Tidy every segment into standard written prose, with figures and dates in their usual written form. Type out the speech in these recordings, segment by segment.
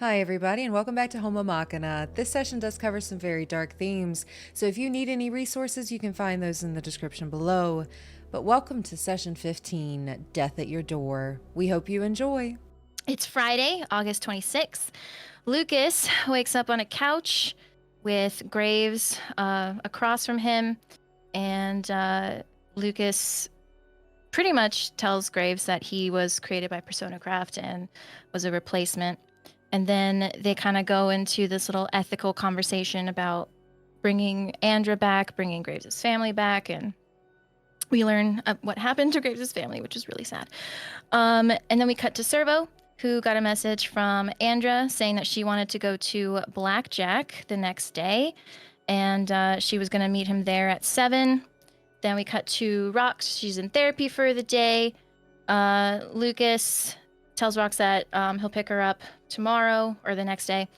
Hi everybody and welcome back to Homomachina. This session does cover some very dark themes, so if you need any resources you can find those in the description below. But welcome to session 15, Death at Your Door. We hope you enjoy. It's Friday, August 26th. Lucas wakes up on a couch with Graves across from him, and Lucas pretty much tells Graves that he was created by PersonaCraft and was a replacement. And then they kind of go into this little ethical conversation about bringing Andra back, bringing Graves' family back, and we learn what happened to Graves' family, which is really sad. And then we cut to Cerveau, who got a message from Andra saying that she wanted to go to Blackjack the next day, and she was going to meet him there at 7. Then we cut to Rox. She's in therapy for the day. Lucas tells Rox that he'll pick her up tomorrow or the next day.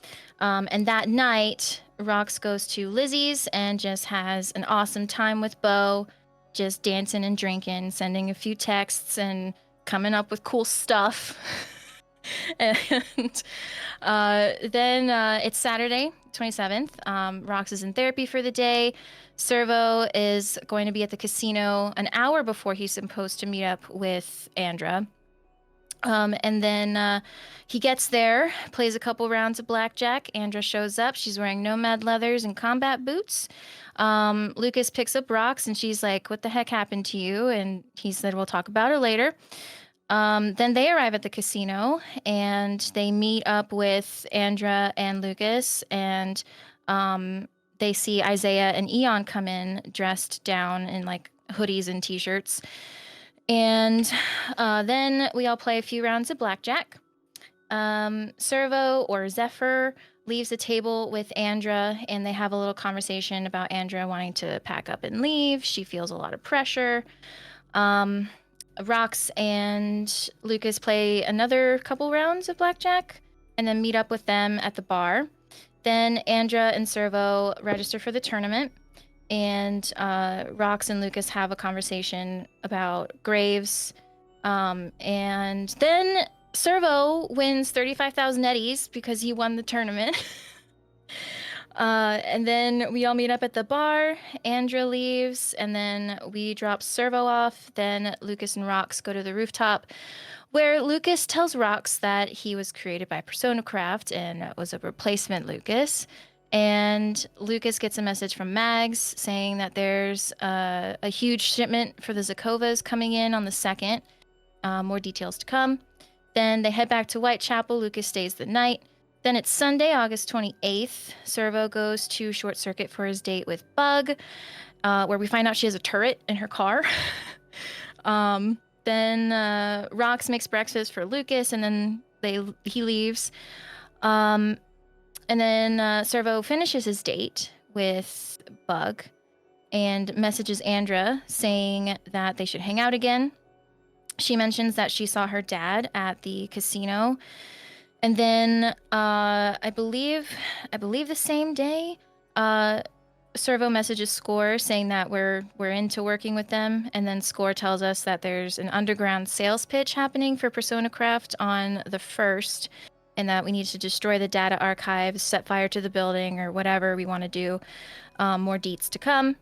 And that night, Rox goes to Lizzie's and just has an awesome time with Beau, just dancing and drinking, sending a few texts and coming up with cool stuff. And then it's Saturday, 27th. Rox is in therapy for the day. Cerveau is going to be at the casino an hour before he's supposed to meet up with Andra. And then he gets there, plays a couple rounds of blackjack. Andra shows up. She's wearing nomad leathers and combat boots. Lucas picks up Rox, and she's like, "What the heck happened to you?" And he said, "We'll talk about it later." Then they arrive at the casino, and they meet up with Andra and Lucas, and they see Isaiah and Eon come in dressed down in like hoodies and t-shirts. And then we all play a few rounds of blackjack. Cerveau or Zephyr leaves the table with Andra, and they have a little conversation about Andra wanting to pack up and leave. She feels a lot of pressure. Rox and Lucas play another couple rounds of blackjack and then meet up with them at the bar. Then Andra and Cerveau register for the tournament, and Rox and Lucas have a conversation about Graves. And then Cerveau wins 35,000 eddies because he won the tournament. And then we all meet up at the bar. Andra leaves, and then we drop Cerveau off. Then Lucas and Rox go to the rooftop, where Lucas tells Rox that he was created by PersonaCraft and was a replacement Lucas. And Lucas gets a message from Mags saying that there's a huge shipment for the Zakovas coming in on the 2nd. More details to come. Then they head back to Whitechapel. Lucas stays the night. Then it's Sunday, August 28th. Cerveau goes to Short Circuit for his date with Bug, where we find out she has a turret in her car. Then Rox makes breakfast for Lucas, and then he leaves. And then Cerveau finishes his date with Bug and messages Andra saying that they should hang out again. She mentions that she saw her dad at the casino. And then I believe the same day, Cerveau messages Score saying that we're into working with them. And then Score tells us that there's an underground sales pitch happening for PersonaCraft on the 1st, and that we need to destroy the data archives, set fire to the building, or whatever we want to do. More deets to come.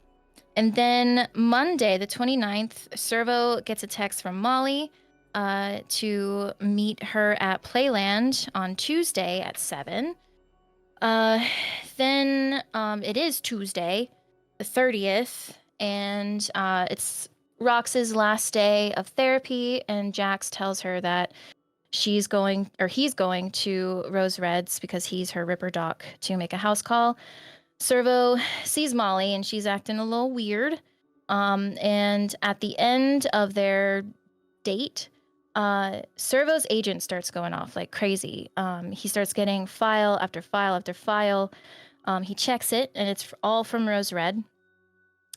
And then Monday, the 29th, Cerveau gets a text from Molly to meet her at Playland on Tuesday at 7. Then it is Tuesday, the 30th, and it's Rox's last day of therapy, and Jax tells her that he's going to Rose Red's because he's her Ripper Doc to make a house call. Cerveau sees Molly, and she's acting a little weird. And at the end of their date, Cervo's agent starts going off like crazy. He starts getting file after file after file. He checks it, and it's all from Rose Red.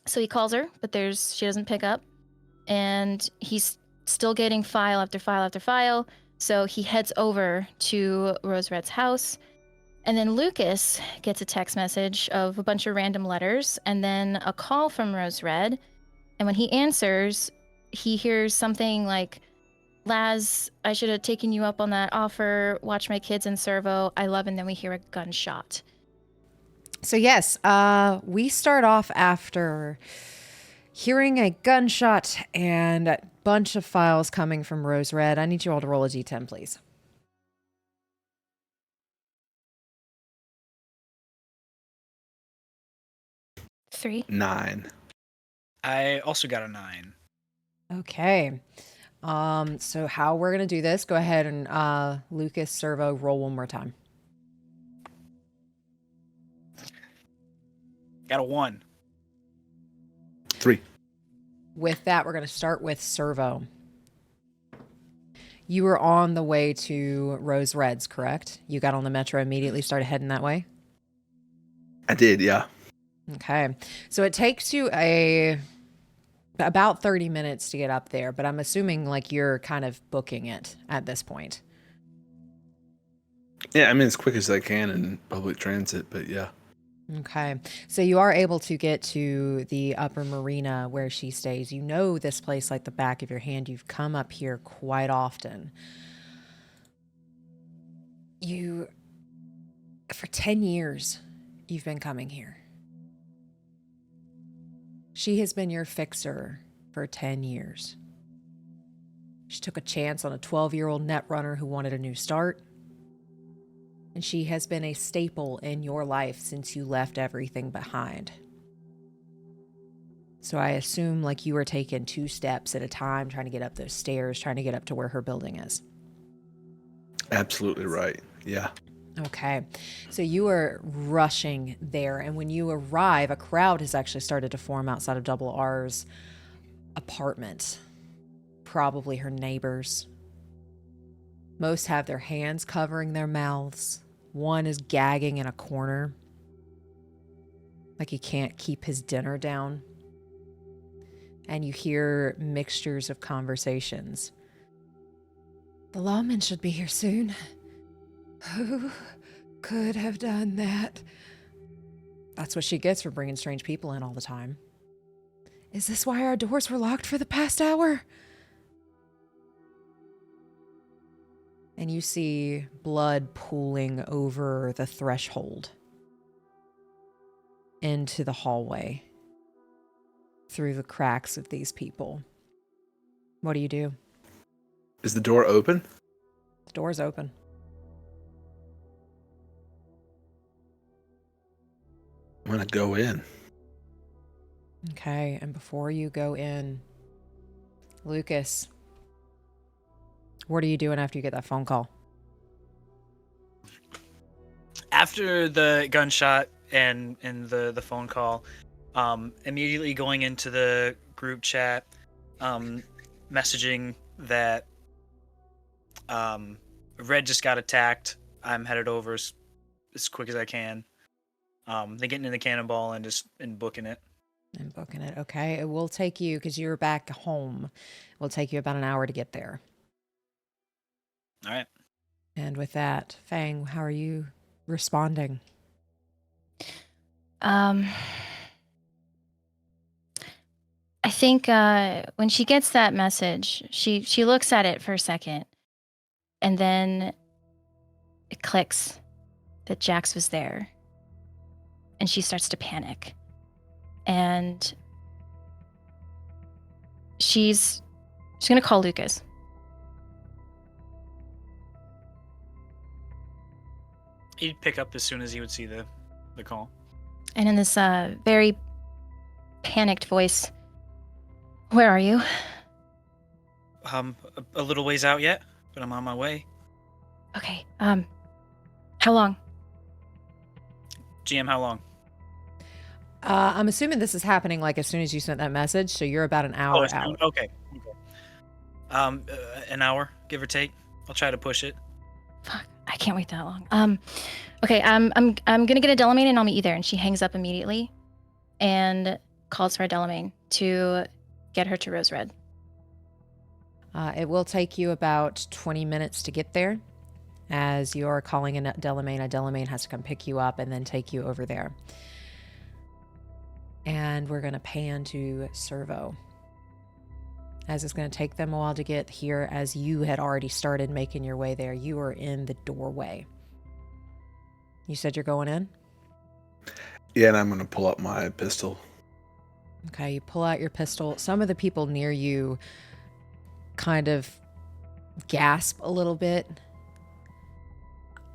So he calls her, but she doesn't pick up. And he's still getting file after file after file. So he heads over to Rose Red's house. And then Lucas gets a text message of a bunch of random letters and then a call from Rose Red. And when he answers, he hears something like, Laz, I should have taken you up on that offer. Watch my kids and Cerveau. I love, and then we hear a gunshot. So yes, we start off after hearing a gunshot and a bunch of files coming from Rose Red. I need you all to roll a d10, please. Three. 9. I also got a 9. Okay. So how we're gonna do this? Go ahead and Lucas, Cerveau, roll one more time. Got a 1. 3. With that, we're gonna start with Cerveau. You were on the way to Rose Red's, correct? You got on the metro immediately, started heading that way? I did, yeah. Okay. So it takes you about 30 minutes to get up there, but I'm assuming like you're kind of booking it at this point. Yeah, I mean, as quick as I can in public transit, but yeah. Okay. So you are able to get to the upper marina where she stays. You know this place like the back of your hand. You've come up here quite often. For 10 years, you've been coming here. She has been your fixer for 10 years. She took a chance on a 12-year-old netrunner who wanted a new start. And she has been a staple in your life since you left everything behind. So I assume like you were taking 2 steps at a time, trying to get up those stairs, trying to get up to where her building is. Absolutely right. Yeah. Okay. So you are rushing there. And when you arrive, a crowd has actually started to form outside of Double R's apartment. Probably her neighbors. Most have their hands covering their mouths. One is gagging in a corner, like he can't keep his dinner down. And you hear mixtures of conversations. The lawman should be here soon. Who could have done that? That's what she gets for bringing strange people in all the time. Is this why our doors were locked for the past hour? And you see blood pooling over the threshold into the hallway through the cracks of these people. What do you do? Is the door open? The door's open. I'm going to go in. Okay, and before you go in, Lucas, what are you doing after you get that phone call? After the gunshot and the phone call, immediately going into the group chat, messaging that Red just got attacked. I'm headed over as quick as I can. Then getting in the cannonball and booking it. And booking it. Okay, it will take you, because you're back home, it will take you about an hour to get there. All right. And with that, Fang, how are you responding? I think when she gets that message, she looks at it for a second, and then it clicks that Jax was there, and she starts to panic. And she's gonna call Lucas. He'd pick up as soon as he would see the call. And in this very panicked voice, "Where are you?" A little ways out yet, but I'm on my way. Okay. How long? GM, how long? I'm assuming this is happening like as soon as you sent that message, so you're about an hour out. Okay. An hour, give or take. I'll try to push it. Fuck, I can't wait that long. Okay, I'm gonna get a Delamain and I'll meet you there. And she hangs up immediately, and calls for a Delamain to get her to Rose Red. It will take you about 20 minutes to get there. As you're calling a Delamain has to come pick you up and then take you over there. And we're going to pan to Cerveau. as it's going to take them a while to get here, as you had already started making your way there. You are in the doorway. You said you're going in? Yeah, and I'm going to pull up my pistol. Okay, you pull out your pistol. Some of the people near you kind of gasp a little bit.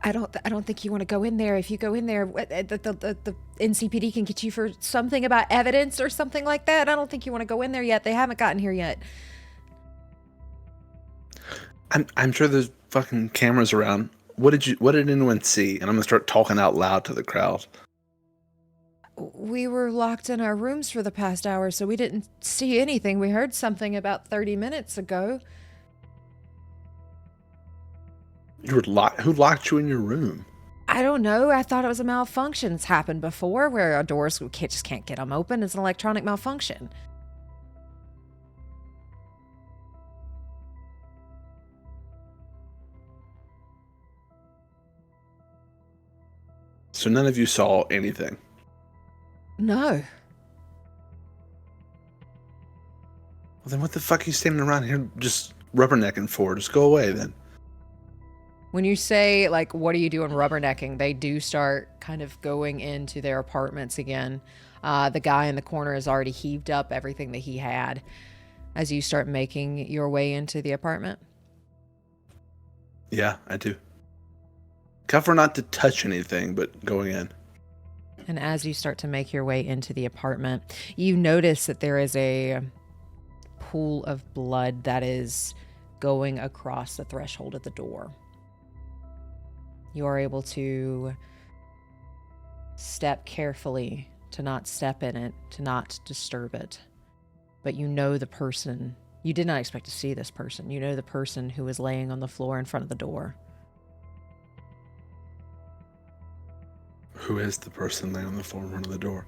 I don't think you want to go in there. If you go in there, the NCPD can get you for something about evidence or something like that. I don't think you want to go in there yet. They haven't gotten here yet. I'm sure there's fucking cameras around. What did anyone see? And I'm gonna start talking out loud to the crowd. We were locked in our rooms for the past hour, so we didn't see anything. We heard something about 30 minutes ago. You were locked. Who locked you in your room? I don't know. I thought it was a malfunction. It's happened before where our doors, we just can't get them open. It's an electronic malfunction. So none of you saw anything. No. Well, then what the fuck are you standing around here just rubbernecking for? Just go away then. When you say, like, what are you doing rubbernecking, they do start kind of going into their apartments again. The guy in the corner has already heaved up everything that he had as you start making your way into the apartment. Yeah, I do. Cover not to touch anything, but going in. And as you start to make your way into the apartment, you notice that there is a pool of blood that is going across the threshold of the door. You are able to step carefully, to not step in it, to not disturb it. But you know the person. You did not expect to see this person. You know the person who is laying on the floor in front of the door. Who is the person laying on the floor in front of the door?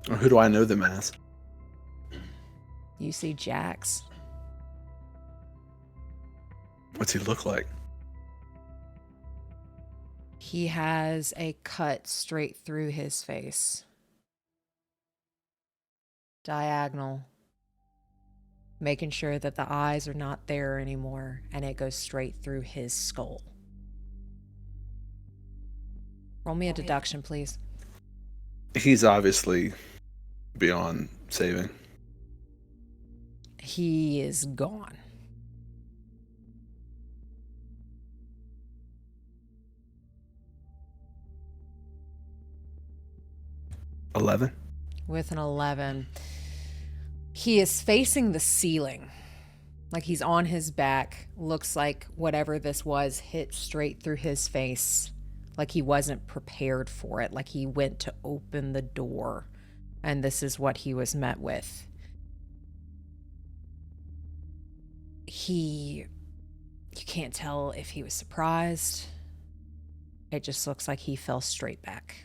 Or who do I know them as? You see Jax. What's he look like? He has a cut straight through his face. Diagonal. Making sure that the eyes are not there anymore, and it goes straight through his skull. Roll me a deduction, please. He's obviously beyond saving. He is gone. $11. With an 11. He is facing the ceiling. Like he's on his back. Looks like whatever this was hit straight through his face. Like he wasn't prepared for it. Like he went to open the door. And this is what he was met with. You can't tell if he was surprised. It just looks like he fell straight back.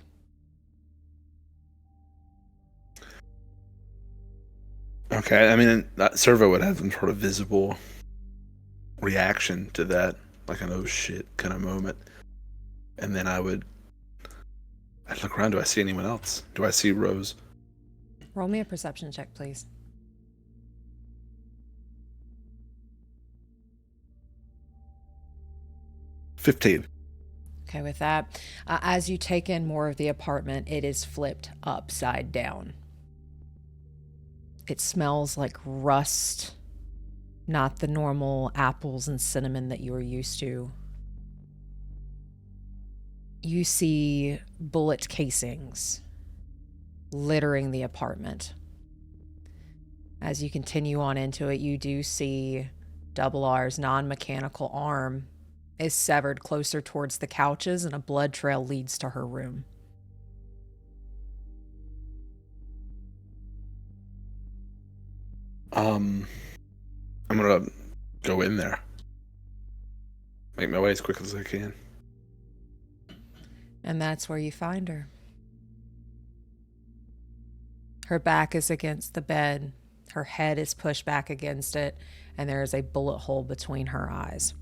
Okay, I mean, that Cerveau would have some sort of visible reaction to that, like an oh shit kind of moment. And then I'd look around. Do I see anyone else? Do I see Rose? Roll me a perception check, please. 15. Okay, with that, as you take in more of the apartment, it is flipped upside down. It smells like rust, not the normal apples and cinnamon that you are used to. You see bullet casings littering the apartment. As you continue on into it, you do see Double R's non-mechanical arm is severed closer towards the couches, and a blood trail leads to her room. I'm gonna go in there. Make my way as quick as I can. And that's where you find her. Her back is against the bed. Her head is pushed back against it, and there is a bullet hole between her eyes.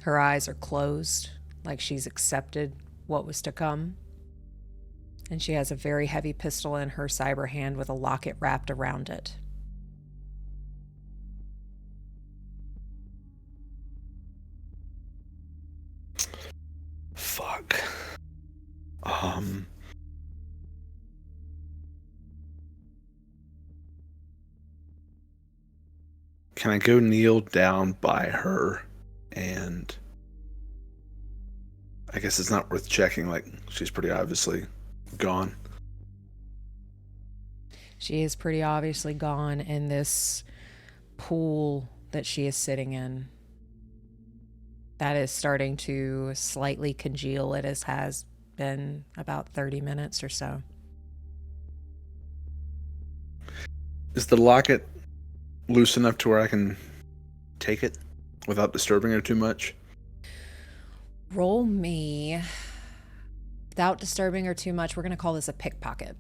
Her eyes are closed, like she's accepted what was to come. And she has a very heavy pistol in her cyber hand with a locket wrapped around it. Fuck. Can I go kneel down by her and I guess it's not worth checking, like she's pretty obviously gone. She is pretty obviously gone in this pool that she is sitting in. That is starting to slightly congeal. It has been about 30 minutes or so. Is the locket loose enough to where I can take it without disturbing her too much? Roll me. Without disturbing her too much, we're going to call this a pickpocket.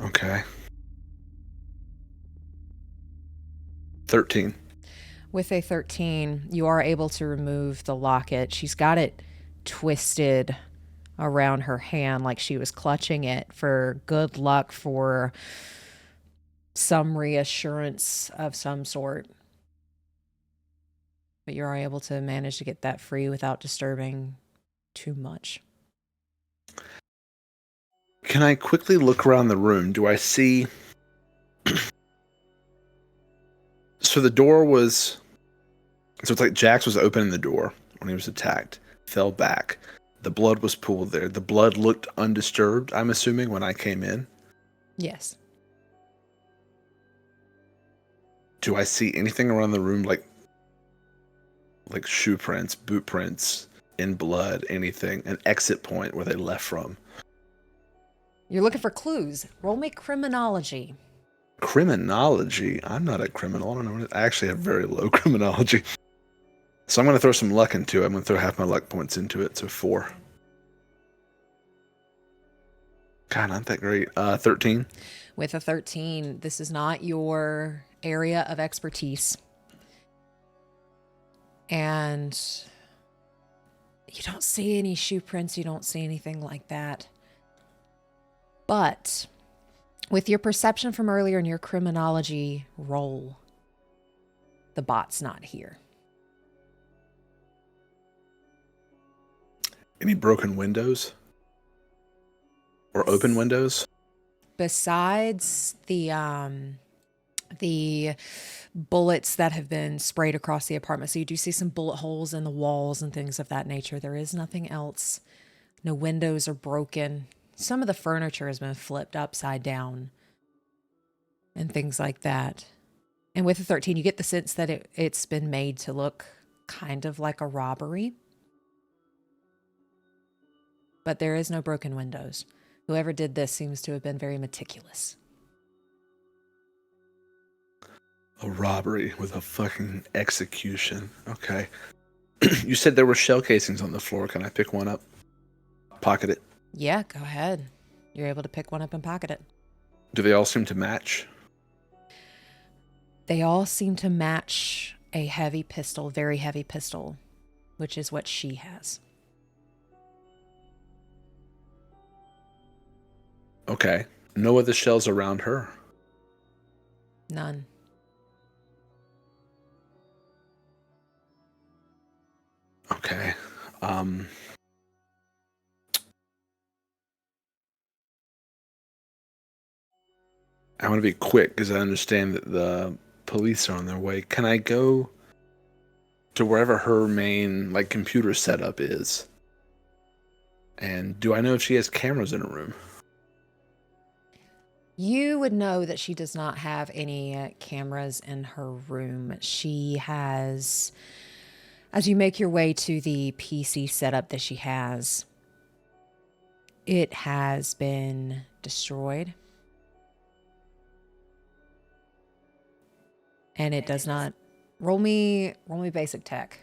Okay. 13. With a 13, you are able to remove the locket. She's got it twisted around her hand like she was clutching it for good luck, for some reassurance of some sort. But you're able to manage to get that free without disturbing too much. Can I quickly look around the room? Do I see... So the door was... So it's like Jax was opening the door when he was attacked. Fell back. The blood was pooled there. The blood looked undisturbed, I'm assuming, when I came in. Yes. Do I see anything around the room like shoe prints, boot prints, in blood, anything? An exit point where they left from? You're looking for clues. Roll me criminology. Criminology? I'm not a criminal. I don't know. I actually have very low criminology. So I'm going to throw some luck into it. I'm going to throw half my luck points into it. So 4. God, not that great. 13. With a 13, this is not your area of expertise. And you don't see any shoe prints. You don't see anything like that. But with your perception from earlier and your criminology roll, the bot's not here. Any broken windows? Or open windows? Besides the bullets that have been sprayed across the apartment. So you do see some bullet holes in the walls and things of that nature. There is nothing else. No windows are broken. Some of the furniture has been flipped upside down and things like that. And with the 13, you get the sense that it's been made to look kind of like a robbery. But there is no broken windows. Whoever did this seems to have been very meticulous. A robbery with a fucking execution. Okay. You said there were shell casings on the floor. Can I pick one up? Pocket it? Yeah, go ahead. You're able to pick one up and pocket it. Do they all seem to match? They all seem to match a heavy pistol, very heavy pistol, which is what she has. Okay. No other shells around her? None. Okay. I want to be quick because I understand that the police are on their way. Can I go to wherever her main computer setup is? And do I know if she has cameras in her room? You would know that she does not have any cameras in her room. She has, as you make your way to the PC setup that she has, it has been destroyed. And it does not. Roll me basic tech.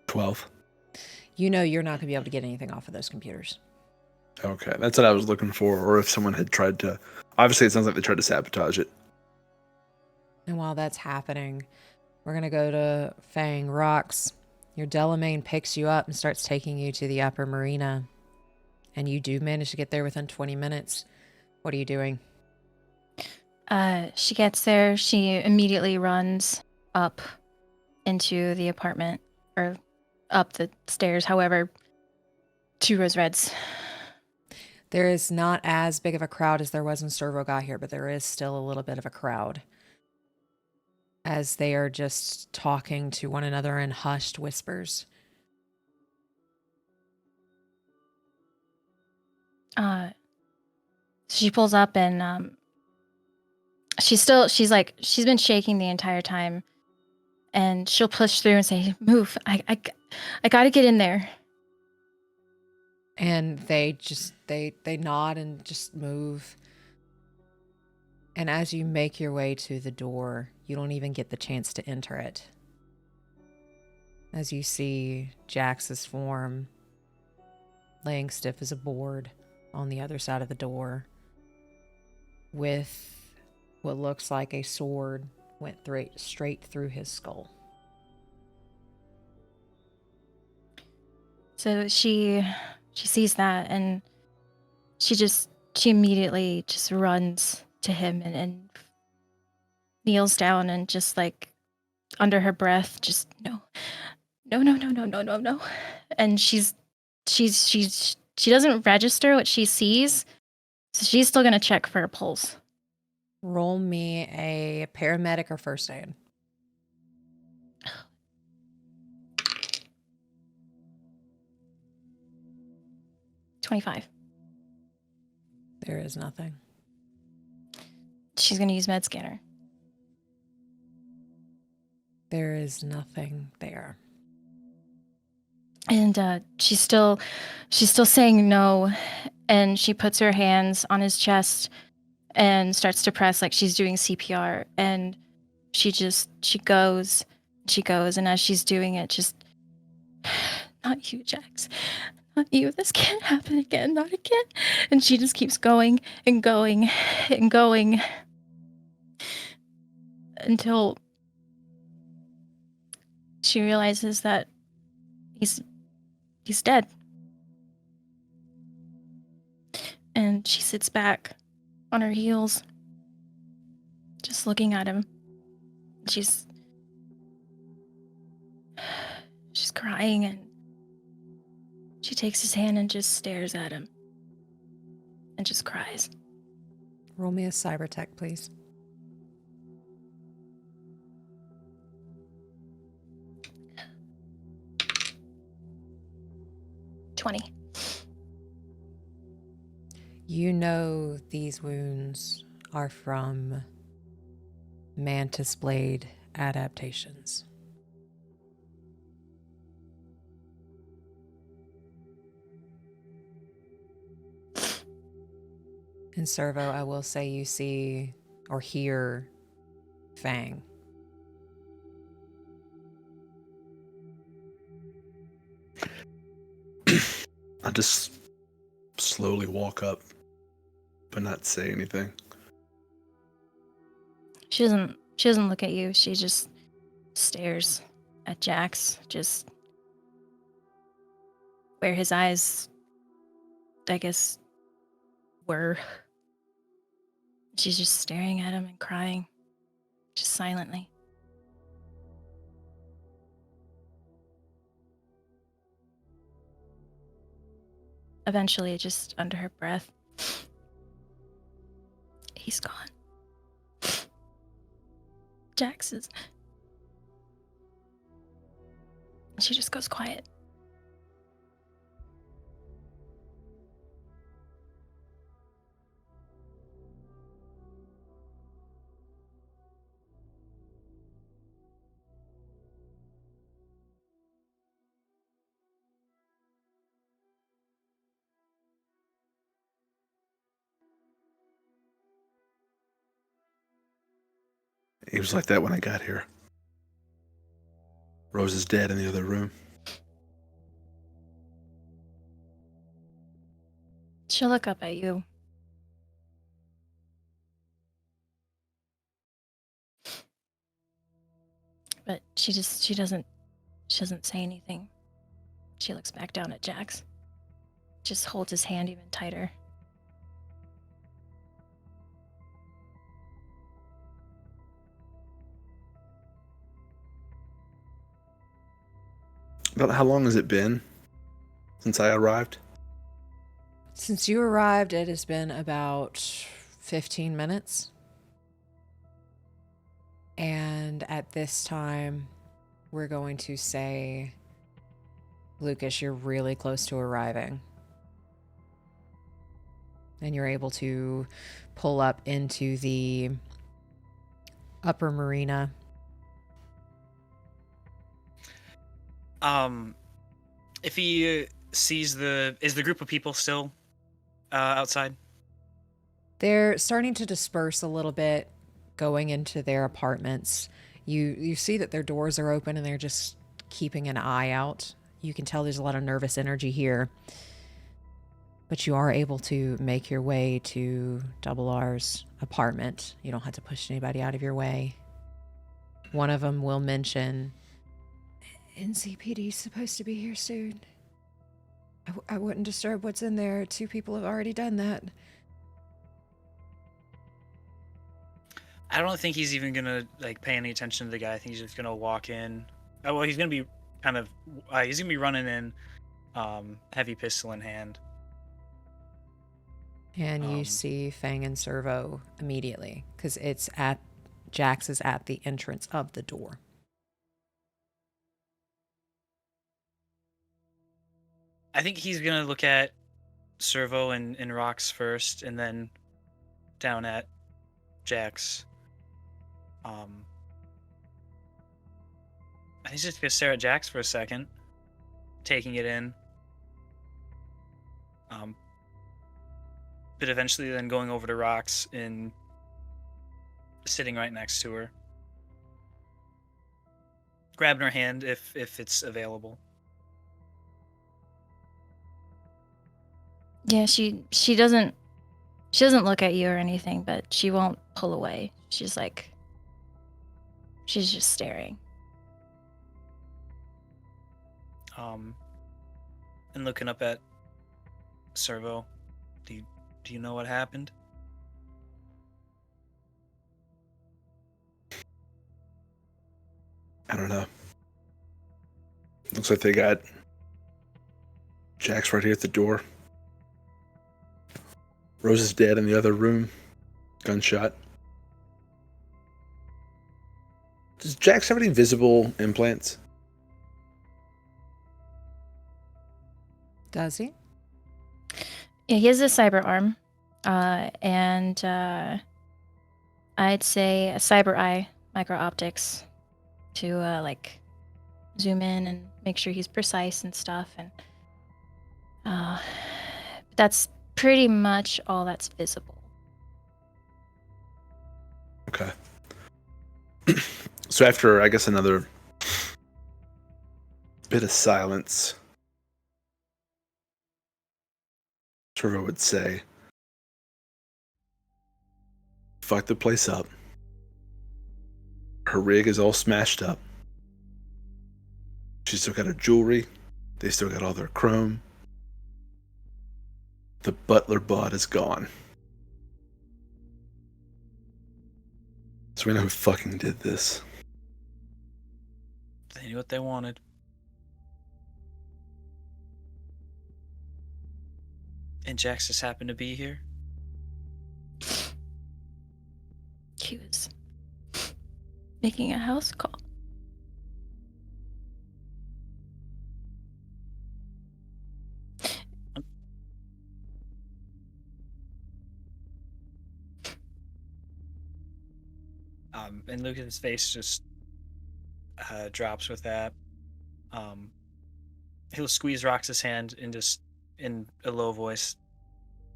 $12. You know you're not going to be able to get anything off of those computers. Okay, that's what I was looking for. Or if someone had tried to... Obviously, it sounds like they tried to sabotage it. And while that's happening, we're going to go to Fang. Rocks. Your Delamain picks you up and starts taking you to the upper marina. And you do manage to get there within 20 minutes. What are you doing? She gets there. She immediately runs up into the apartment, or up the stairs, however, to Rose Red's. There is not as big of a crowd as there was when Cerveau got here, but there is still a little bit of a crowd. As they are just talking to one another in hushed whispers. She pulls up and she's been shaking the entire time, and she'll push through and say, "Move! I gotta get in there." And they nod and just move. And as you make your way to the door, you don't even get the chance to enter it. As you see Jax's form laying stiff as a board on the other side of the door, with what looks like a sword went straight through his skull. So she sees that, and she immediately just runs to him and kneels down and just like under her breath, just no, and she doesn't register what she sees, so she's still gonna check for a pulse. Roll me a paramedic or first aid. $25. There is nothing. She's gonna use med scanner. There is nothing there. And she's still saying no, and she puts her hands on his chest and starts to press like she's doing CPR, and she goes, and as she's doing it, just, not you, Jax, not you, this can't happen again, not again. And she just keeps going and going and going until she realizes that he's dead. And she sits back on her heels, just looking at him. She's crying, and she takes his hand and just stares at him and just cries. Roll me a cyber tech, please. $20. You know these wounds are from mantis blade adaptations. In Cerveau, I will say you see or hear Fang. I just slowly walk up, but not say anything. She doesn't look at you. She just stares at Jax, just where his eyes, I guess, were. She's just staring at him and crying, just silently. Eventually, just under her breath, he's gone. Jax is... She just goes quiet. He was like that when I got here. Rose is dead in the other room. She'll look up at you. She doesn't say anything. She looks back down at Jax. Just holds his hand even tighter. About how long has it been since I arrived? Since you arrived, it has been about 15 minutes. And at this time, we're going to say, Lucas, you're really close to arriving. And you're able to pull up into the upper marina. If he sees is the group of people still outside? They're starting to disperse a little bit, going into their apartments. You see that their doors are open and they're just keeping an eye out. You can tell there's a lot of nervous energy here. But you are able to make your way to Double R's apartment. You don't have to push anybody out of your way. One of them will mention, NCPD's supposed to be here soon. I wouldn't disturb what's in there. 2 people have already done that. I don't think he's even gonna pay any attention to the guy. I think he's just gonna walk in. Oh, well, he's gonna be he's gonna be running in, heavy pistol in hand. And you see Fang and Cerveau immediately, because Jax is at the entrance of the door. I think he's gonna look at Cerveau and Rox first, and then down at Jax. I think he's just gonna stare at Jax for a second, taking it in. But eventually then going over to Rox and sitting right next to her. Grabbing her hand if it's available. Yeah, she doesn't look at you or anything, but she won't pull away. She's just staring. And looking up at Cerveau. Do you know what happened? I don't know. Looks like they got Jax right here at the door. Rose is dead in the other room. Gunshot. Does Jax have any visible implants? Does he? Yeah, he has a cyber arm, and I'd say a cyber eye, micro optics, to zoom in and make sure he's precise and stuff. And that's pretty much all that's visible. Okay. So after, I guess, another bit of silence, Cerveau would say, fuck the place up. Her rig is all smashed up. She's still got her jewelry. They still got all their chrome. The butler bot is gone. So we know who fucking did this. They knew what they wanted. And Jax just happened to be here? He was making a house call. And Lucas' face just drops with that. He'll squeeze Rox's hand and just, in a low voice,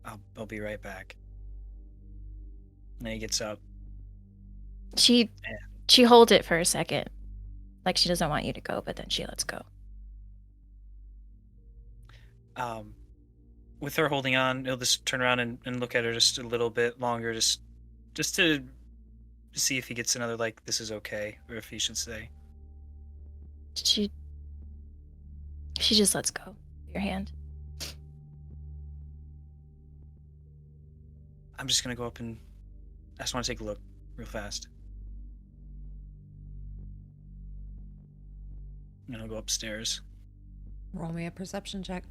I'll be right back. And he gets up. She holds it for a second, like she doesn't want you to go, but then she lets go. With her holding on, he'll just turn around and look at her just a little bit longer, just to see if he gets another, this is okay, or if he should say. She just lets go of your hand. I'm just gonna go up and I just want to take a look real fast. And I'll go upstairs. Roll me a perception check.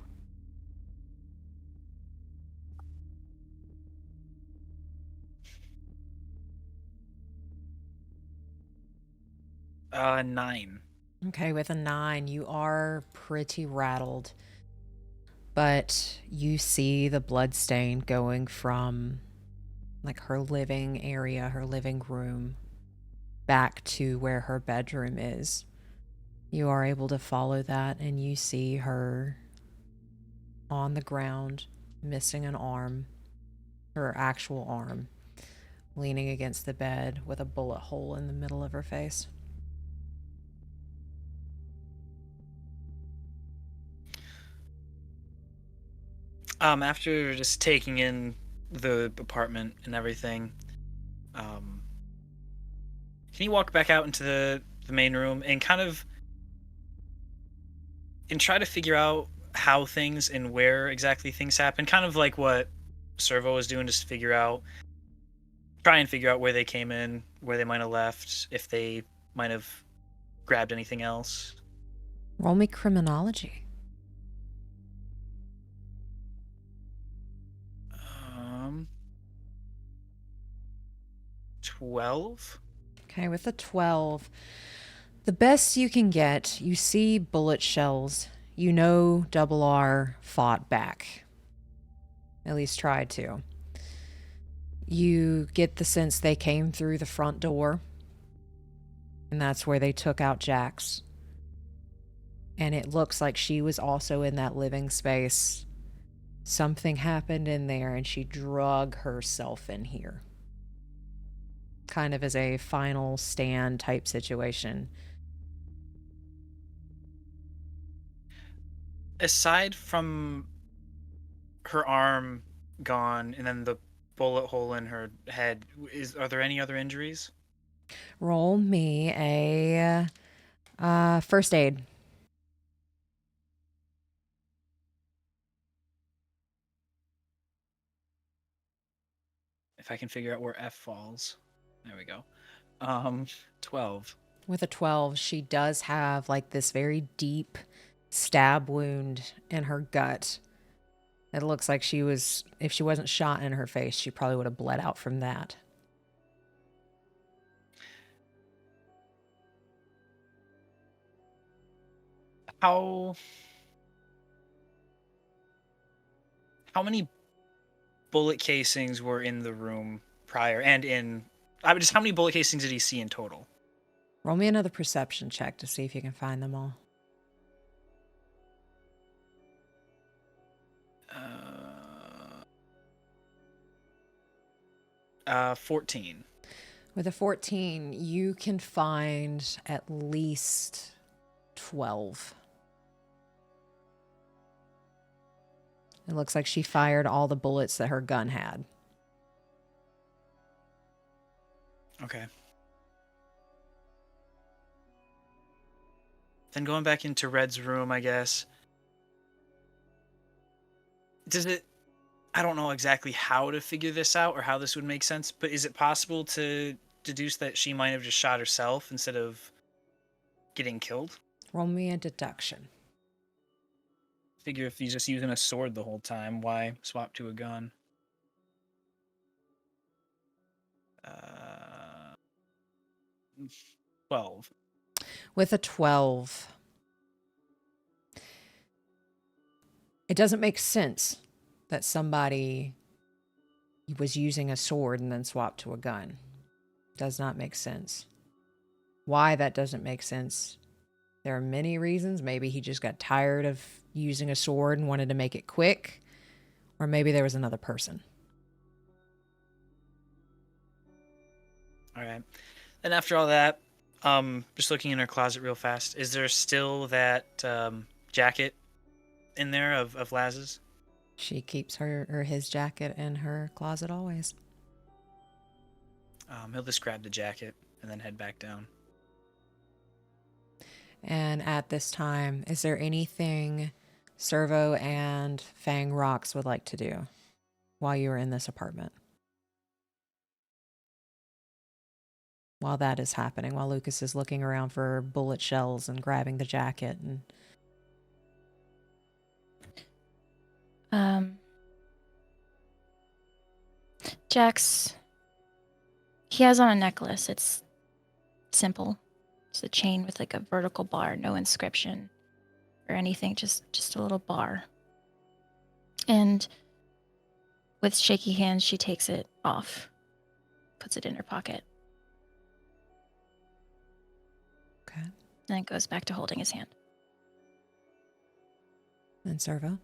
9. Okay, with a 9, you are pretty rattled. But you see the blood stain going from like her living area, her living room, back to where her bedroom is. You are able to follow that and you see her on the ground, missing an arm, her actual arm, leaning against the bed with a bullet hole in the middle of her face. After just taking in the apartment and everything, can you walk back out into the main room and kind of and try to figure out how things and where exactly things happen? Kind of like what Cerveau was doing, just try and figure out where they came in, where they might have left, if they might have grabbed anything else. Roll me criminology. 12. Okay, with a 12, the best you can get, you see bullet shells. You know Double R fought back. At least tried to. You get the sense they came through the front door, and that's where they took out Jax. And it looks like she was also in that living space. Something happened in there, and she drug herself in here. Kind of as a final stand type situation. Aside from her arm gone and then the bullet hole in her head, are there any other injuries? Roll me a first aid. If I can figure out where F falls. There we go. 12. With a 12, she does have like this very deep stab wound in her gut. It looks like if she wasn't shot in her face, she probably would have bled out from that. How many bullet casings were in the room prior how many bullet casings did he see in total? Roll me another perception check to see if you can find them all. 14. With a 14, you can find at least 12. It looks like she fired all the bullets that her gun had. Okay. Then going back into Red's room, I guess. I don't know exactly how to figure this out or how this would make sense, but is it possible to deduce that she might have just shot herself instead of getting killed? Roll me a deduction. Figure if he's just using a sword the whole time, why swap to a gun? 12. With a 12, it doesn't make sense that somebody was using a sword and then swapped to a gun. Does not make sense. Why that doesn't make sense, there are many reasons. Maybe he just got tired of using a sword and wanted to make it quick, or maybe there was another person. All right. And after all that, just looking in her closet real fast, is there still that jacket in there of Laz's? She keeps his jacket in her closet always. He'll just grab the jacket and then head back down. And at this time, is there anything Cerveau and Fang Rocks would like to do while you are in this apartment? While that is happening, while Lucas is looking around for bullet shells and grabbing the jacket and Jax, he has on a necklace. It's simple. It's a chain with like a vertical bar, no inscription or anything, just a little bar. And with shaky hands, she takes it off, puts it in her pocket. Okay. Then goes back to holding his hand. And Cerveau?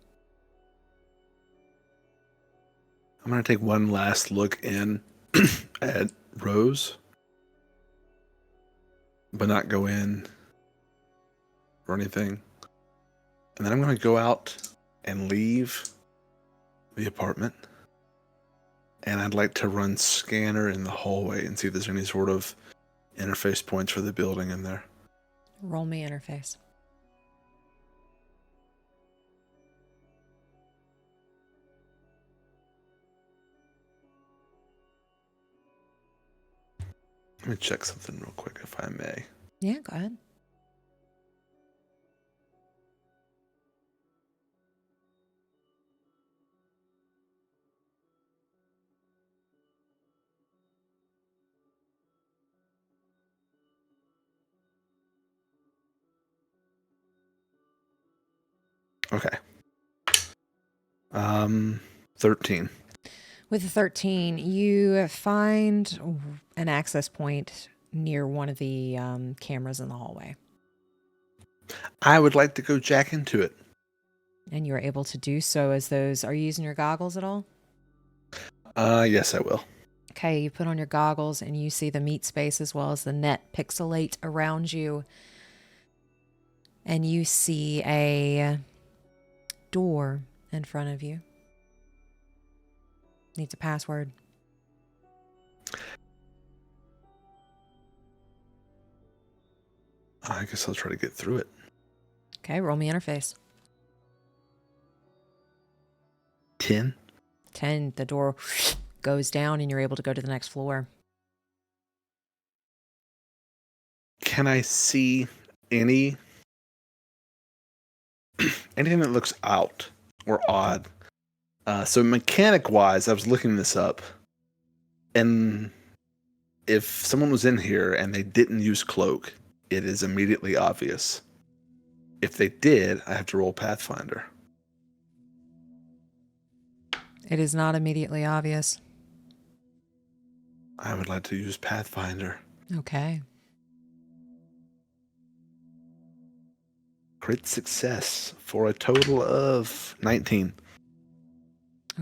I'm going to take one last look in at Rose, but not go in or anything. And then I'm going to go out and leave the apartment. And I'd like to run scanner in the hallway and see if there's any sort of interface points for the building in there. Roll me interface. Let me check something real quick, if I may. Yeah, go ahead. Okay. 13. With a 13, you find an access point near one of the cameras in the hallway. I would like to go jack into it. And you're able to do so as those... Are you using your goggles at all? Yes, I will. Okay, you put on your goggles and you see the meat space as well as the net pixelate around you. And you see a door in front of you. Needs a password. I guess I'll try to get through it. Okay, roll me interface. 10. 10, the door goes down and you're able to go to the next floor. Can I see anything that looks out or odd? So mechanic-wise, I was looking this up, and if someone was in here and they didn't use cloak, it is immediately obvious. If they did, I have to roll Pathfinder. It is not immediately obvious. I would like to use Pathfinder. Okay. Crit success for a total of 19.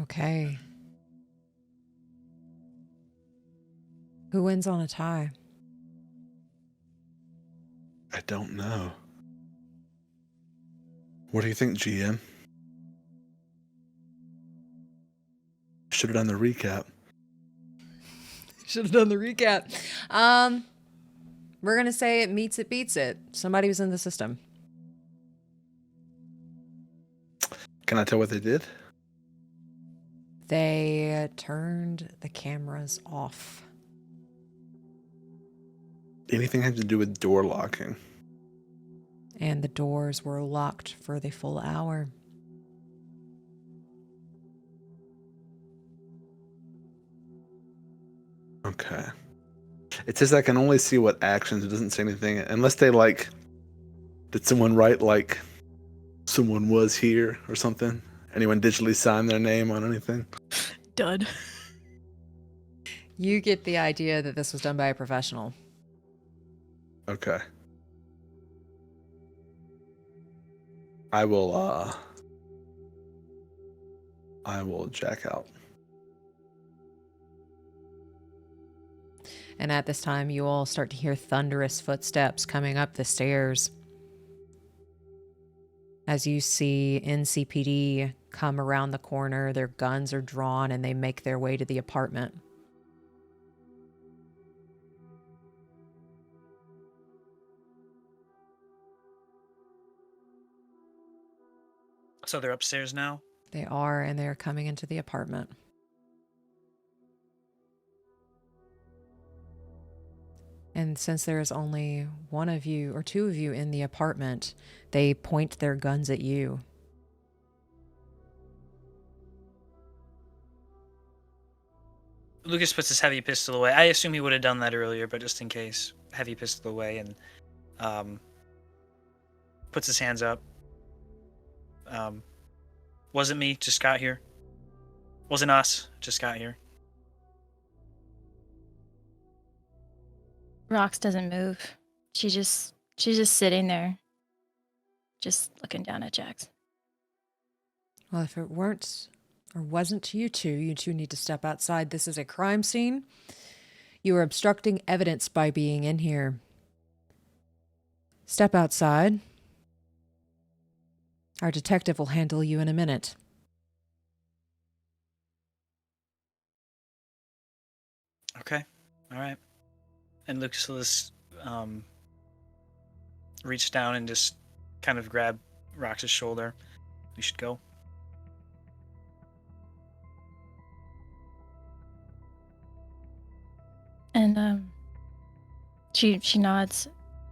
Okay. Who wins on a tie? I don't know. What do you think, GM? Should have done the recap. Should have done the recap. We're going to say it meets it beats it. Somebody was in the system. Can I tell what they did? They turned the cameras off. Anything had to do with door locking? And the doors were locked for the full hour. Okay. It says I can only see what actions. It doesn't say anything. Unless they, like... Did someone write, like... Someone was here or something? Anyone digitally sign their name on anything? Dud. You get the idea that this was done by a professional. Okay. I will jack out. And at this time, you all start to hear thunderous footsteps coming up the stairs. As you see NCPD come around the corner, their guns are drawn and they make their way to the apartment. So they're upstairs now? They are, and they are coming into the apartment. And since there is only one of you or two of you in the apartment, they point their guns at you. Lucas puts his heavy pistol away. I assume he would have done that earlier, but just in case, heavy pistol away, and puts his hands up. Wasn't me, just got here. Wasn't us, just got here. Rox doesn't move. She's just sitting there, just looking down at Jax. Well, if it weren't or wasn't you two need to step outside. This is a crime scene. You are obstructing evidence by being in here. Step outside. Our detective will handle you in a minute. Okay, all right. And Lucas will just reach down and just kind of grab Rox's shoulder. We should go. And she nods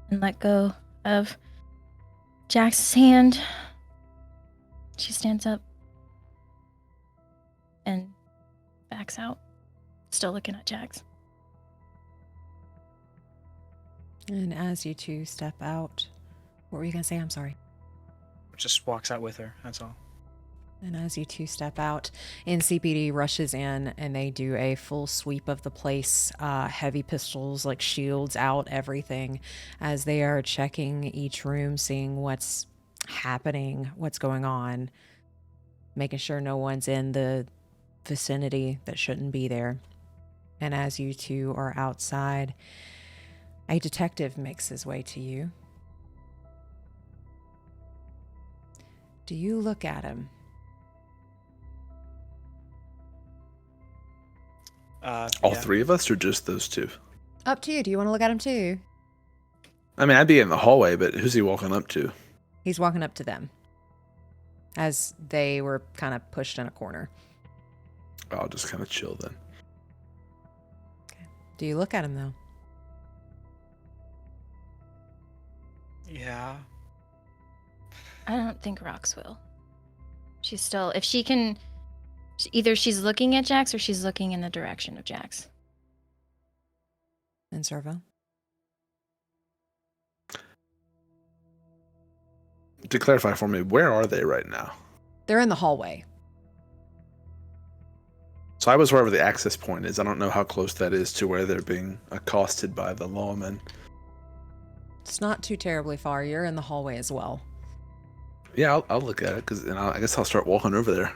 and let go of Jax's hand. She stands up and backs out, still looking at Jax. And as you two step out, what were you going to say? I'm sorry. Just walks out with her, that's all. And as you two step out, NCPD rushes in and they do a full sweep of the place, heavy pistols, like shields out, everything, as they are checking each room, seeing what's happening, what's going on, making sure no one's in the vicinity that shouldn't be there. And as you two are outside, a detective makes his way to you. Do you look at him? All three of us, or just those two? Up to you. Do you want to look at him too? I mean, I'd be in the hallway, but who's he walking up to? He's walking up to them as they were kind of pushed in a corner. I'll just kind of chill then. Okay. Do you look at him though? Yeah. I don't think Rox will. She's still, if she can, either she's looking at Jax or she's looking in the direction of Jax. And Cerveau? To clarify for me, where are they right now? They're in the hallway. So I was wherever the access point is. I don't know how close that is to where they're being accosted by the lawmen. It's not too terribly far. You're in the hallway as well. Yeah, I'll look at it, and I guess I'll start walking over there.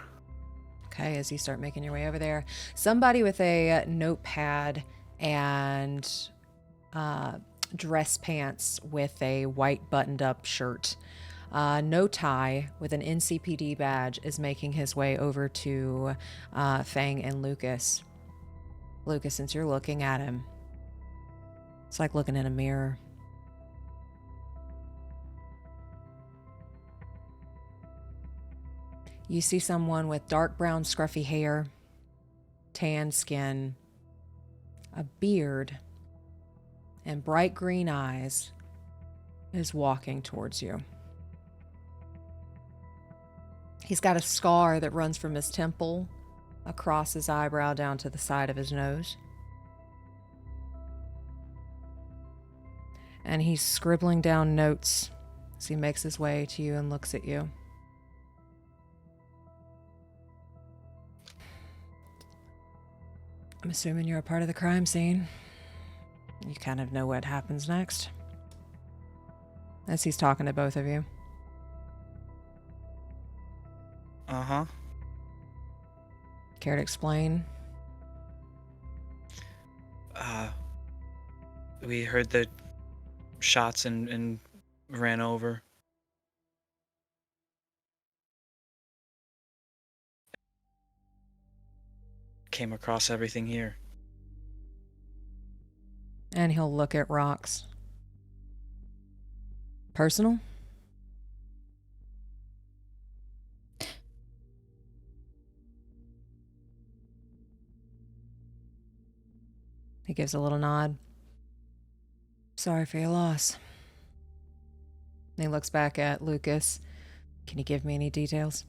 Okay, as you start making your way over there, somebody with a notepad and dress pants with a white buttoned-up shirt, no tie, with an NCPD badge, is making his way over to Fang and Lucas. Lucas, since you're looking at him, it's like looking in a mirror. You see someone with dark brown scruffy hair, tan skin, a beard, and bright green eyes is walking towards you. He's got a scar that runs from his temple across his eyebrow down to the side of his nose. And he's scribbling down notes as he makes his way to you and looks at you. I'm assuming you're a part of the crime scene. You kind of know what happens next. As he's talking to both of you. Uh-huh. Care to explain? We heard the shots and ran over. Came across everything here. And he'll look at Rox. Personal? He gives a little nod. Sorry for your loss. He looks back at Lucas. Can you give me any details?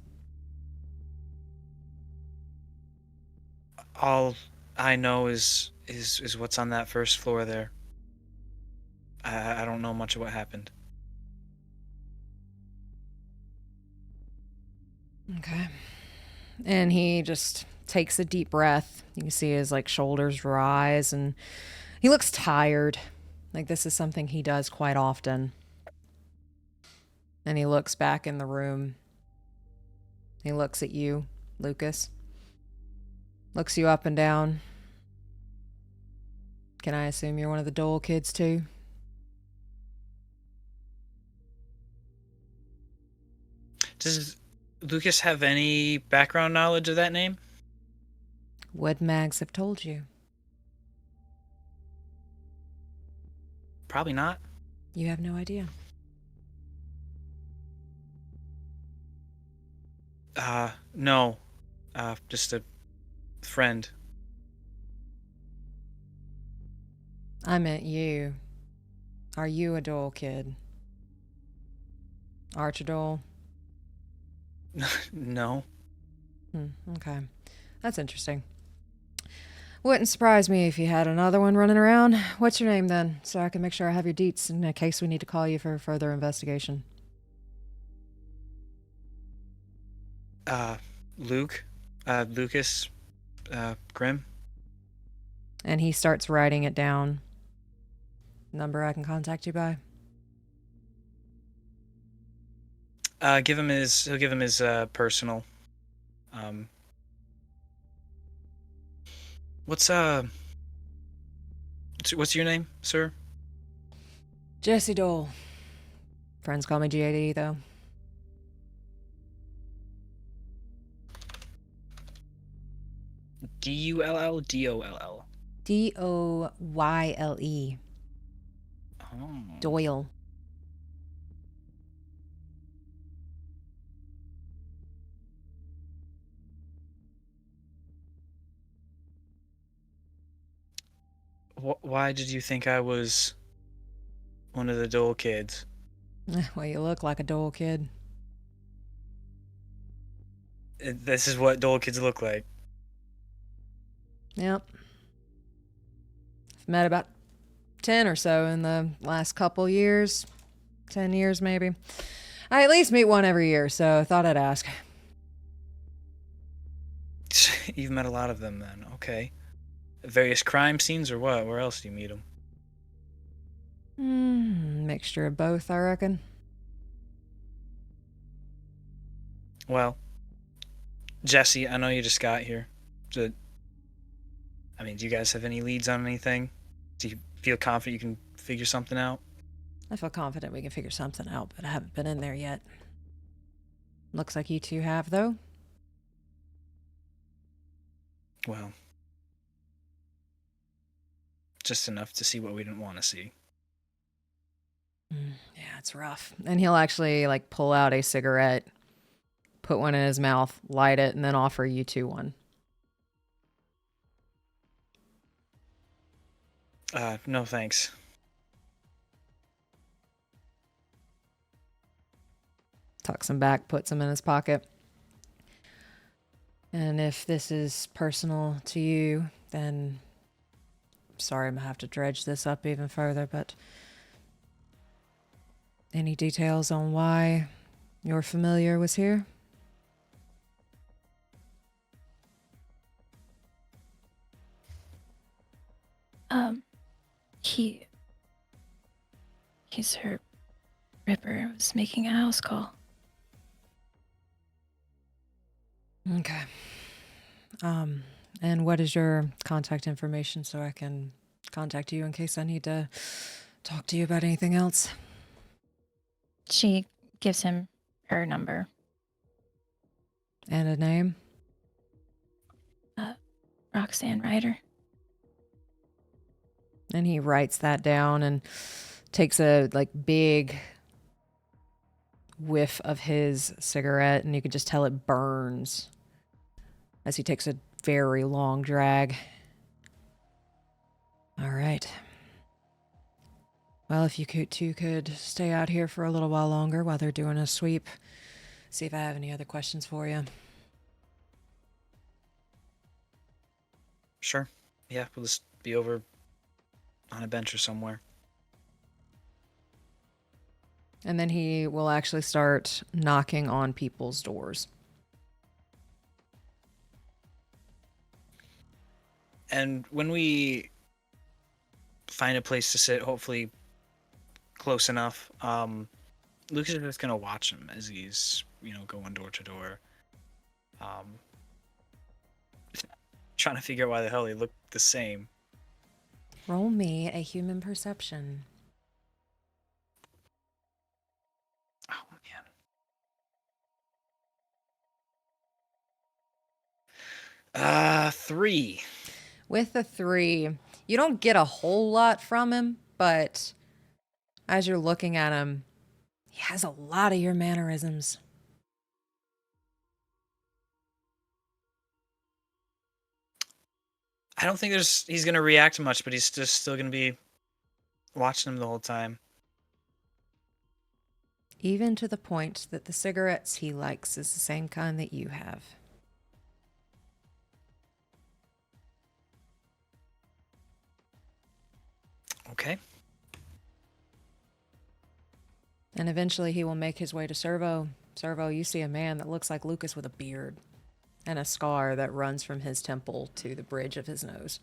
All I know is what's on that first floor there. I don't know much of what happened. Okay. And he just takes a deep breath. You can see his like shoulders rise and he looks tired. Like this is something he does quite often. And he looks back in the room. He looks at you, Lucas. Looks you up and down. Can I assume you're one of the Dole kids too? Does Lucas have any background knowledge of that name? Would Mags have told you? Probably not. You have no idea. No. Just a friend. I meant you. Are you a Dole kid? Archidole? No. Okay. That's interesting. Wouldn't surprise me if you had another one running around. What's your name then? So I can make sure I have your deets in case we need to call you for further investigation. Luke. Lucas. Grimm. And he starts writing it down. Number I can contact you by? He'll give him his personal. What's your name, sir? Jesse Dole. Friends call me GAD though. Dull, Doll. Doyle. Oh. Doyle. Why did you think I was one of the Dole kids? Well, you look like a Dole kid. This is what Dole kids look like. Yep. I've met about 10 or so in the last couple years. 10 years, maybe. I at least meet one every year, so I thought I'd ask. You've met a lot of them then. Okay. Various crime scenes or what? Where else do you meet them? Mixture of both, I reckon. Well, Jesse, I know you just got here. Do you guys have any leads on anything? Do you feel confident you can figure something out? I feel confident we can figure something out, but I haven't been in there yet. Looks like you two have, though. Well, just enough to see what we didn't want to see. Yeah, it's rough. And he'll actually, pull out a cigarette, put one in his mouth, light it, and then offer you two one. No thanks. Tucks him back, puts him in his pocket. And if this is personal to you, then sorry I'm gonna have to dredge this up even further, but any details on why your familiar was here? He's her Ripper was making a house call. Okay. And what is your contact information so I can contact you in case I need to talk to you about anything else? She gives him her number. And a name? Roxanne Ryder. And he writes that down and takes a big whiff of his cigarette, and you can just tell it burns as he takes a very long drag. All right. Well, if you two could stay out here for a little while longer while they're doing a sweep, see if I have any other questions for you. Sure. Yeah, we'll just be over on a bench or somewhere. And then he will actually start knocking on people's doors. And when we find a place to sit, hopefully close enough, Lucas is just gonna watch him as he's, going door to door. Trying to figure out why the hell they look the same. Roll me a human perception. Oh man. 3. With a 3, you don't get a whole lot from him, but as you're looking at him, he has a lot of your mannerisms. I don't think he's gonna react much, but he's just still gonna be watching him the whole time. Even to the point that the cigarettes he likes is the same kind that you have. Okay. And eventually he will make his way to Cerveau. Cerveau, you see a man that looks like Lucas with a beard and a scar that runs from his temple to the bridge of his nose.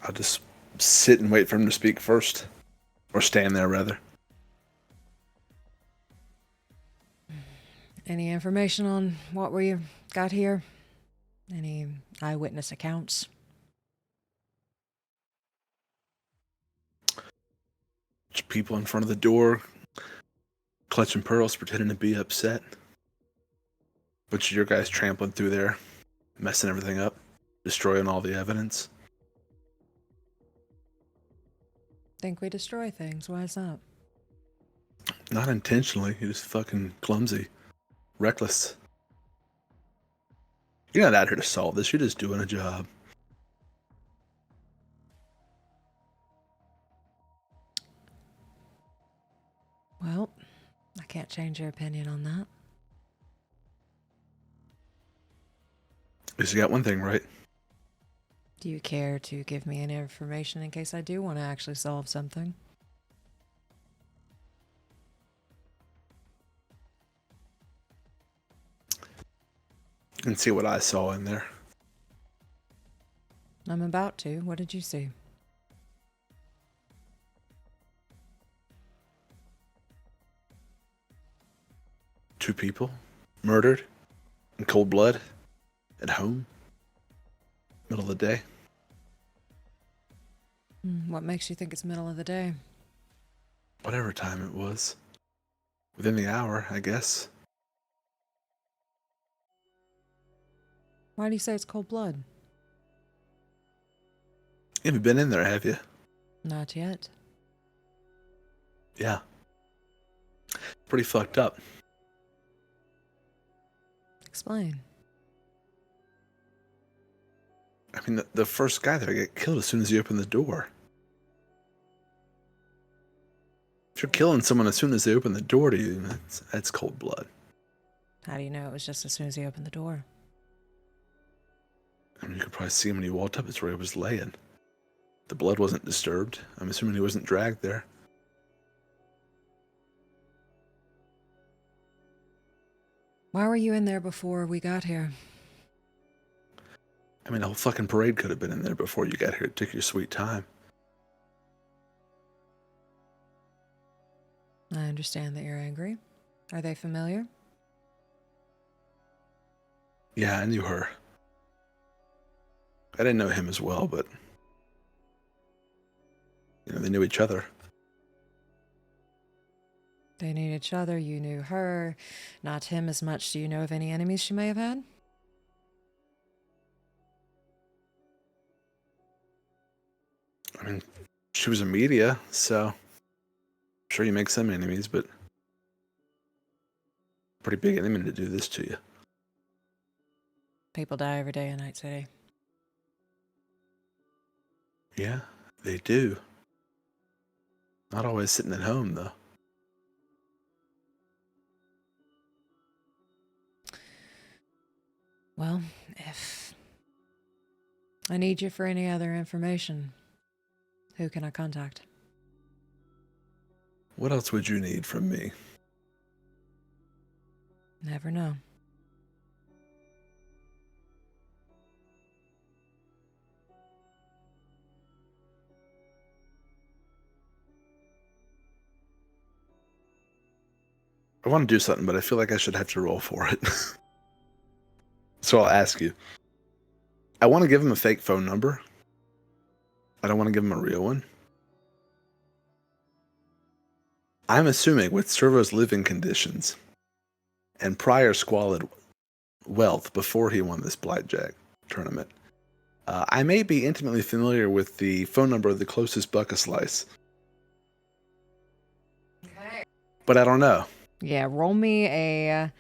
I'll just sit and wait for him to speak first. Or stand there, rather. Any information on what we got here? Any eyewitness accounts? Just people in front of the door, clutching pearls, pretending to be upset. Bunch of your guys trampling through there, messing everything up, destroying all the evidence. Think we destroy things? Why is that? Not intentionally, you're just fucking clumsy. Reckless. You're not out here to solve this, you're just doing a job. Well, I can't change your opinion on that. At least you got one thing right. Do you care to give me any information in case I do want to actually solve something? And see what I saw in there. I'm about to. What did you see? Two people murdered in cold blood at home, middle of the day. What makes you think it's middle of the day? Whatever time it was. Within the hour, I guess. Why do you say it's cold blood? You haven't been in there, have you? Not yet. Yeah. Pretty fucked up. Explain. I mean, the first guy there got killed as soon as you open the door. If you're killing someone as soon as they open the door to you, that's cold blood. How do you know it was just as soon as he opened the door? I mean, you could probably see him when he walked up. It's where he was laying. The blood wasn't disturbed. I'm assuming he wasn't dragged there. Why were you in there before we got here? I mean, the whole fucking parade could have been in there before you got here. It took your sweet time. I understand that you're angry. Are they familiar? Yeah, I knew her. I didn't know him as well, but they knew each other. They knew each other, you knew her, not him as much. Do you know of any enemies she may have had? I mean, she was in media, so I'm sure you make some enemies, but Pretty big enemy to do this to you. People die every day in Night City. Yeah, they do. Not always sitting at home, though. Well, if I need you for any other information, who can I contact? What else would you need from me? Never know. I want to do something, but I feel like I should have to roll for it. So I'll ask you. I want to give him a fake phone number. I don't want to give him a real one. I'm assuming with Cervo's living conditions and prior squalid wealth before he won this blackjack tournament, I may be intimately familiar with the phone number of the closest buck a slice. Okay. But I don't know. Yeah, roll me a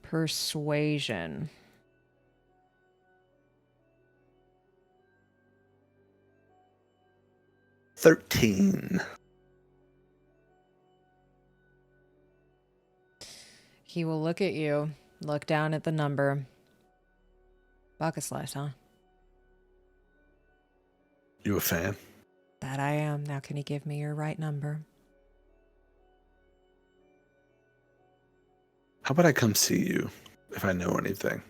persuasion. $13. He will look at you, look down at the number. Bucket slice, huh? You a fan? That I am. Now can you give me your right number? How about I come see you if I know anything?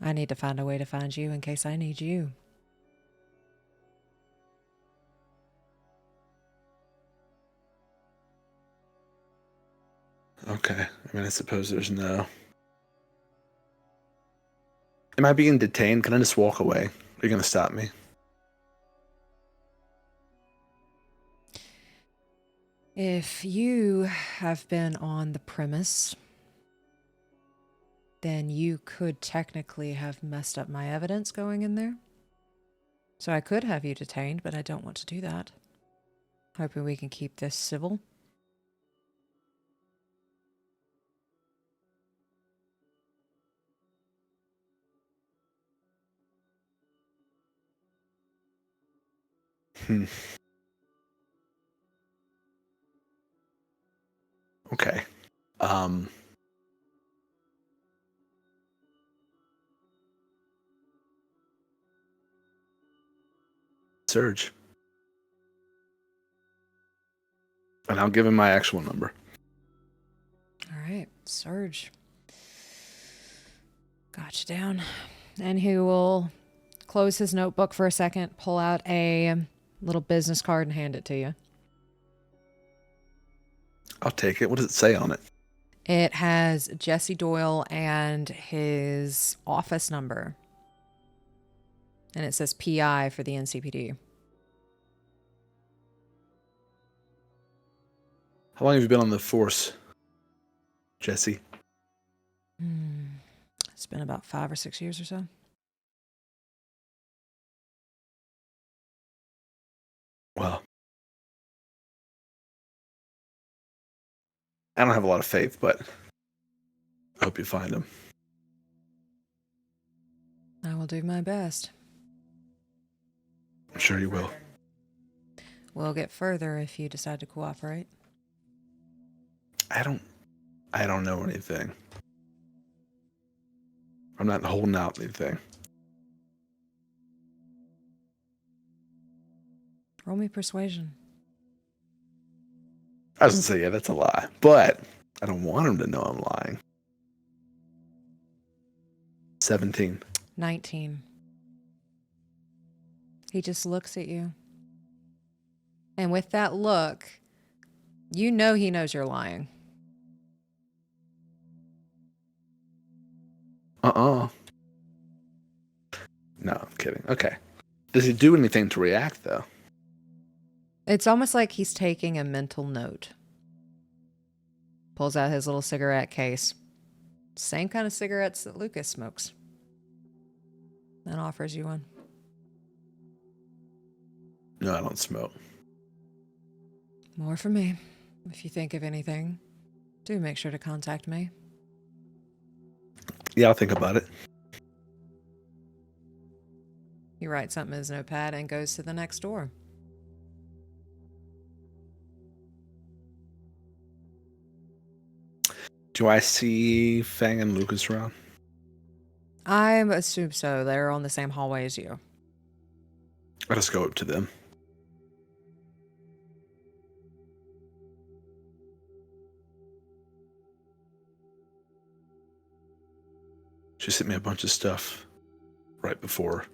I need to find a way to find you in case I need you. Okay. I mean, I suppose there's no... Am I being detained? Can I just walk away? Are you going to stop me? If you have been on the premise, then you could technically have messed up my evidence going in there. So I could have you detained, but I don't want to do that. Hoping we can keep this civil. Okay. Surge. And I'll give him my actual number. All right, Surge. Got you down. And he will close his notebook for a second, pull out a little business card and hand it to you. I'll take it. What does it say on it? It has Jesse Doyle and his office number. And it says PI for the NCPD. How long have you been on the force, Jesse? It's been about 5 or 6 years or so. Well, I don't have a lot of faith, but I hope you find him. I will do my best. I'm sure you will. We'll get further if you decide to cooperate. I don't know anything. I'm not holding out anything. Roll me persuasion. I was gonna say, yeah, that's a lie. But I don't want him to know I'm lying. 17. 19. He just looks at you. And with that look, you know he knows you're lying. No, I'm kidding. Okay. Does he do anything to react, though? It's almost like he's taking a mental note. Pulls out his little cigarette case. Same kind of cigarettes that Lucas smokes. And offers you one. No, I don't smoke. More for me. If you think of anything, do make sure to contact me. Yeah, I'll think about it. He writes something in his notepad and goes to the next door. Do I see Fang and Lucas around? I assume so. They're on the same hallway as you. I'll just go up to them. She sent me a bunch of stuff right before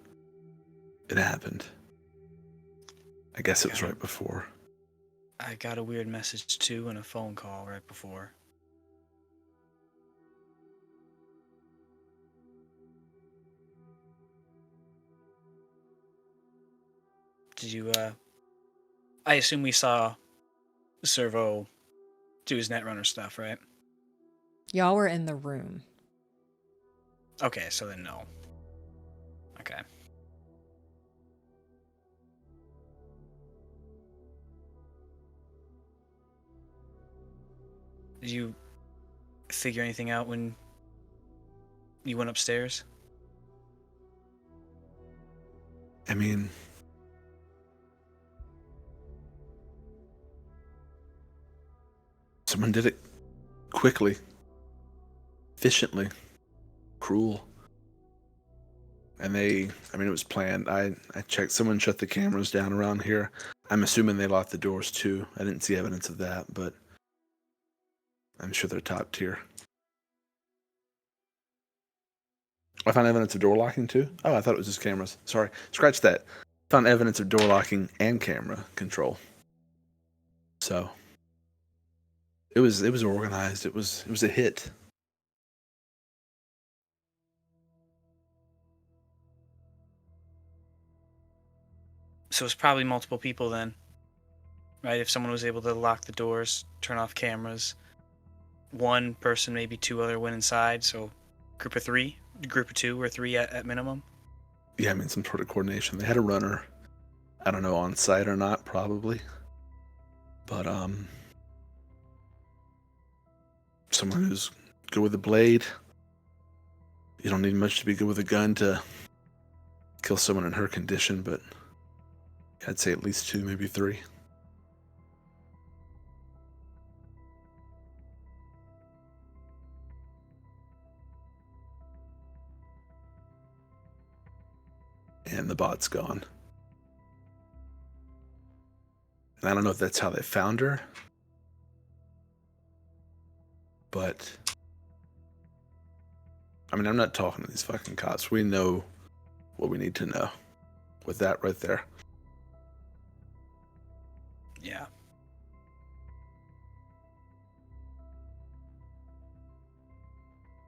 it happened. I guess it was right before. I got a weird message too and a phone call right before. Did you, I assume we saw Cerveau do his Netrunner stuff, right? Y'all were in the room. Okay, so then no. Okay. Did you figure anything out when you went upstairs? I mean, someone did it quickly, efficiently, cruel. And it was planned. I checked, someone shut the cameras down around here. I'm assuming they locked the doors too. I didn't see evidence of that, but I'm sure they're top tier. I found evidence of door locking too? Oh, I thought it was just cameras. Sorry. Scratch that. Found evidence of door locking and camera control. So it was organized. It was a hit. So it's probably multiple people then, right? If someone was able to lock the doors, turn off cameras, one person, maybe two other went inside, so group of three, group of two or three at minimum. Yeah, I mean, some sort of coordination. They had a runner. I don't know, on site or not, probably. But, someone who's good with a blade. You don't need much to be good with a gun to kill someone in her condition, but I'd say at least two, maybe three. And the bot's gone. And I don't know if that's how they found her, but I mean, I'm not talking to these fucking cops. We know what we need to know with that right there. Yeah.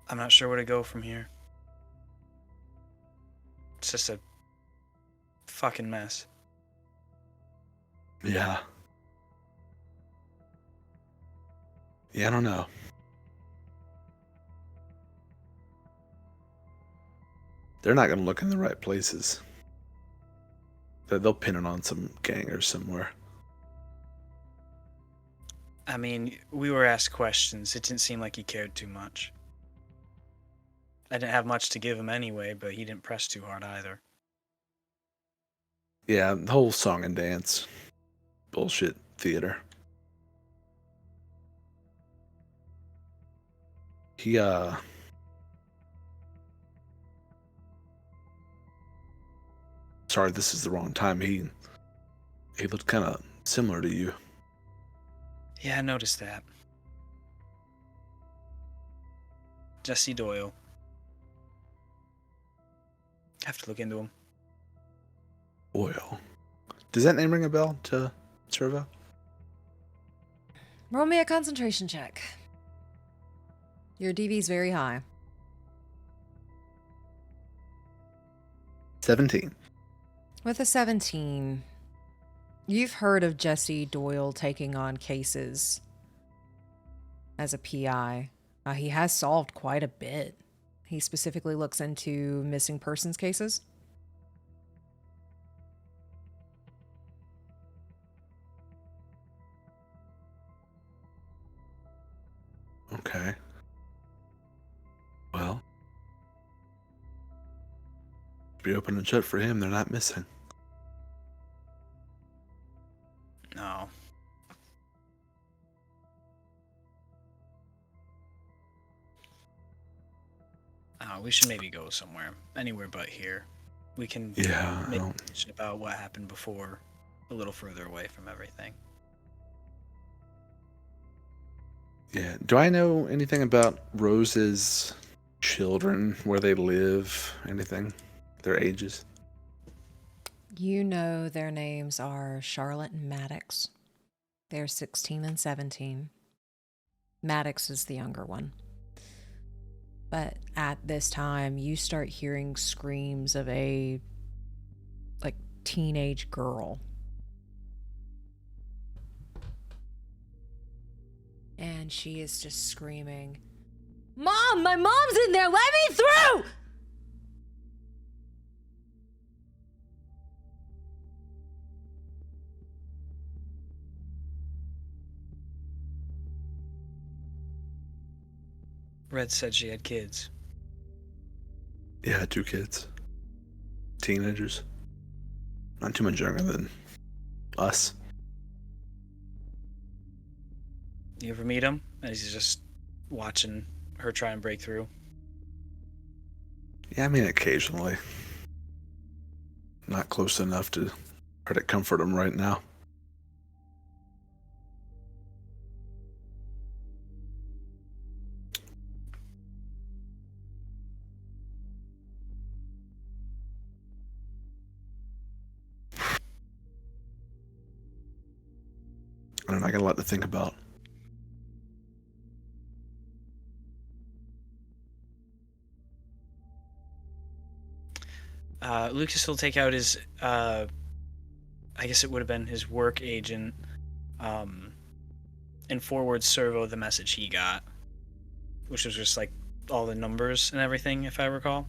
I'm not sure where to go from here. It's just a fucking mess. Yeah. Yeah, I don't know. They're not going to look in the right places. They'll pin it on some ganger somewhere. I mean, we were asked questions. It didn't seem like he cared too much. I didn't have much to give him anyway, but he didn't press too hard either. Yeah, the whole song and dance bullshit theater. He sorry, this is the wrong time. He looked kind of similar to you. Yeah, I noticed that. Jesse Doyle. Have to look into him. Oil. Does that name ring a bell to Cerveau? Roll me a concentration check. Your DV's very high. 17. With a 17, you've heard of Jesse Doyle taking on cases as a PI. He has solved quite a bit. He specifically looks into missing persons cases. Okay. Well, be open and shut for him. They're not missing. No. We should maybe go somewhere. Anywhere but here. We can Yeah, make a decision about what happened before, a little further away from everything. Yeah. Do I know anything about Rose's children, where they live, anything? Their ages? You know their names are Charlotte and Maddox. They're 16 and 17. Maddox is the younger one. But at this time, you start hearing screams of a, like, teenage girl. And she is just screaming, "Mom, my mom's in there! Let me through!" Red said she had kids. Yeah, 2 kids. Teenagers. Not too much younger than us. You ever meet him? And he's just watching her try and break through. Yeah, I mean, occasionally. Not close enough to try to comfort him right now. I don't know, I got a lot to think about. Lucas will take out his, I guess it would have been his work agent, and forward Cerveau the message he got, which was just like all the numbers and everything, if I recall.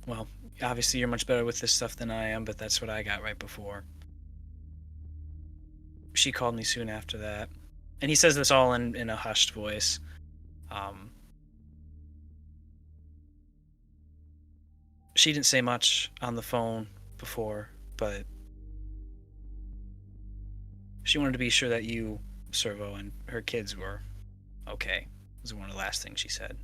Well, obviously you're much better with this stuff than I am, but that's what I got right before. She called me soon after that. And he says this all in a hushed voice. She didn't say much on the phone before, but she wanted to be sure that you, Cerveau, and her kids were okay. Was one of the last things she said.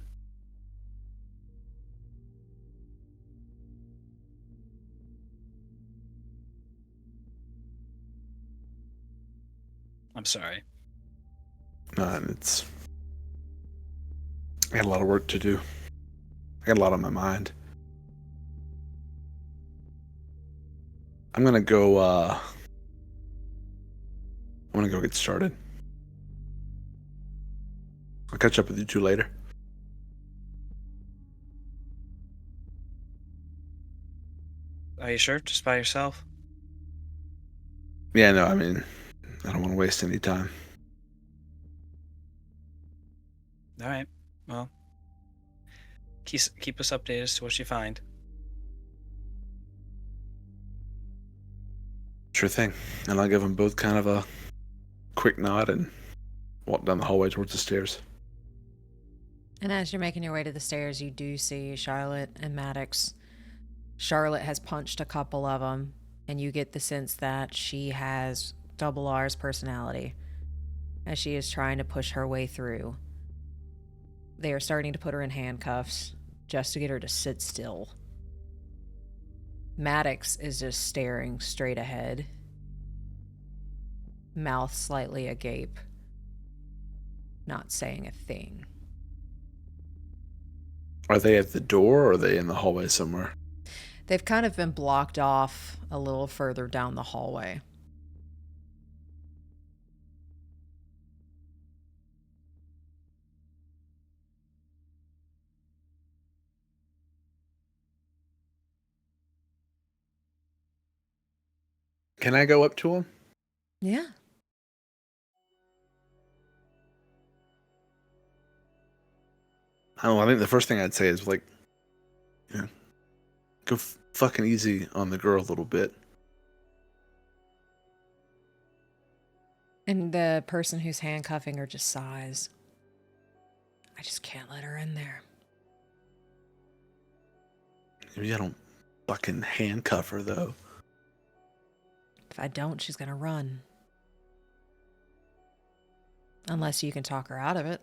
I'm sorry. And it's... I got a lot of work to do. I got a lot on my mind. I'm gonna go get started. I'll catch up with you 2 later. Are you sure? Just by yourself? Yeah, no, I mean, I don't want to waste any time. All right. Well, keep us updated as to what you find. Sure thing. And I'll give them both kind of a quick nod and walk down the hallway towards the stairs. And as you're making your way to the stairs, you do see Charlotte and Maddox. Charlotte has punched a couple of them, and you get the sense that she has Double R's personality as she is trying to push her way through. They are starting to put her in handcuffs just to get her to sit still. Maddox is just staring straight ahead, mouth slightly agape, not saying a thing. Are they at the door, or are they in the hallway somewhere? They've kind of been blocked off a little further down the hallway. Can I go up to him? Yeah. I don't know, I think the first thing I'd say is, like, go fucking easy on the girl a little bit. And the person who's handcuffing her just sighs. I just can't let her in there. Maybe I don't fucking handcuff her, though. If I don't, she's gonna run. Unless you can talk her out of it.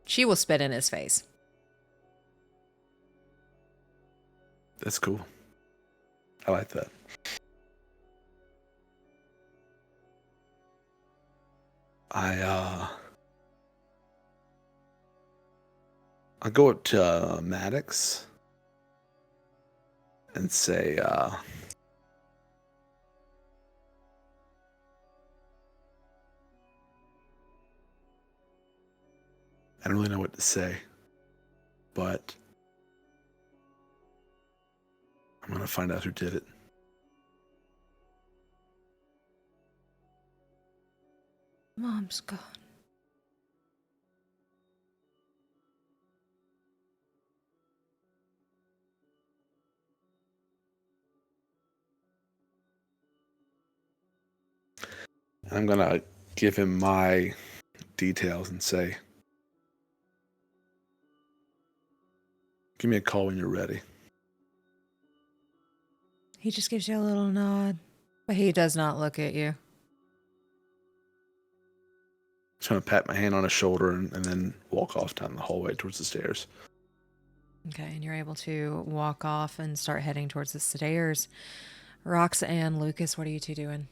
She will spit in his face. That's cool. I like that. I go up to Maddox and say, I don't really know what to say, but I'm gonna find out who did it. Mom's gone. I'm gonna give him my details and say, give me a call when you're ready. He just gives you a little nod, but he does not look at you. Just gonna pat my hand on his shoulder and then walk off down the hallway towards the stairs. Okay, and you're able to walk off and start heading towards the stairs. Rox and Lucas, what are you two doing?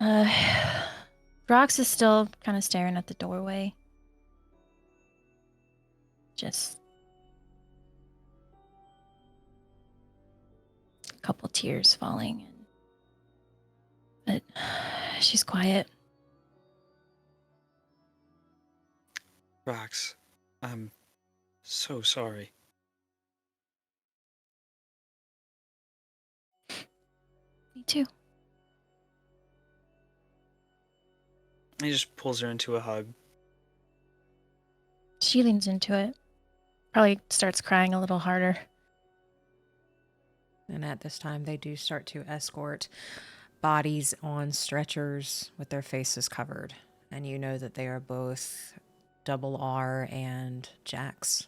Rox is still kind of staring at the doorway. Just a couple tears falling. But she's quiet. Rox, I'm so sorry. Me too. He just pulls her into a hug. She leans into it. Probably starts crying a little harder. And at this time, they do start to escort bodies on stretchers with their faces covered. And you know that they are both Double R and Jax.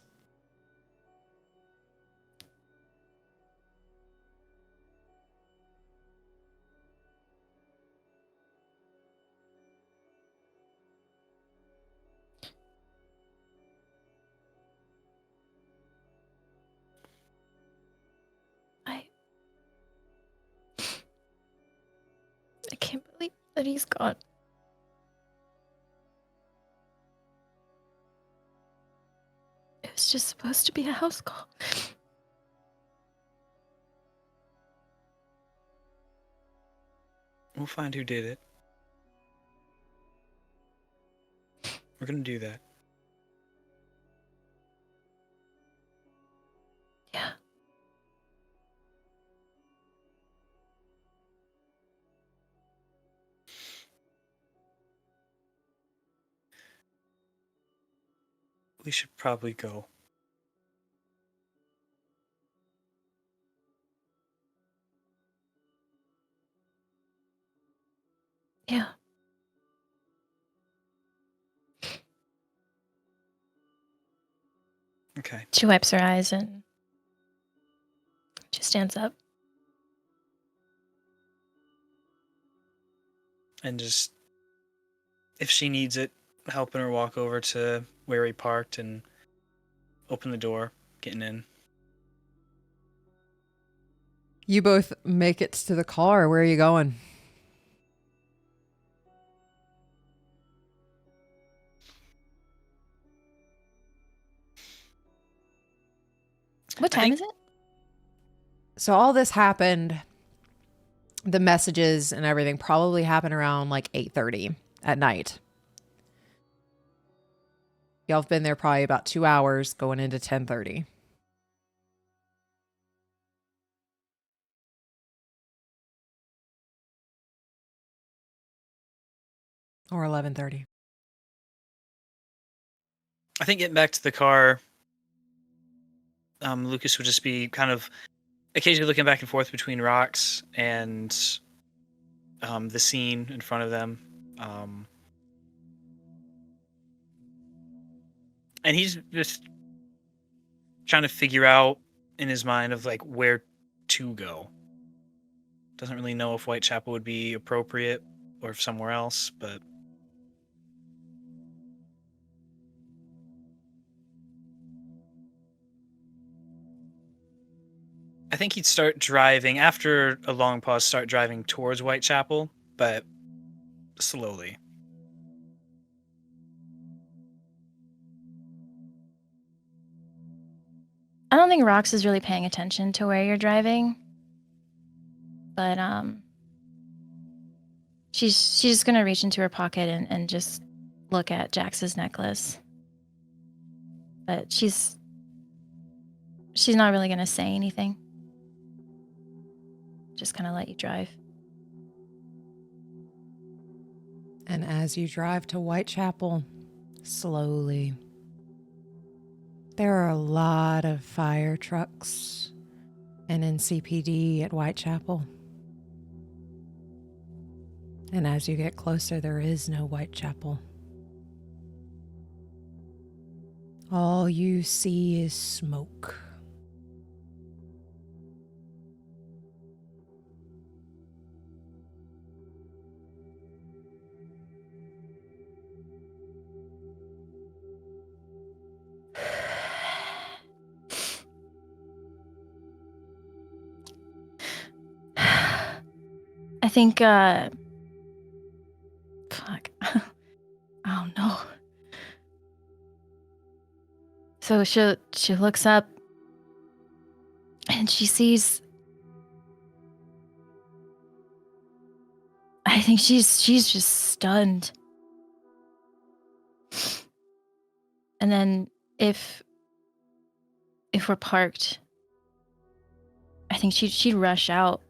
I can't believe that he's gone. It was just supposed to be a house call. We'll find who did it. We're gonna do that. Yeah. We should probably go. Yeah. Okay. She wipes her eyes and she stands up. And just, if she needs it, helping her walk over to where he parked and open the door, getting in. You both make it to the car. Where are you going? What time is it? So all this happened, the messages and everything probably happened around like 8:30 at night. Y'all have been there probably about 2 hours going into 10:30. Or 11:30. I think getting back to the car, Lucas would just be kind of occasionally looking back and forth between Rox and the scene in front of them. And he's just trying to figure out in his mind of like where to go. Doesn't really know if Whitechapel would be appropriate or if somewhere else, but I think he'd start driving after a long pause, start driving towards Whitechapel, but slowly. I don't think Rox is really paying attention to where you're driving. But she's just gonna reach into her pocket and just look at Jax's necklace. But she's not really gonna say anything. Just kind of let you drive. And as you drive to Whitechapel, slowly, there are a lot of fire trucks and NCPD at Whitechapel. And as you get closer, there is no Whitechapel. All you see is smoke. I think, fuck. Oh no. So she looks up and she sees, I think she's just stunned. And then if we're parked, I think she'd rush out.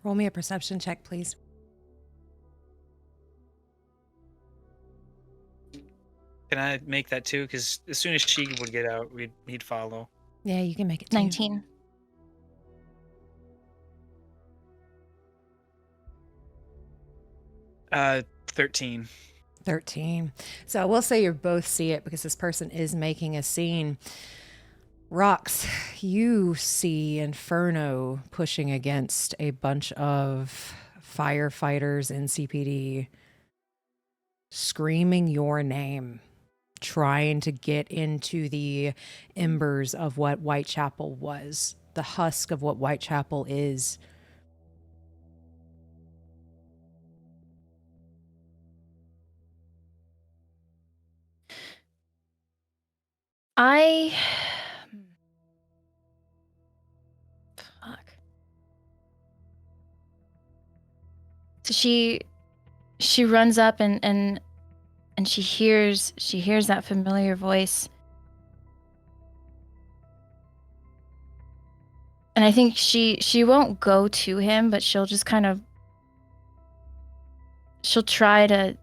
Roll me a perception check, please. Can I make that too? Because as soon as she would get out, he'd follow. Yeah, you can make it too. 19. 13. 13. So I will say you both see it because this person is making a scene. Rox, you see Inferno pushing against a bunch of firefighters in CPD, screaming your name, trying to get into the embers of what Whitechapel was, the husk of what Whitechapel is. Fuck. So she runs up and she hears that familiar voice. And I think she won't go to him, but she'll just kind of, she'll try to,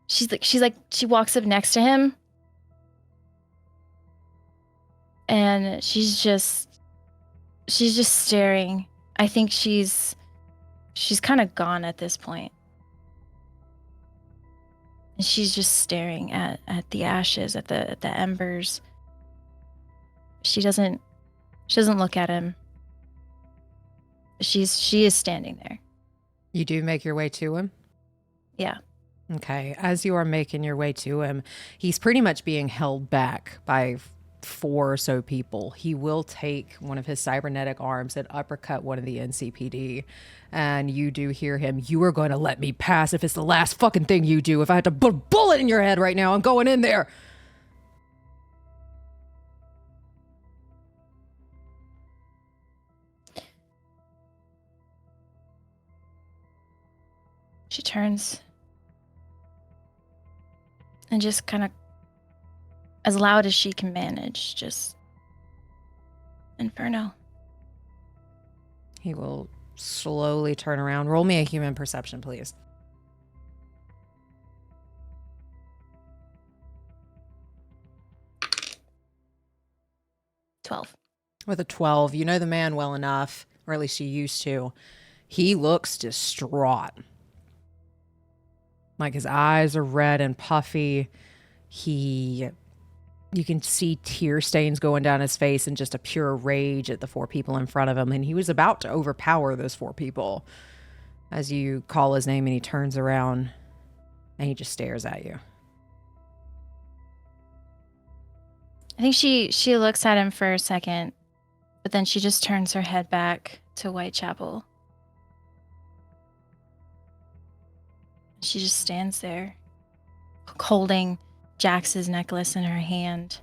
she walks up next to him. And she's just staring. I think she's kind of gone at this point. And she's just staring at the ashes, at the embers. She doesn't look at him. She is standing there. You do make your way to him? Yeah. Okay. As you are making your way to him, he's pretty much being held back by 4 or so people. He will take one of his cybernetic arms and uppercut one of the NCPD. And you do hear him, "You are going to let me pass if it's the last fucking thing you do. If I had to put a bullet in your head right now, I'm going in there." She turns and just kind of, as loud as she can manage, just, "Inferno." He will slowly turn around. Roll me a human perception, please. "12." With a 12, you know the man well enough, or at least you used to. He looks distraught. Like his eyes are red and puffy. You can see tear stains going down his face and just a pure rage at the 4 people in front of him. And he was about to overpower those 4 people as you call his name, and he turns around and he just stares at you. I think she looks at him for a second, but then she just turns her head back to Whitechapel. She just stands there, holding Jax's necklace in her hand.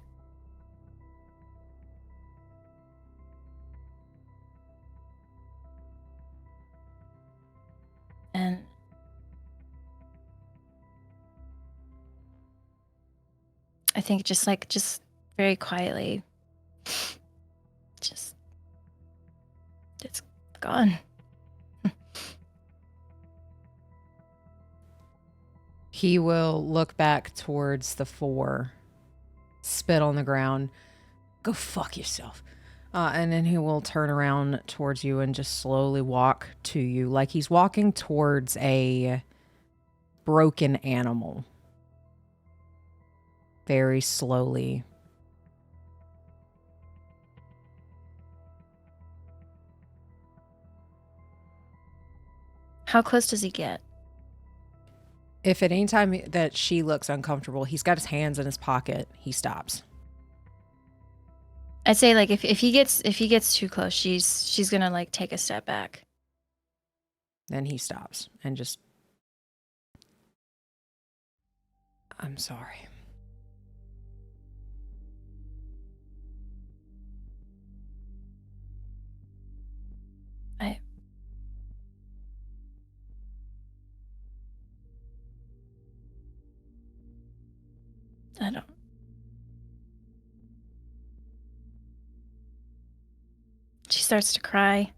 And I think just very quietly, just, it's gone. He will look back towards the 4, spit on the ground, go fuck yourself. And then he will turn around towards you and just slowly walk to you like he's walking towards a broken animal. Very slowly. How close does he get? If at any time that she looks uncomfortable, he's got his hands in his pocket, he stops. I'd say like if he gets too close, she's gonna like take a step back. Then he stops and just, I'm sorry. I don't. She starts to cry.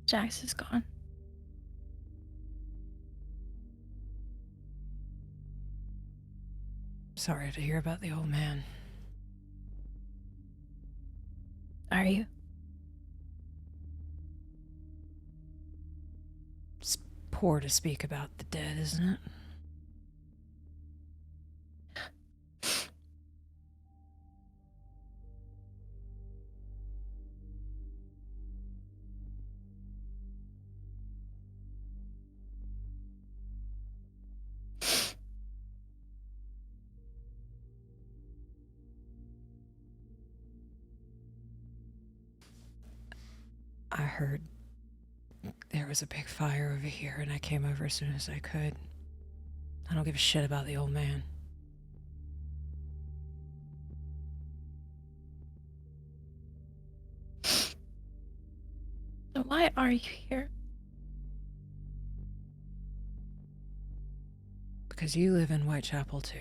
Jax is gone. Sorry to hear about the old man. Are you? It's poor to speak about the dead, isn't it? I heard there was a big fire over here, and I came over as soon as I could. I don't give a shit about the old man. So why are you here? Because you live in Whitechapel, too.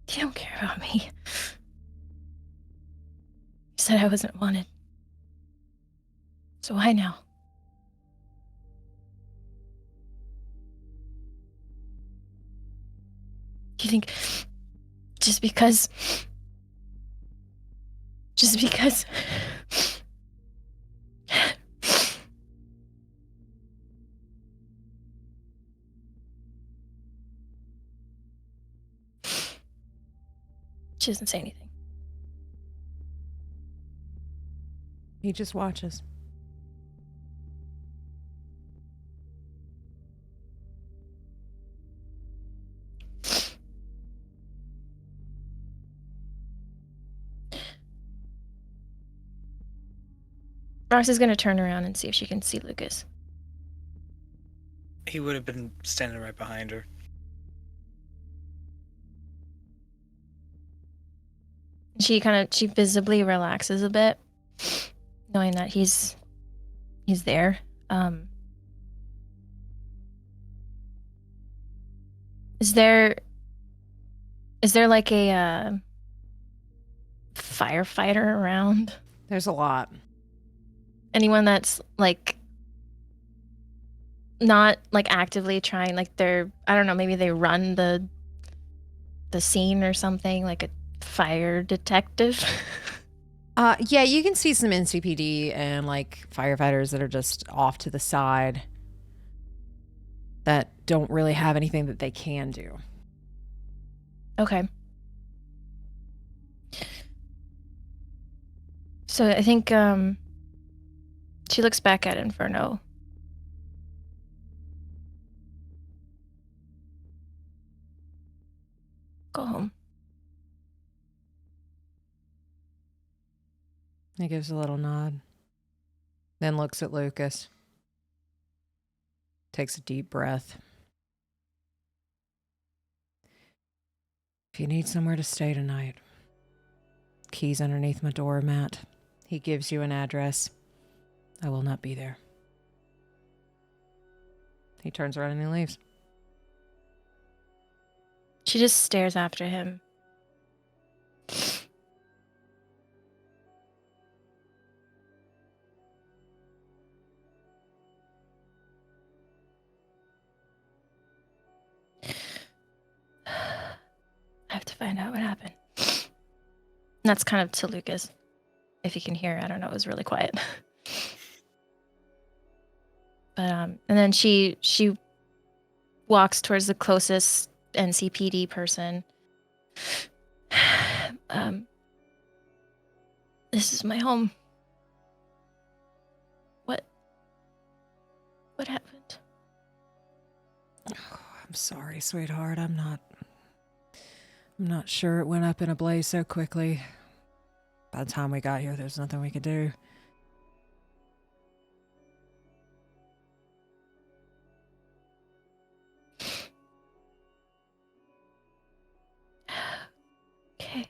You don't care about me. You said I wasn't wanted. So why now? Do you think just because she doesn't say anything. He just watches. Rox is going to turn around and see if she can see Lucas. He would have been standing right behind her. She visibly relaxes a bit, knowing that he's there. Is there like a firefighter around? There's a lot. Anyone that's like not like actively trying, like they're, I don't know, maybe they run the the scene or something, like a fire detective? Yeah, you can see some NCPD and like firefighters that are just off to the side that don't really have anything that they can do. Okay. So I think she looks back at Inferno. Go home. He gives a little nod, then looks at Lucas, takes a deep breath. If you need somewhere to stay tonight, keys underneath my doormat. He gives you an address. I will not be there. He turns around and he leaves. She just stares after him. I have to find out what happened. And that's kind of to Lucas. If you can hear, I don't know, it was really quiet. But and then she walks towards the closest NCPD person. This is my home. What happened? Oh, I'm sorry, sweetheart. I'm not sure it went up in a blaze so quickly. By the time we got here, there's nothing we could do. Okay.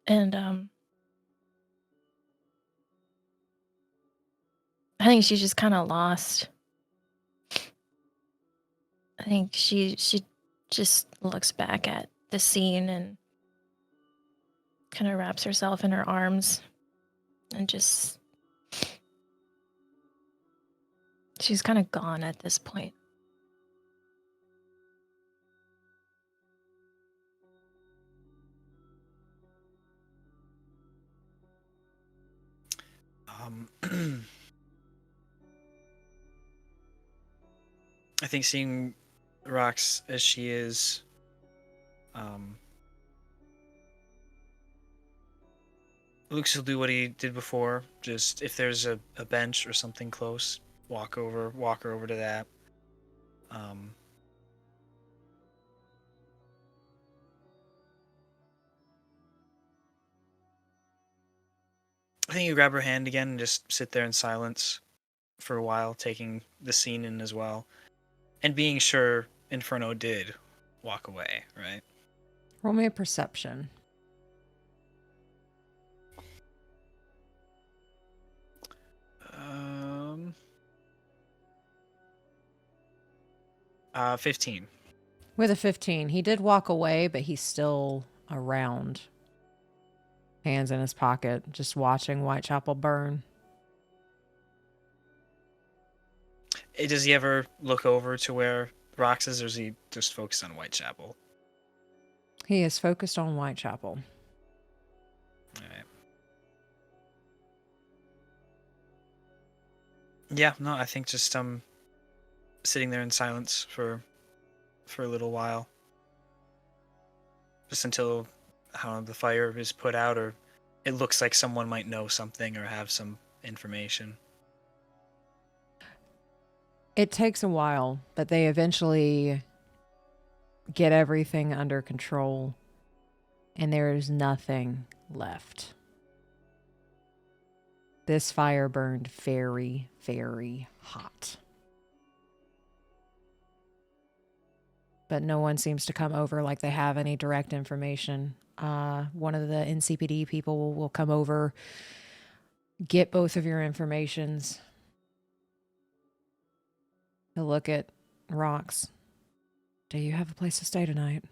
And I think she's just kind of lost. I think she just looks back at the scene and kind of wraps herself in her arms and just she's kind of gone at this point. I think seeing Rox as she is, Luke's will do what he did before. Just if there's a bench or something close, walk her over to that. I think you grab her hand again and just sit there in silence for a while, taking the scene in as well, and being sure Inferno did walk away, right? Roll me a perception. Um, 15. With a 15, he did walk away, but he's still around. Hands in his pocket, just watching Whitechapel burn. Does he ever look over to where Rox is, or is he just focused on Whitechapel? He is focused on Whitechapel. Alright. Yeah, no, I think just sitting there in silence for a little while. Just until the fire is put out, or it looks like someone might know something or have some information. It takes a while, but they eventually get everything under control, and there is nothing left. This fire burned very, very hot. But no one seems to come over like they have any direct information. One of the NCPD people will come over, get both of your informations. He'll look at Rox. Do you have a place to stay tonight?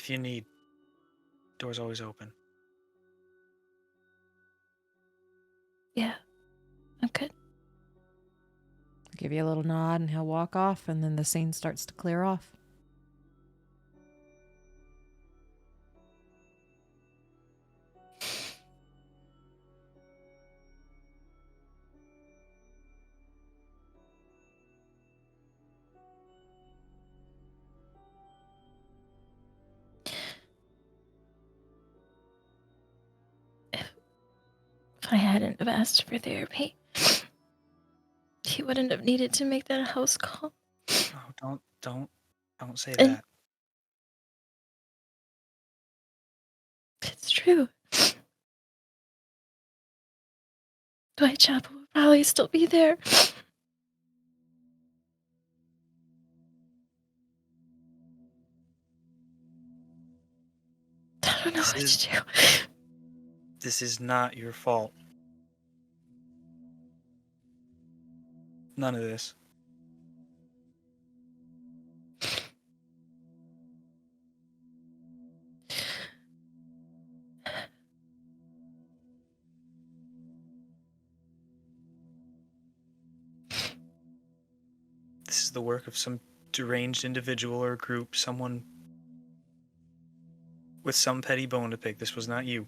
if you need, door's always open. Yeah, I'm good. Give you a little nod and he'll walk off, and then the scene starts to clear off. If I hadn't have asked for therapy, he wouldn't have needed to make that house call. Oh, don't say And- that. It's true. Whitechapel would probably still be there. I don't know what to do. This is not your fault. None of this. This is the work of some deranged individual or group, someone with some petty bone to pick. This was not you.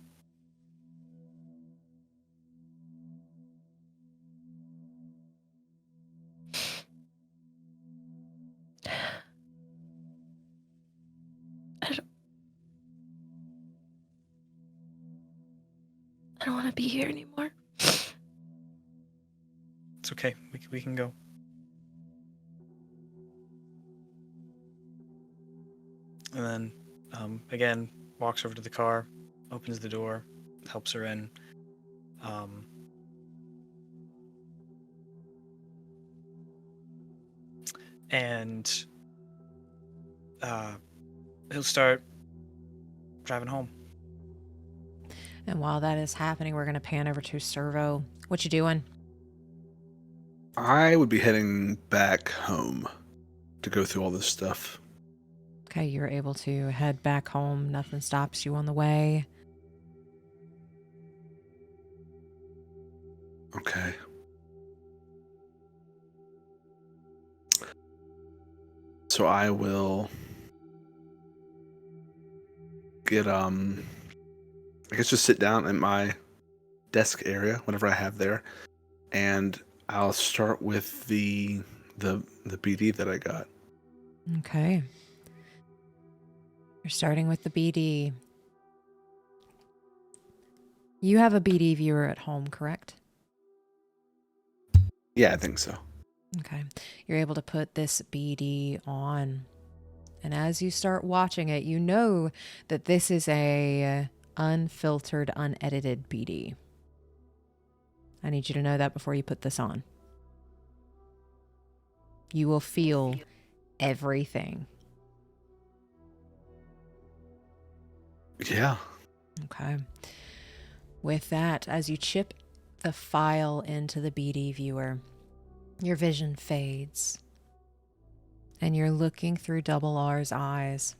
I don't want to be here anymore. It's okay. We can go. And then, again, walks over to the car, opens the door, helps her in. And he'll start driving home. And while that is happening, we're going to pan over to Cerveau. What you doing? I would be heading back home to go through all this stuff. Okay, you're able to head back home. Nothing stops you on the way. Okay. So I will get I guess just sit down at my desk area, whatever I have there, and I'll start with the BD that I got. Okay. You're starting with the BD. You have a BD viewer at home, correct? Yeah, I think so. Okay. You're able to put this BD on. And as you start watching it, you know that this is a unfiltered, unedited BD. I need you to know that before you put this on. You will feel everything. Yeah. Okay. With that, as you chip the file into the BD viewer, your vision fades. And you're looking through Double R's eyes.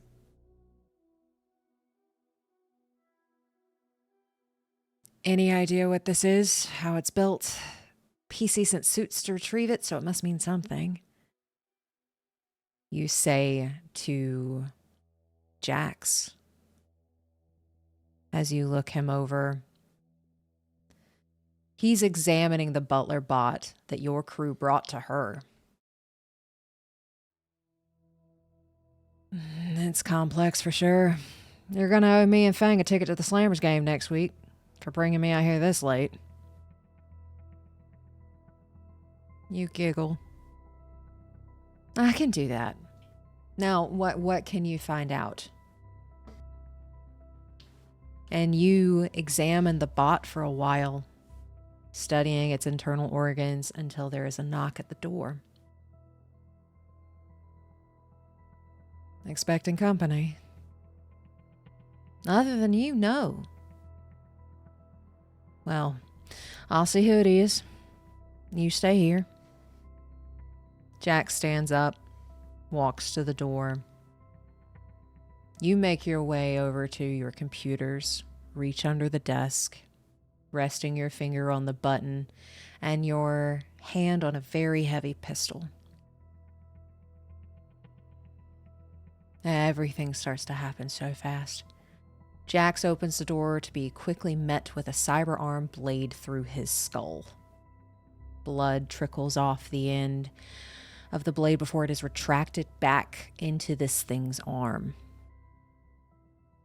Any idea what this is? How it's built? PC sent suits to retrieve it, so it must mean something. You say to Jax as you look him over. He's examining the butler bot that your crew brought to her. It's complex for sure. You're gonna owe me and Fang a ticket to the Slammers game next week for bringing me out here this late. You giggle. I can do that. Now, what can you find out? And you examine the bot for a while, studying its internal organs until there is a knock at the door. Expecting company. Other than you, no. Well, I'll see who it is. You stay here. Jack stands up, walks to the door. You make your way over to your computers, reach under the desk, resting your finger on the button and your hand on a very heavy pistol. Everything starts to happen so fast. Jax opens the door to be quickly met with a cyber arm blade through his skull. Blood trickles off the end of the blade before it is retracted back into this thing's arm.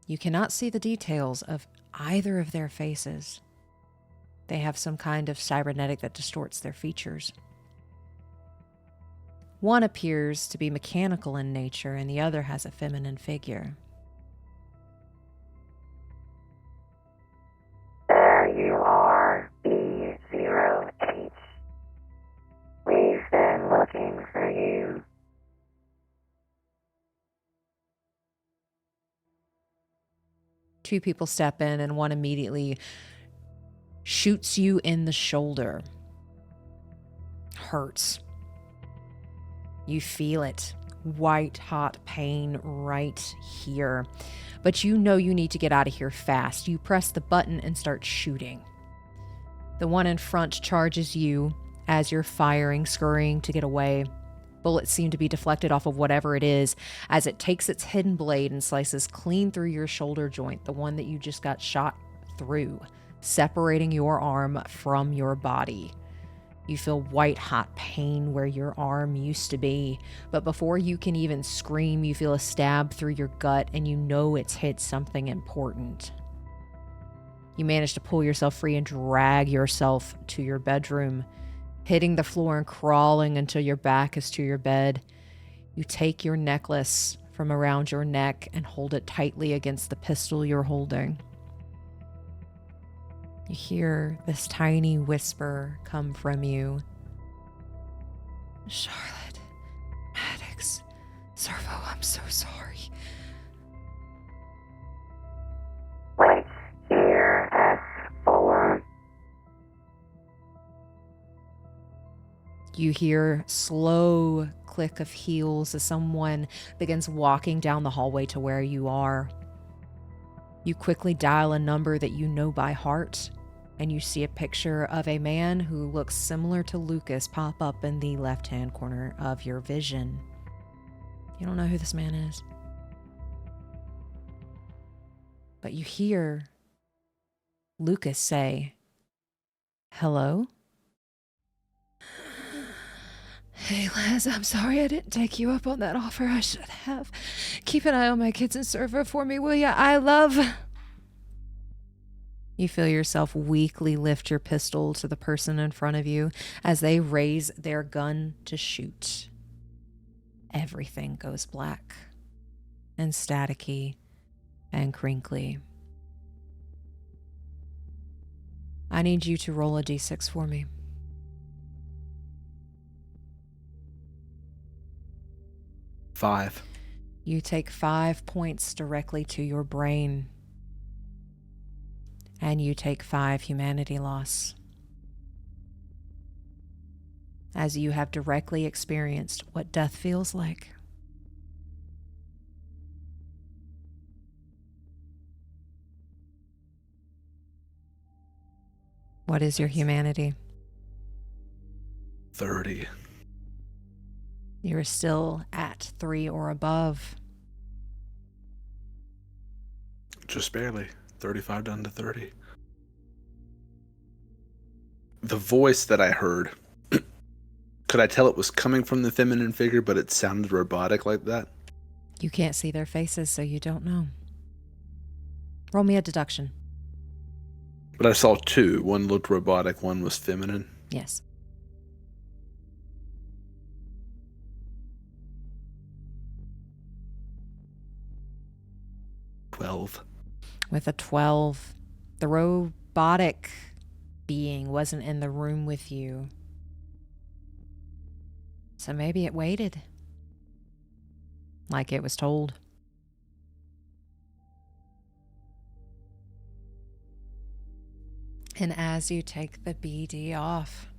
You cannot see the details of either of their faces. They have some kind of cybernetic that distorts their features. One appears to be mechanical in nature, and the other has a feminine figure. There you are, B08. We've been looking for you. Two people step in, and one immediately shoots you in the shoulder. Hurts. You feel it. White hot pain right here. But you know you need to get out of here fast. You press the button and start shooting. The one in front charges you as you're firing, scurrying to get away. Bullets seem to be deflected off of whatever it is as it takes its hidden blade and slices clean through your shoulder joint, the one that you just got shot through, separating your arm from your body. You feel white hot pain where your arm used to be, but before you can even scream, you feel a stab through your gut and you know it's hit something important. You manage to pull yourself free and drag yourself to your bedroom, hitting the floor and crawling until your back is to your bed. You take your necklace from around your neck and hold it tightly against the pistol you're holding. You hear this tiny whisper come from you. Charlotte, Maddox, Cerveau, I'm so sorry. Wait here, S4. You hear slow click of heels as someone begins walking down the hallway to where you are. You quickly dial a number that you know by heart, and you see a picture of a man who looks similar to Lucas pop up in the left-hand corner of your vision. You don't know who this man is. But you hear Lucas say, "Hello?" "Hey, Liz, I'm sorry I didn't take you up on that offer. I should have. Keep an eye on my kids and Cerveau for me, will ya? I love..." You feel yourself weakly lift your pistol to the person in front of you as they raise their gun to shoot. Everything goes black and staticky and crinkly. I need you to roll a d6 for me. 5. You take 5 points directly to your brain, and you take 5 humanity loss, as you have directly experienced what death feels like. What is your humanity? 30. You're still at 3 or above. Just barely. 35 down to 30. The voice that I heard, could I tell it was coming from the feminine figure, but it sounded robotic like that? You can't see their faces, so you don't know. Roll me a deduction. But I saw 2. One looked robotic, one was feminine. Yes. With a 12, the robotic being wasn't in the room with you. So maybe it waited, like it was told. And as you take the BD off,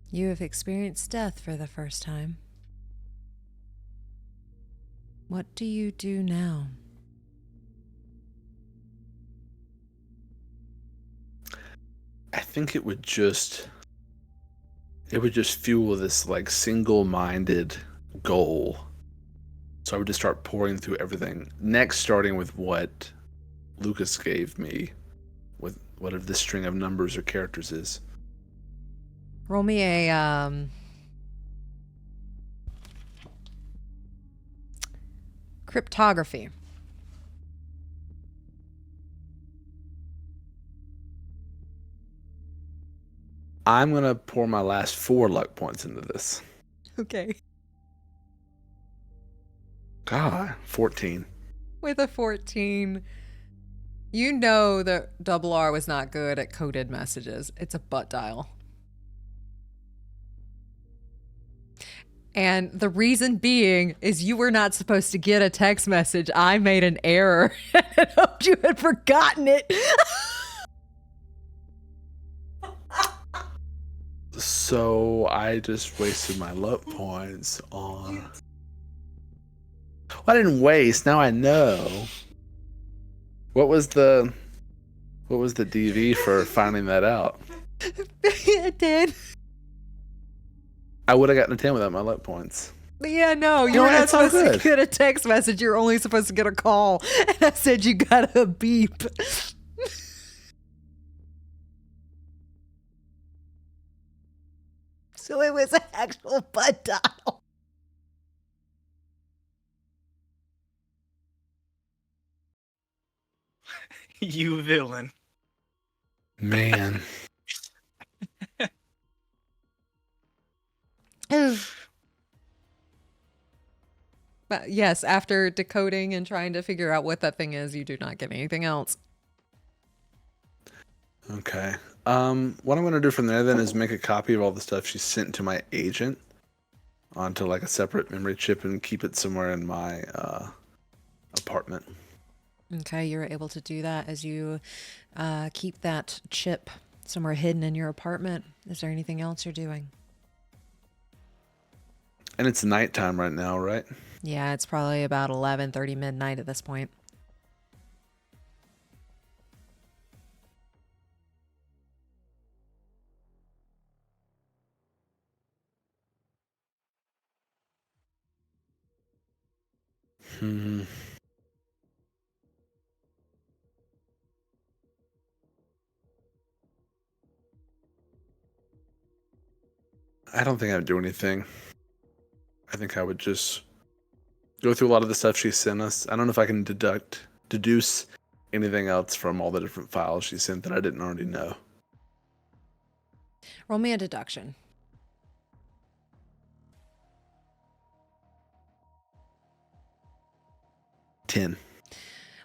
you have experienced death for the first time. What do you do now? I think it would just fuel this like single-minded goal. So I would just start pouring through everything. Next, starting with what Lucas gave me, with whatever this string of numbers or characters is. Roll me a cryptography. I'm gonna pour my last 4 luck points into this. Okay. God, 14. With a 14, you know that Double R was not good at coded messages. It's a butt dial. And the reason being is you were not supposed to get a text message. I made an error and hoped you had forgotten it. So I just wasted my luck points on... Well, I didn't waste, now I know. What was the DV for finding that out? It did. I would have gotten a 10 without my luck points. Yeah, no, you No, were not it's all supposed to good. get a text message. You're only supposed to get a call. And I said you got a beep. So it was an actual butt dial. You villain. Man. But yes, after decoding and trying to figure out what that thing is, you do not get anything else. Okay. What I'm gonna do from there then is make a copy of all the stuff she sent to my agent onto like a separate memory chip and keep it somewhere in my apartment. Okay, you're able to do that as you keep that chip somewhere hidden in your apartment. Is there anything else you're doing? And it's nighttime right now, right? Yeah, it's probably about 11:30 midnight at this point. Hmm. I don't think I would do anything. I think I would just go through a lot of the stuff she sent us. I don't know if I can deduce anything else from all the different files she sent that I didn't already know. Roll me a deduction. Ten.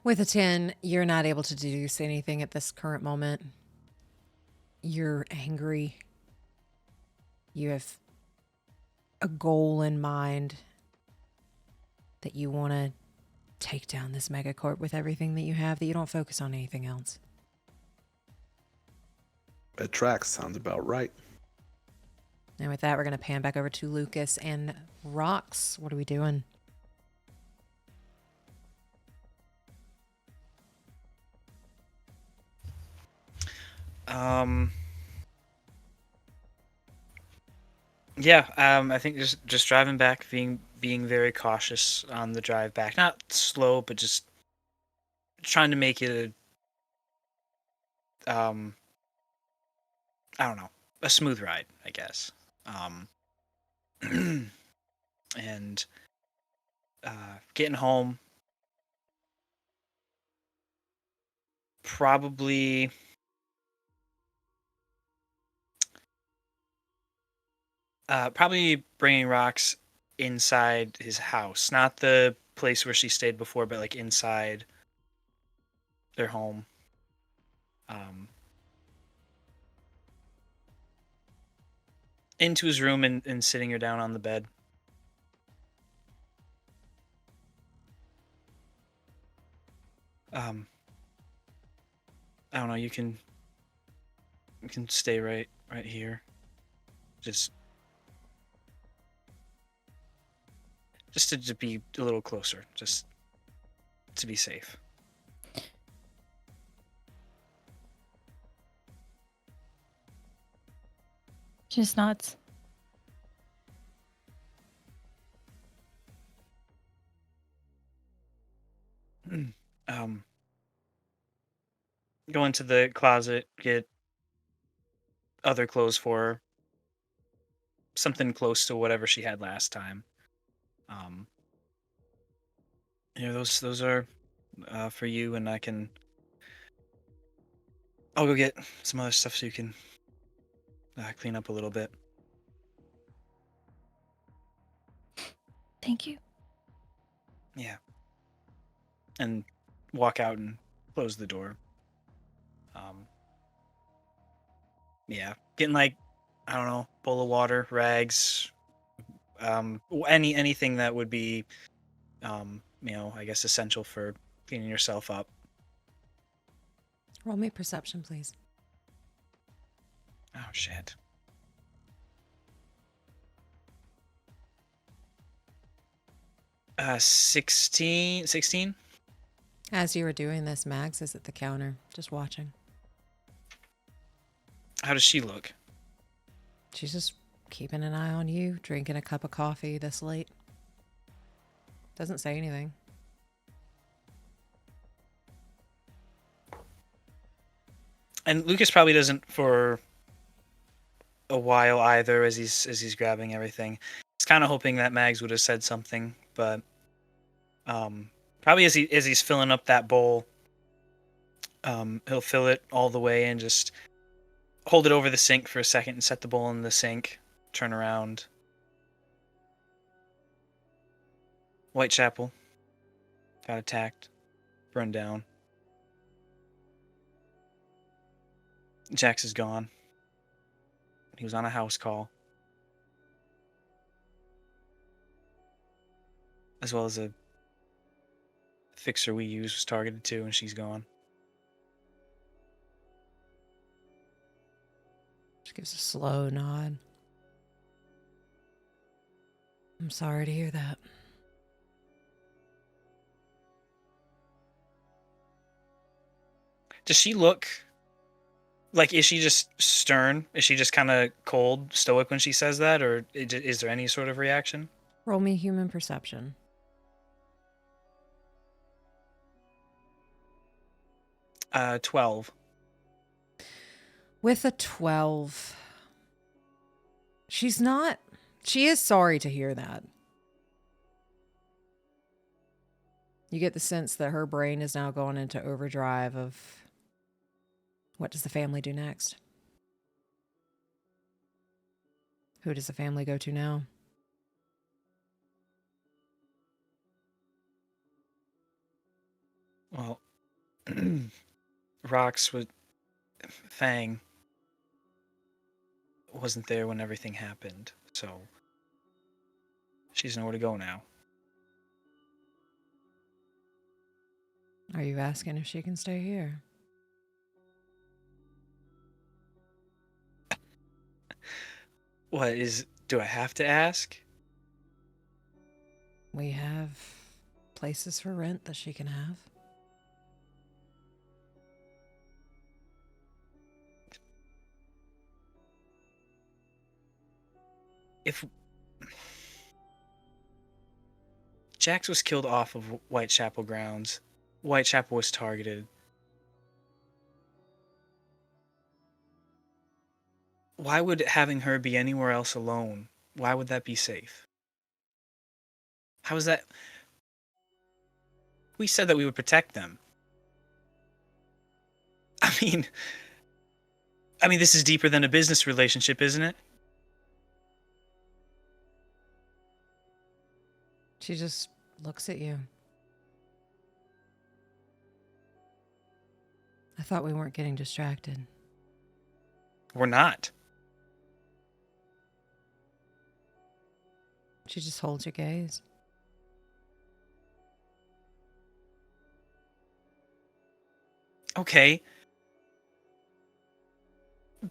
With a 10, you're not able to deduce anything at this current moment. You're angry. You have a goal in mind that you want to take down this Megacorp with everything that you have, that you don't focus on anything else. That tracks. Sounds about right. And with that, we're going to pan back over to Lucas and Rox. What are we doing? Yeah, I think just driving back, being very cautious on the drive back. Not slow, but just trying to make it I don't know, a smooth ride, I guess. And getting home, probably probably bringing rocks inside his house, not the place where she stayed before, but like inside their home. Into his room and sitting her down on the bed. I don't know, you can stay right here. Just just to be a little closer, just to be safe. She just nods. Go into the closet, get other clothes for her, something close to whatever she had last time. Those are for you, and I'll go get some other stuff so you can clean up a little bit. Thank you. Yeah. And walk out and close the door. Yeah. Getting like, I don't know, bowl of water, rags, anything that would be, I guess essential for cleaning yourself up. Roll me perception, please. Oh, shit. Uh, 16? As you were doing this, Max is at the counter, just watching. How does she look? She's just keeping an eye on you, drinking a cup of coffee this late. Doesn't say anything. And Lucas probably doesn't for a while either, as he's grabbing everything. He's kind of hoping that Mags would have said something, but probably as he's filling up that bowl, he'll fill it all the way and just hold it over the sink for a second and set the bowl in the sink. Turn around. Whitechapel got attacked, burned down. Jax is gone. He was on a house call. As well as a fixer we used was targeted too, and she's gone. She gives a slow nod. I'm sorry to hear that. Does she look like, is she just stern? Is she just kind of cold, stoic when she says that? Or is there any sort of reaction? Roll me human perception. 12. With a 12, she is sorry to hear that. You get the sense that her brain is now going into overdrive of what does the family do next? Who does the family go to now? Well, Rox with Fang wasn't there when everything happened, so she doesn't know where to go now. Are you asking if she can stay here? Do I have to ask? We have places for rent that she can have. If Jax was killed off of Whitechapel grounds, Whitechapel was targeted. Why would having her be anywhere else alone? Why would that be safe? How is that? We said that we would protect them. I mean, this is deeper than a business relationship, isn't it? She just looks at you. I thought we weren't getting distracted. We're not. She just holds your gaze. Okay.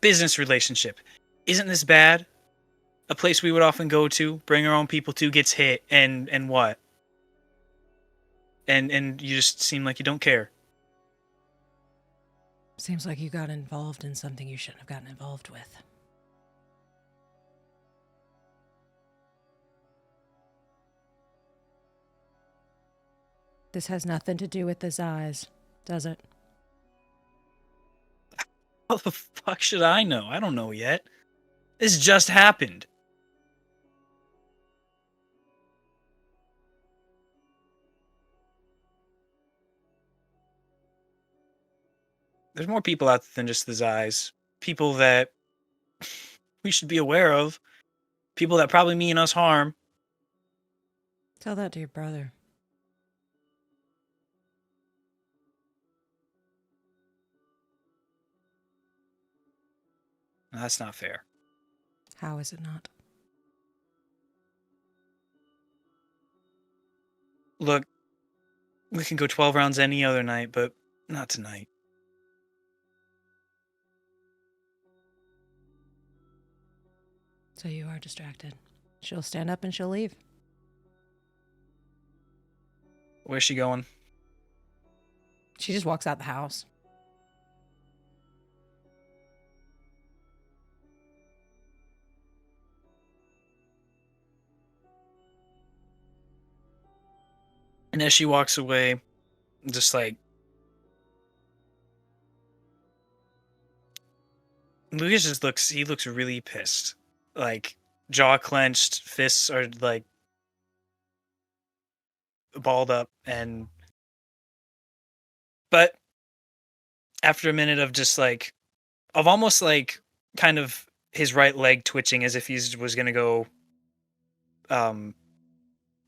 Business relationship. Isn't this bad? a place we would often go to, bring our own people to, gets hit, and what? And you just seem like you don't care. Seems like you got involved in something you shouldn't have gotten involved with. This has nothing to do with his eyes, does it? How the fuck should I know? I don't know yet. This just happened. There's more people out there than just his eyes. People that we should be aware of. People that probably mean us harm. Tell that to your brother. That's not fair. How is it not? Look, we can go 12 rounds any other night, but not tonight. So you are distracted. She'll stand up and she'll leave. Where's she going? She just walks out the house. And as she walks away, just like Lucas just looks really pissed. Like jaw clenched, fists are like balled up, but after a minute of just like of almost like kind of his right leg twitching as if he was gonna go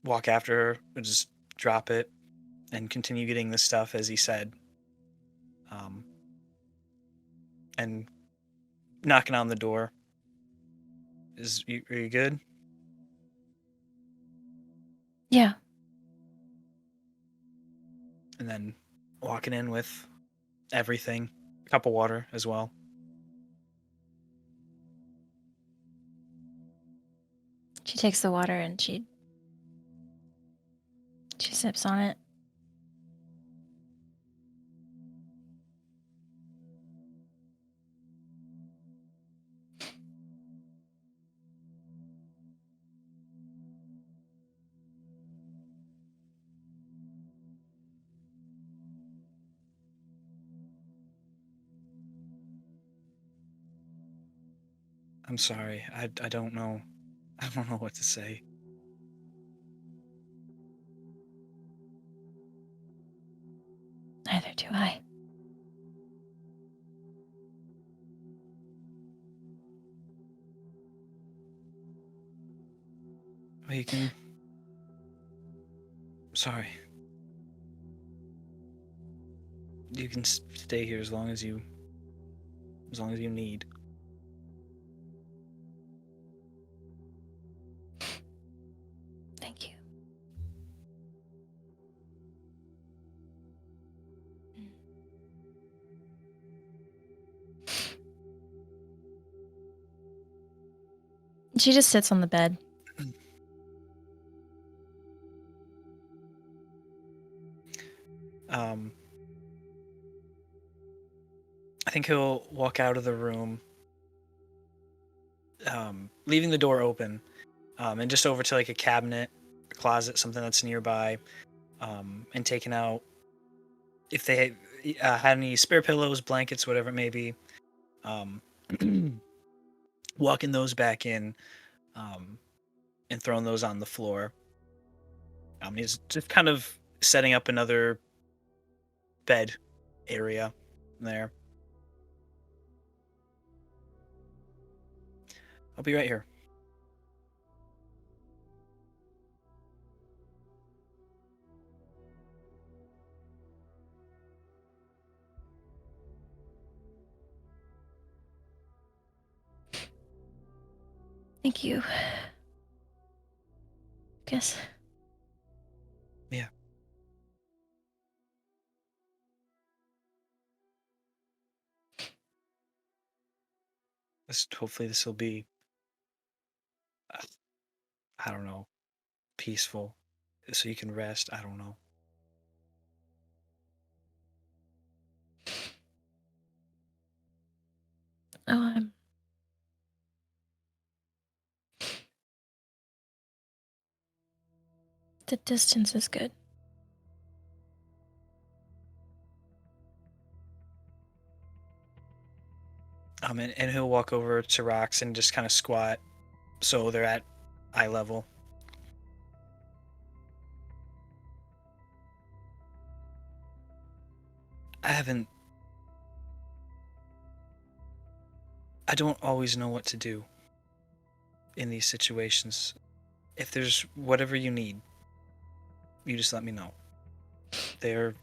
walk after her, but just drop it and continue getting the stuff as he said. And knocking on the door. Are you good? Yeah. And then walking in with everything, a cup of water as well. She takes the water and she sips on it. I'm sorry. I don't know. I don't know what to say. Neither do I. Well, you can. Sorry. You can stay here as long as you need. Thank you. She just sits on the bed. I think he'll walk out of the room, leaving the door open, and just over to like a cabinet, a closet, something that's nearby, and taking out if they had any spare pillows, blankets, whatever it may be, walking those back in, and throwing those on the floor. He's just kind of setting up another bed area there. I'll be right here. Thank you. Guess. Yeah. Hopefully this will be I don't know, peaceful, so you can rest. I don't know. Oh, the distance is good. And he'll walk over to Rox and just kind of squat, so they're at eye level. I don't always know what to do in these situations. If there's whatever you need, you just let me know. There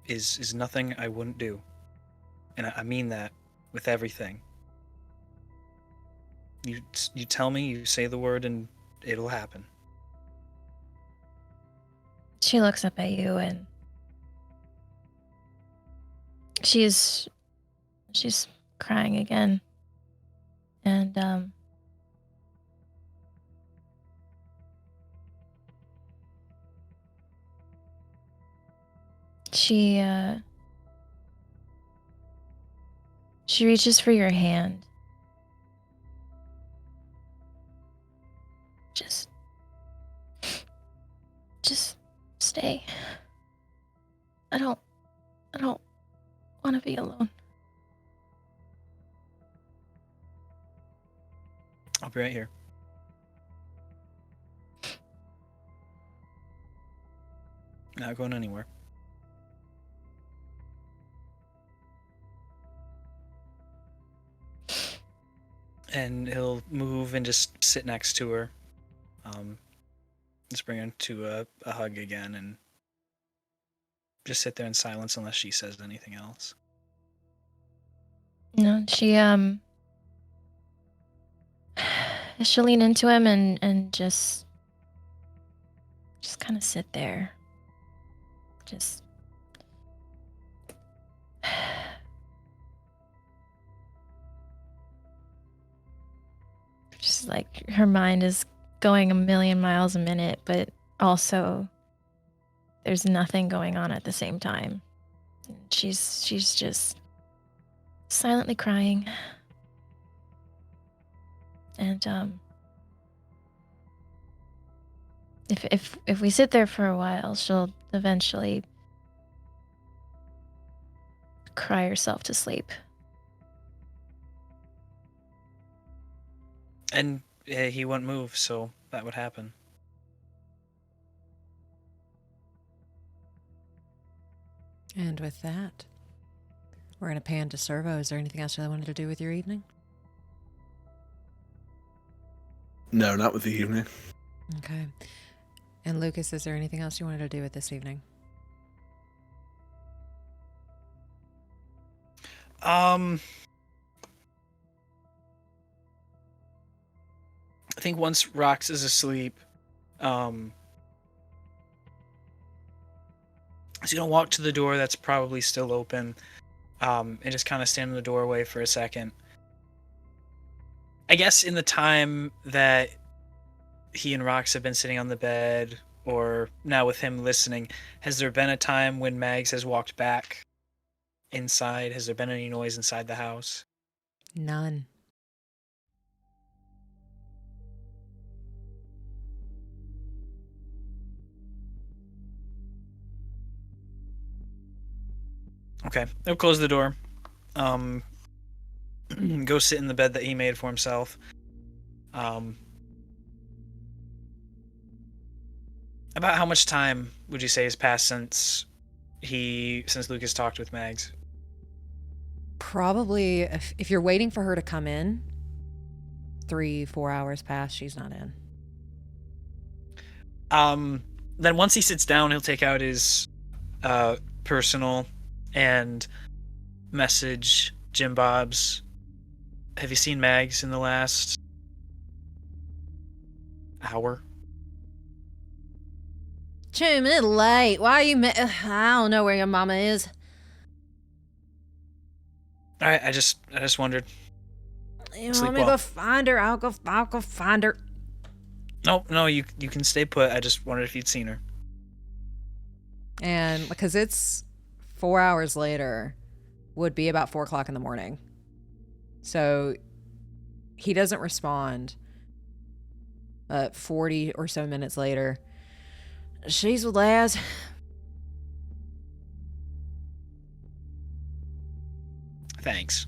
is nothing I wouldn't do. And I mean that with everything. You tell me, you say the word, and it'll happen. She looks up at you and she's crying again. And she reaches for your hand. Just stay. I don't want to be alone. I'll be right here. Not going anywhere. And he'll move and just sit next to her. Just bring her to a hug again and just sit there in silence unless she says anything else. No, she'll lean into him and just kind of sit there. Just like her mind is going a million miles a minute, but also there's nothing going on at the same time. She's just silently crying. And if we sit there for a while, she'll eventually cry herself to sleep. And he wouldn't move, so that would happen. And with that, we're going to pan to Cerveau. Is there anything else you wanted to do with your evening? No, not with the evening. Okay. And Lucas, is there anything else you wanted to do with this evening? I think once Rox is asleep, he's gonna walk to the door that's probably still open, and just kind of stand in the doorway for a second. I guess in the time that he and Rox have been sitting on the bed, or now with him listening, has there been a time when Mags has walked back inside? Has there been any noise inside the house? None. Okay, they'll close the door. Go sit in the bed that he made for himself. About how much time would you say has passed since Lucas talked with Mags? Probably, if you're waiting for her to come in, 3-4 hours pass, she's not in. Then once he sits down, he'll take out his personal and message Jim Bob's. Have you seen Mags in the last hour? Jim, it's late. Why are you... I don't know where your mama is. Alright, I just wondered. You Sleep want me to well. go find her? I'll go find her. No, you can stay put. I just wondered if you'd seen her. And because it's 4 hours later, would be about 4 o'clock in the morning. So he doesn't respond. 40 or so minutes later, she's with Laz. Thanks.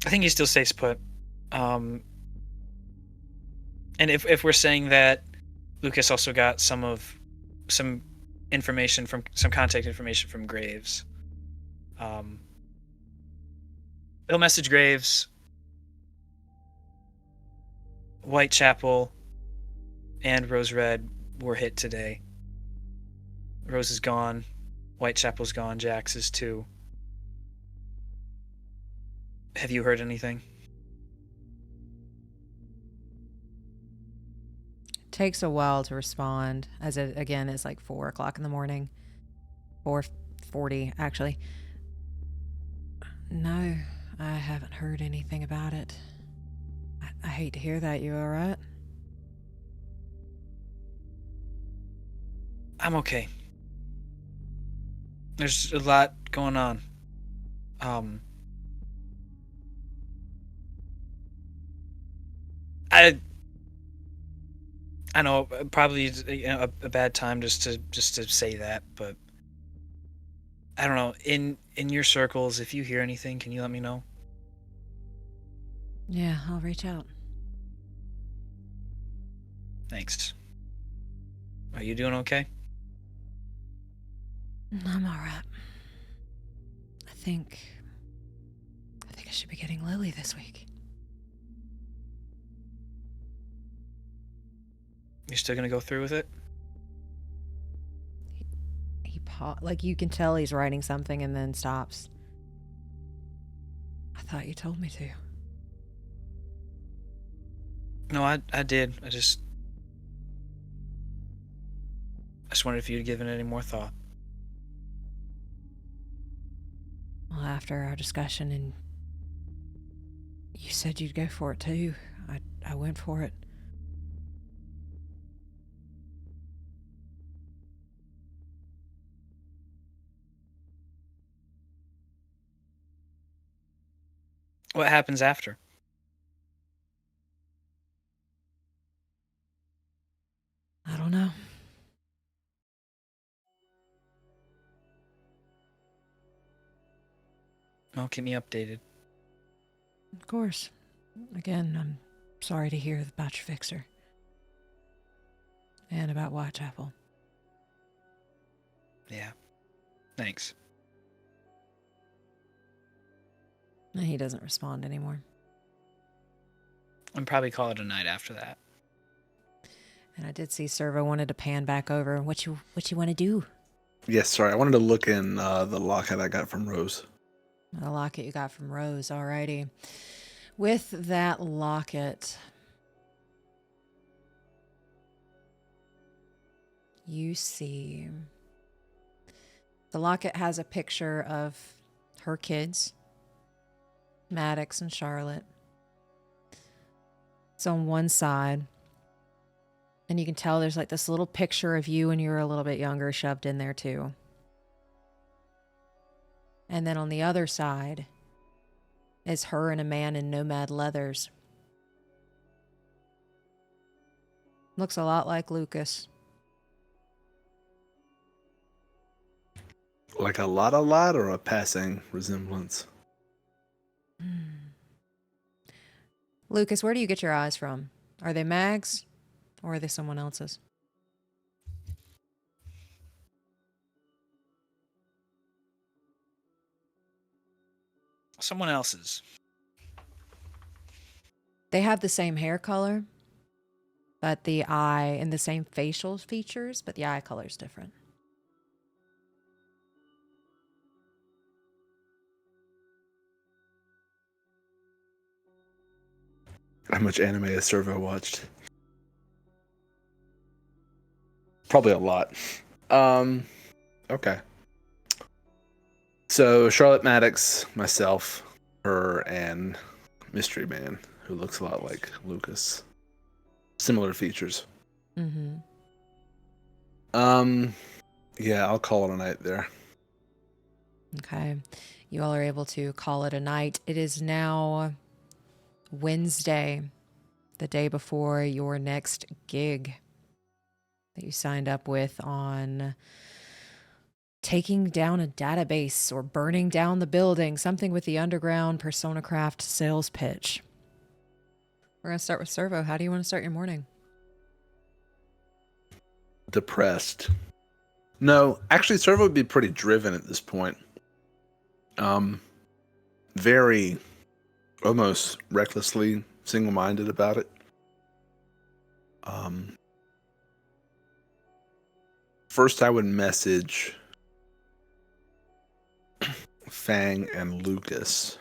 I think he still stays put. And if we're saying that Lucas also got some information from some contact information from Graves, he'll message Graves. Whitechapel and Rose Red were hit today. Rose is gone. Whitechapel's gone. Jax is too. Have you heard anything? Takes a while to respond, as it again is like 4 o'clock in the morning. 4:40 actually. No, I haven't heard anything about it. I hate to hear that. You all right? I'm okay. There's a lot going on. I know probably a bad time just to say that, but I don't know. In your circles, if you hear anything, can you let me know? Yeah, I'll reach out. Thanks. Are you doing okay? I'm all right. I think I should be getting Lily this week. You're still gonna go through with it? Like you can tell he's writing something and then stops. I thought you told me to. No, I did. I just wondered if you'd given it any more thought. Well, after our discussion and you said you'd go for it too, I went for it. What happens after? I don't know. Well, keep me updated. Of course. Again, I'm sorry to hear about your fixer. And about Whitechapel. Yeah. Thanks. He doesn't respond anymore. I'll probably call it a night after that. And I did see Cerveau wanted to pan back over. What you want to do? Yes, sorry. I wanted to look in the locket I got from Rose. The locket you got from Rose, alrighty. With that locket, you see the locket has a picture of her kids, Maddox and Charlotte. It's on one side. And you can tell there's like this little picture of you when you were a little bit younger shoved in there too. And then on the other side is her and a man in nomad leathers. Looks a lot like Lucas. Like a lot, or a passing resemblance? Lucas, where do you get your eyes from? Are they Mag's or are they someone else's? Someone else's. They have the same hair color, but the eye and the same facial features, but the eye color is different. How much anime has Cerveau watched? Probably a lot. Okay. So Charlotte Maddox, myself, her, and Mystery Man, who looks a lot like Lucas. Similar features. Mm-hmm. Yeah, I'll call it a night there. Okay. You all are able to call it a night. It is now Wednesday, the day before your next gig that you signed up with on taking down a database or burning down the building, something with the underground PersonaCraft sales pitch. We're going to start with Cerveau. How do you want to start your morning? Depressed. No, actually, Cerveau would be pretty driven at this point. Very, almost recklessly single-minded about it. First, I would message Fang and Lucas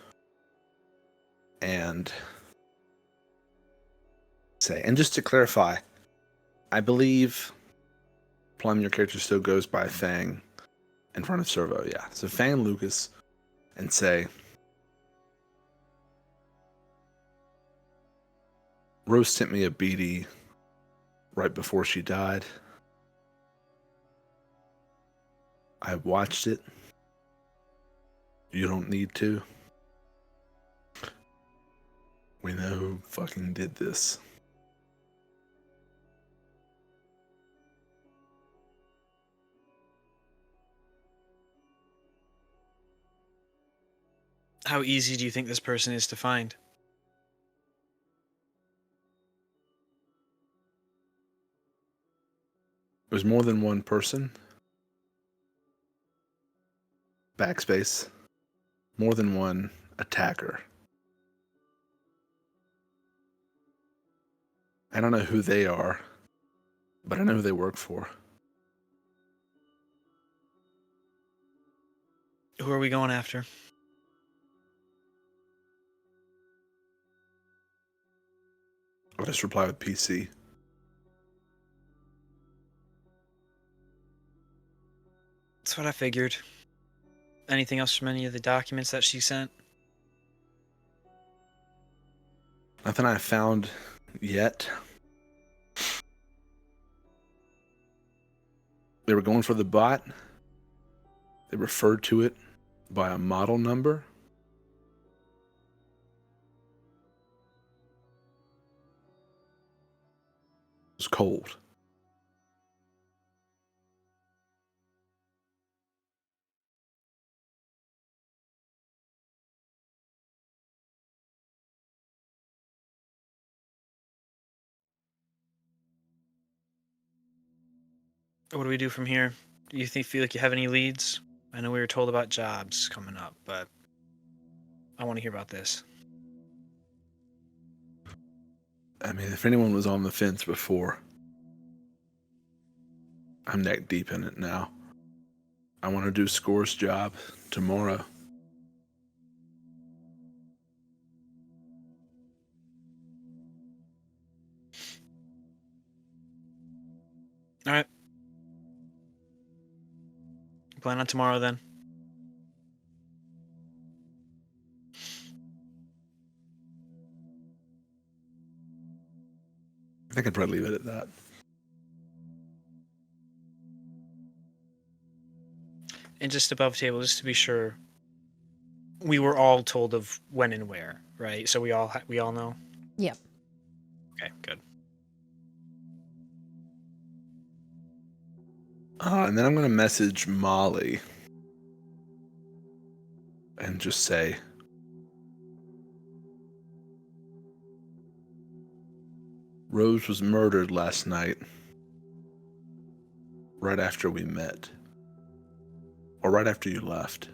and say, and just to clarify, I believe Plum, your character still goes by Fang in front of Cerveau, yeah. So Fang and Lucas, and say, Rose sent me a BD right before she died. I watched it. You don't need to. We know who fucking did this. How easy do you think this person is to find? There's more than one person. Backspace. More than one attacker. I don't know who they are, but I know who they work for. Who are we going after? I'll just reply with PC. That's what I figured. Anything else from any of the documents that she sent? Nothing I found yet. They were going for the bot. They referred to it by a model number. It was cold. What do we do from here? Do you feel like you have any leads? I know we were told about jobs coming up, but I want to hear about this. I mean, if anyone was on the fence before, I'm neck deep in it now. I want to do Score's job tomorrow. All right. Plan on tomorrow then. I think I'd probably leave it at that. And just above table, just to be sure, we were all told of when and where, right? So we all know. Yep. Okay, good. And then I'm going to message Molly and just say, Rose was murdered last night, right after we met, or right after you left.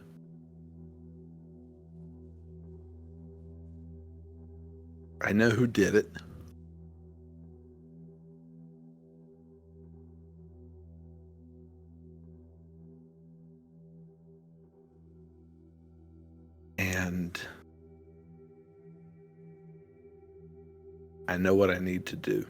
I know who did it. And I know what I need to do.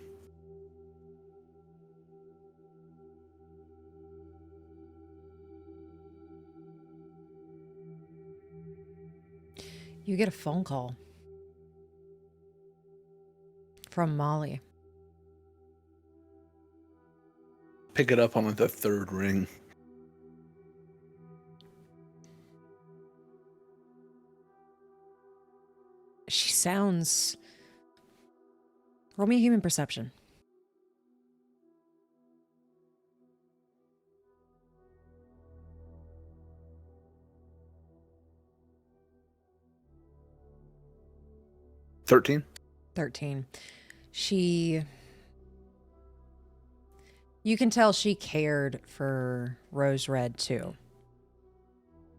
You get a phone call from Molly. Pick it up on the third ring. She sounds... Roll me a human perception. $13. 13. You can tell she cared for Rose Red too.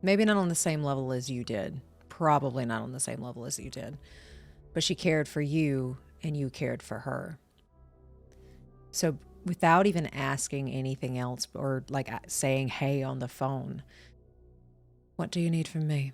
Maybe not on the same level as you did. Probably not on the same level as you did. But she cared for you and you cared for her. So without even asking anything else or like saying hey on the phone, what do you need from me?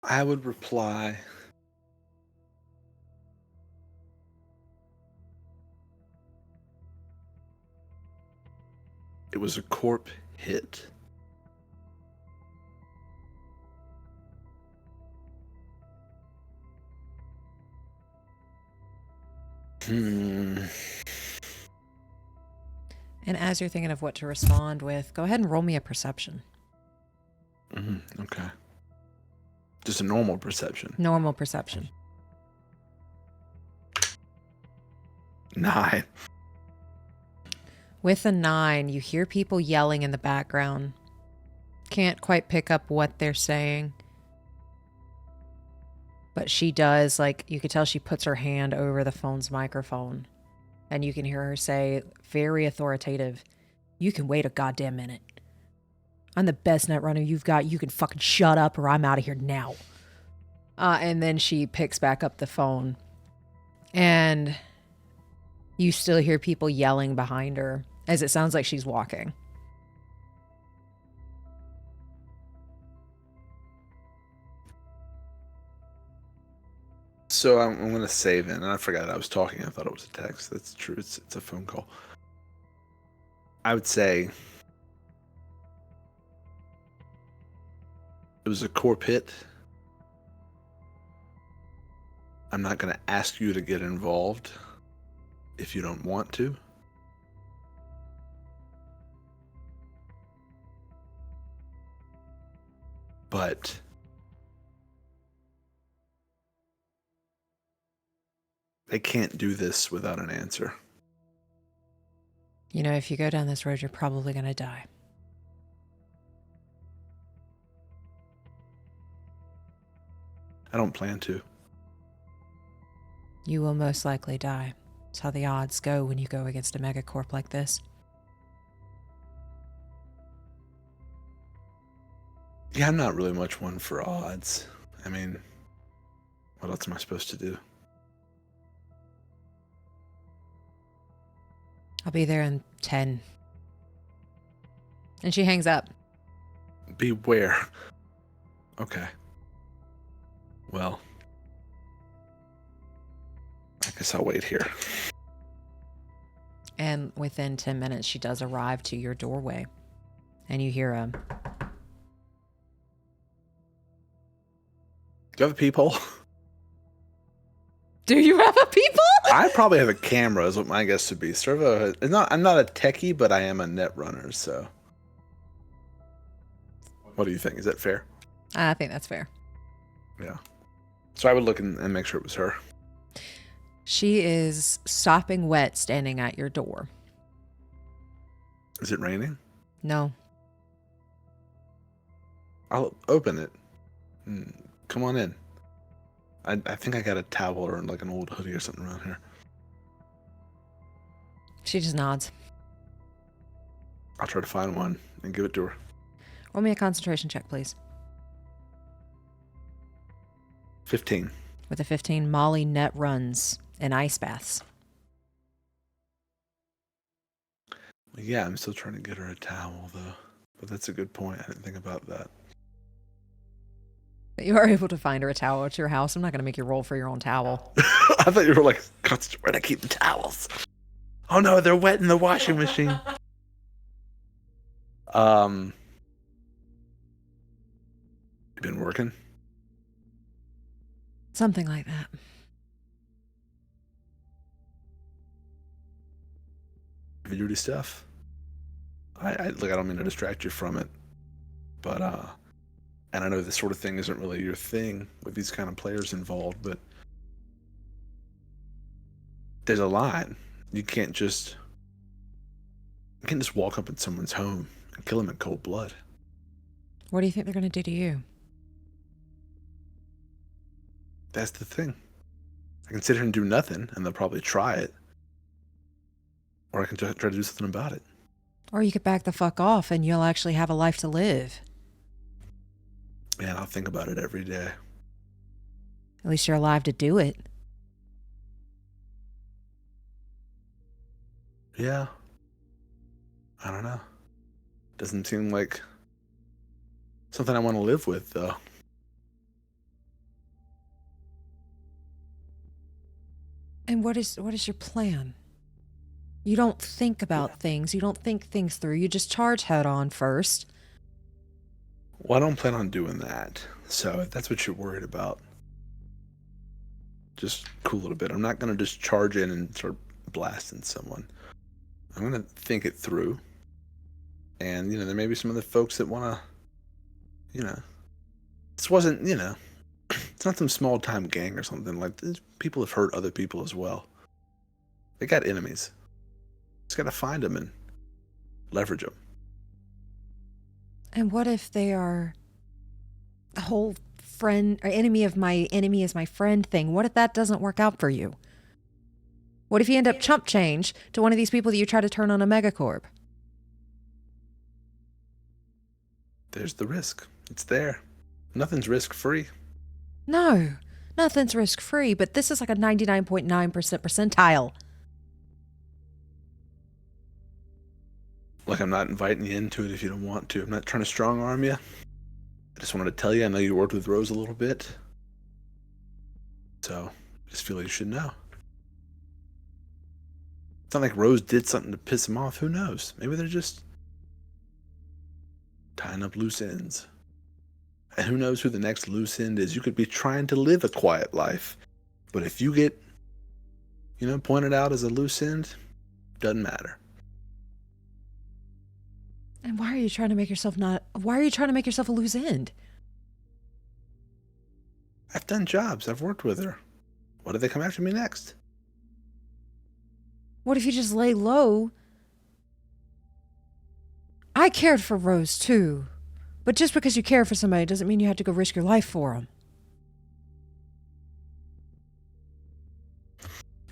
I would reply, it was a corp hit. And as you're thinking of what to respond with, go ahead and roll me a perception. Okay. Just a normal perception. Normal perception. 9. With a 9, you hear people yelling in the background. Can't quite pick up what they're saying. But she does, like, you could tell she puts her hand over the phone's microphone. And you can hear her say, very authoritative, "You can wait a goddamn minute. I'm the best net runner you've got. You can fucking shut up or I'm out of here now." And then she picks back up the phone. And you still hear people yelling behind her as it sounds like she's walking. So I'm going to save in, and I forgot I was talking. I thought it was a text. That's true. It's a phone call. I would say it was a corp hit. I'm not going to ask you to get involved if you don't want to. But they can't do this without an answer. You know, if you go down this road, you're probably going to die. I don't plan to. You will most likely die. It's how the odds go when you go against a Megacorp like this. Yeah, I'm not really much one for odds. I mean, what else am I supposed to do? I'll be there in 10. And she hangs up. Beware. Okay. Well, I guess I'll wait here. And within 10 minutes, she does arrive to your doorway. And you hear a... Do you have a peephole? Do you have a peephole? I probably have a camera, is what my guess would be. Cerveau has, I'm not a techie, but I am a net runner, so. What do you think? Is that fair? I think that's fair. Yeah. So I would look and make sure it was her. She is sopping wet standing at your door. Is it raining? No. I'll open it. Come on in. I think I got a towel or like an old hoodie or something around here. She just nods. I'll try to find one and give it to her. Roll me a concentration check, please. 15. With a 15, Molly net runs in ice baths. Yeah, I'm still trying to get her a towel, though. But that's a good point. I didn't think about that. You are able to find her a towel at your house. I'm not going to make you roll for your own towel. I thought you were like, where do I keep the towels? Oh no, they're wet in the washing machine. You been working? Something like that. Heavy duty stuff. I don't mean to distract you from it, but and I know this sort of thing isn't really your thing with these kind of players involved, but there's a line. You can't just walk up in someone's home and kill them in cold blood. What do you think they're going to do to you? That's the thing. I can sit here and do nothing, and they'll probably try it. Or I can try to do something about it. Or you could back the fuck off and you'll actually have a life to live. Man, I'll think about it every day. At least you're alive to do it. Yeah. I don't know. Doesn't seem like something I want to live with, though. And what is your plan? You don't think about things. You don't think things through. You just charge head on first. Well, I don't plan on doing that. So if that's what you're worried about, just cool it a bit. I'm not going to just charge in and start blasting someone. I'm going to think it through. And, there may be some other folks that want to, this wasn't, it's not some small time gang or something. Like, these people have hurt other people as well. They got enemies. Just got to find them and leverage them. And what if they are the whole friend or enemy of my enemy is my friend thing? What if that doesn't work out for you? What if you end up chump change to one of these people that you try to turn on a Megacorp? There's the risk. It's there. Nothing's risk-free. No, nothing's risk-free, but this is like a 99.9% percentile. Like, I'm not inviting you into it if you don't want to. I'm not trying to strong-arm you. I just wanted to tell you, I know you worked with Rose a little bit. So, I just feel like you should know. It's not like Rose did something to piss him off. Who knows? Maybe they're just tying up loose ends. And who knows who the next loose end is? You could be trying to live a quiet life. But if you get, pointed out as a loose end, doesn't matter. And why are you trying to make yourself a loose end? I've done jobs. I've worked with her. What do they come after me next? What if you just lay low? I cared for Rose too. But just because you care for somebody doesn't mean you have to go risk your life for them.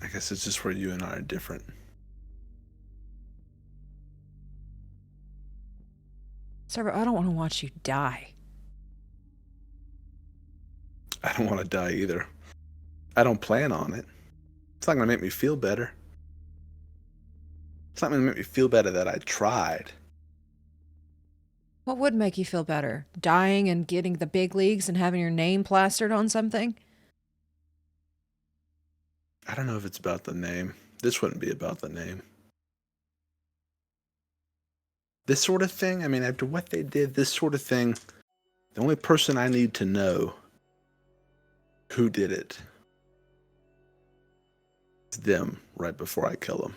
I guess it's just where you and I are different. Cerveau, I don't want to watch you die. I don't want to die either. I don't plan on it. It's not going to make me feel better. It's not going to make me feel better that I tried. What would make you feel better? Dying and getting the big leagues and having your name plastered on something? I don't know if it's about the name. This wouldn't be about the name. This sort of thing, after what they did, this sort of thing, the only person I need to know who did it is them right before I kill them.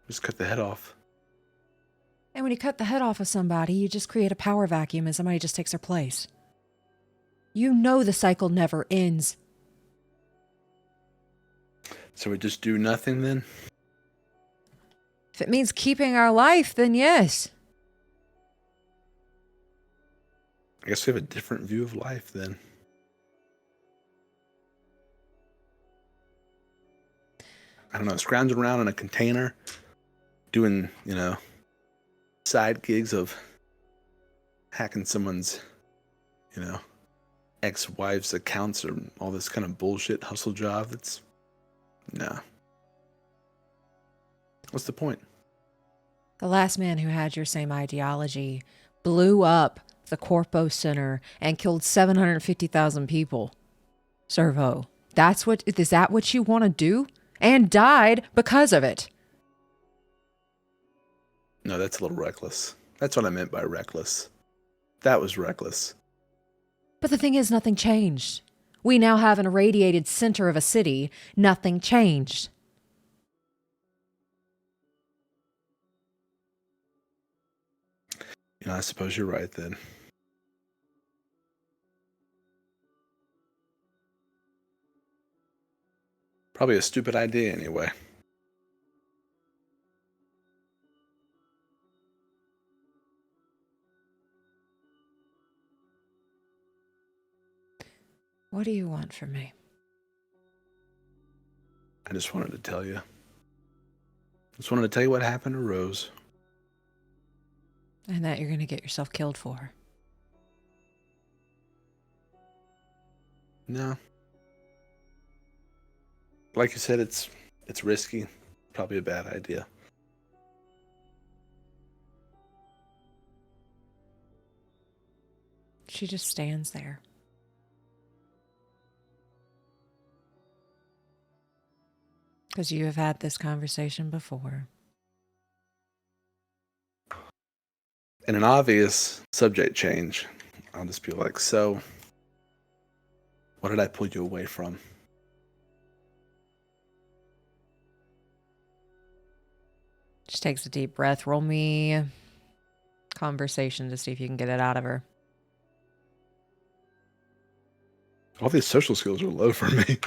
Just cut the head off. And when you cut the head off of somebody, you just create a power vacuum and somebody just takes their place. You know the cycle never ends. So we just do nothing then? If it means keeping our life, then yes. I guess we have a different view of life then. I don't know, scrounging around in a container, doing, side gigs of hacking someone's, ex-wife's accounts or all this kind of bullshit hustle job. No. What's the point? The last man who had your same ideology blew up the Corpo Center and killed 750,000 people. Cerveau, is that what you want to do? And died because of it. No, that's a little reckless. That's what I meant by reckless. That was reckless. But the thing is, nothing changed. We now have an irradiated center of a city. Nothing changed. You know, I suppose you're right then. Probably a stupid idea anyway. What do you want from me? I just wanted to tell you. Just wanted to tell you what happened to Rose. And that you're going to get yourself killed for. No. Like you said, it's risky. Probably a bad idea. She just stands there. Because you have had this conversation before. In an obvious subject change, I'll just be like, so, what did I pull you away from? Just takes a deep breath. Roll me conversation to see if you can get it out of her. All these social skills are low for me.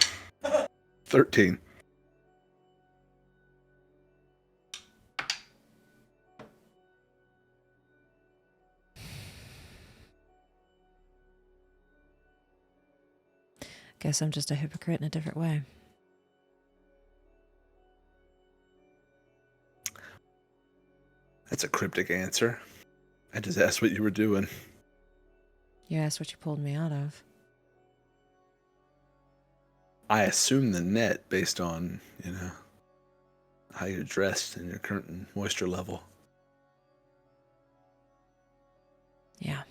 13. Guess I'm just a hypocrite in a different way. That's a cryptic answer. I just asked what you were doing. You asked what you pulled me out of. I assume the net based on, how you're dressed and your current moisture level. Yeah.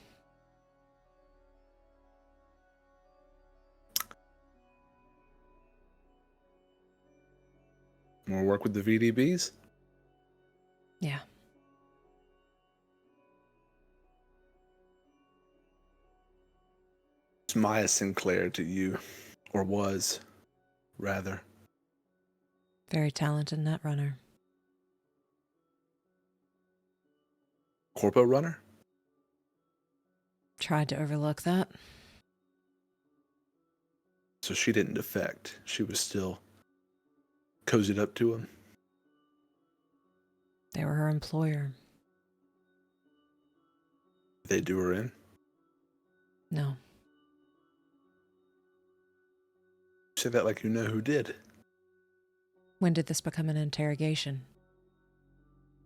More work with the VDBs? Yeah. It's Maya Sinclair to you, or was, rather. Very talented net runner. Corpo runner? Tried to overlook that. So she didn't defect. She was still cozied up to him. They were her employer. They do her in. No. You say that like you know who did. When did this become an interrogation?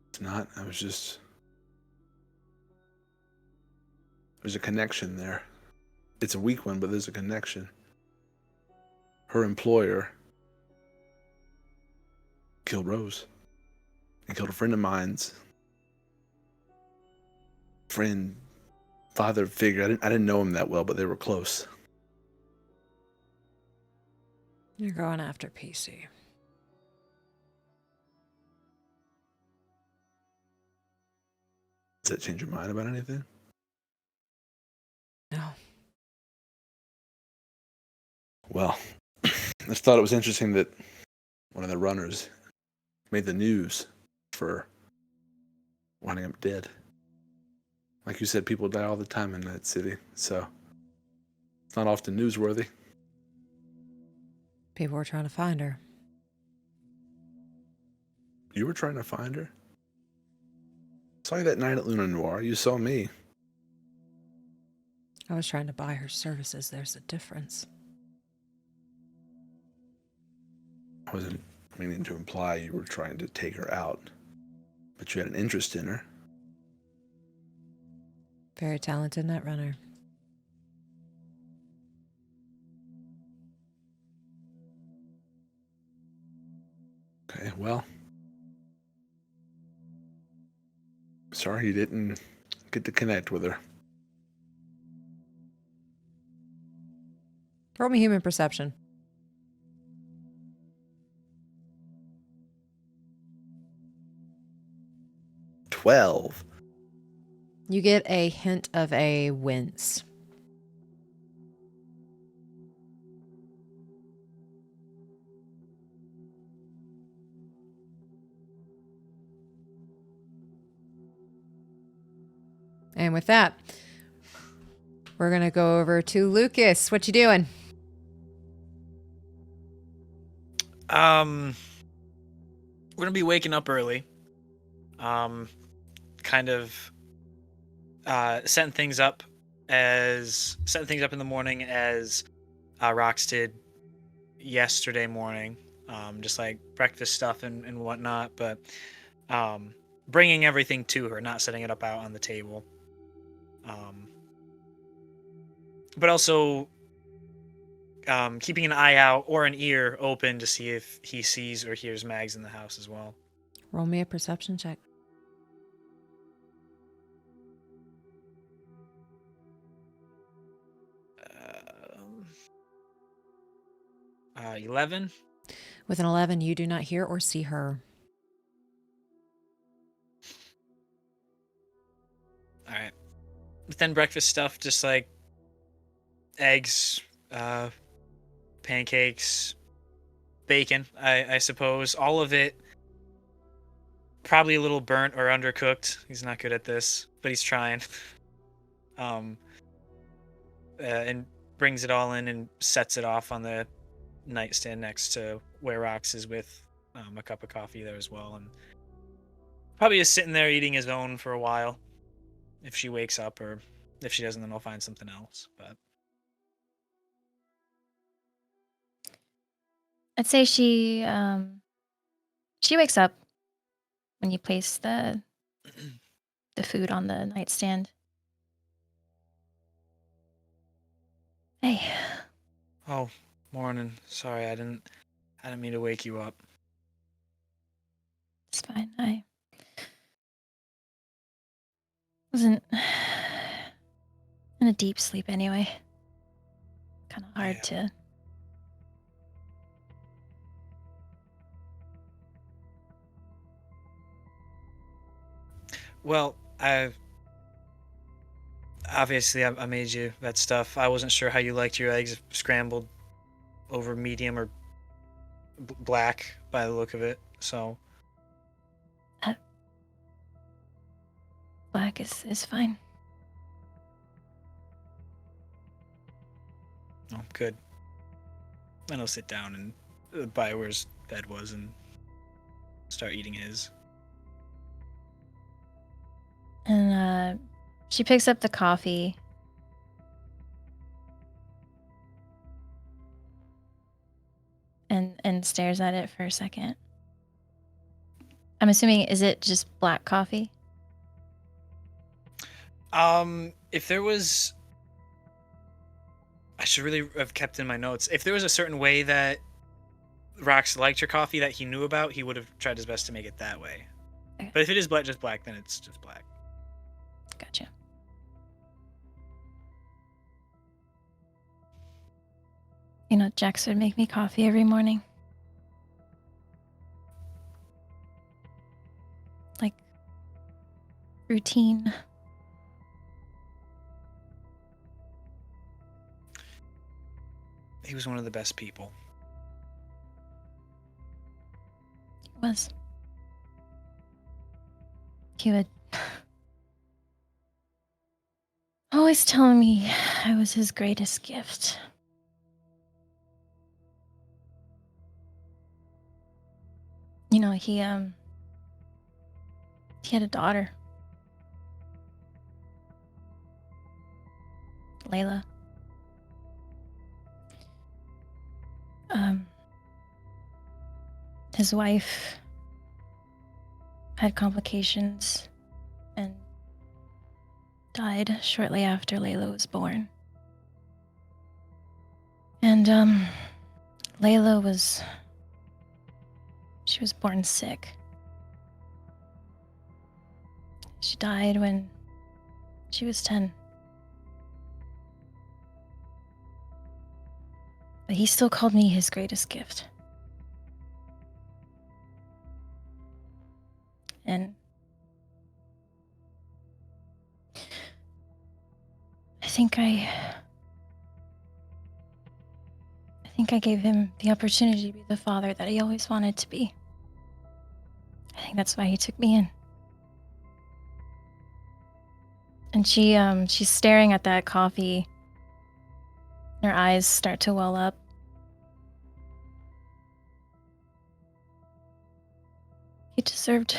It's not. I was just... There's a connection there. It's a weak one, but there's a connection. Her employer killed Rose. And killed a friend of mine's friend, father figure. I didn't know him that well, but they were close. You're going after PC. Does that change your mind about anything? No. Well, I just thought it was interesting that one of the runners made the news for winding up dead. Like you said, people die all the time in that city, so it's not often newsworthy. People were trying to find her. You were trying to find her? Saw you that night at Luna Noir. You saw me. I was trying to buy her services. There's a difference. I wasn't meaning to imply you were trying to take her out, but you had an interest in her. Very talented net runner. Okay, well, Sorry you didn't get to connect with her. Roll me human perception. $12. You get a hint of a wince. And with that, we're going to go over to Lucas. What you doing? We're gonna be waking up early. Kind of setting things up in the morning as Rox did yesterday morning. Just like breakfast stuff and whatnot, but bringing everything to her, not setting it up out on the table. But also keeping an eye out or an ear open to see if he sees or hears Mags in the house as well. Roll me a perception check. 11. With an 11, you do not hear or see her. All right. But then breakfast stuff, just like eggs, pancakes, bacon, I suppose. All of it probably a little burnt or undercooked. He's not good at this, but he's trying. And brings it all in and sets it off on the nightstand next to where Rox is with a cup of coffee there as well. And probably just sitting there eating his own for a while. If she wakes up, or if she doesn't, then I'll find something else. But I'd say she wakes up when you place the food on the nightstand. Hey, oh, morning. Sorry, I didn't mean to wake you up. it's fine. I wasn't in a deep sleep anyway. Kind of hard to. Well, I made you that stuff. I wasn't sure how you liked your eggs scrambled over medium or black by the look of it. So Black is fine. oh, good. Then I'll sit down and by where his bed was and start eating his. And she picks up the coffee. And stares at it for a second. I'm assuming, is it just black coffee? If there was, I should really have kept in my notes. If there was a certain way that Rox liked your coffee that he knew about, he would have tried his best to make it that way. Okay. But if it is just black, then it's just black. Gotcha. You know, Jax would make me coffee every morning. Like, routine. He was one of the best people. He was. He would always tell me I was his greatest gift. You know, he had a daughter, Layla. His wife had complications and died shortly after Layla was born. And Layla was born sick. She died when she was 10. But he still called me his greatest gift. And I think I gave him the opportunity to be the father that he always wanted to be. I think that's why he took me in. And she's staring at that coffee. Her eyes start to well up. He deserved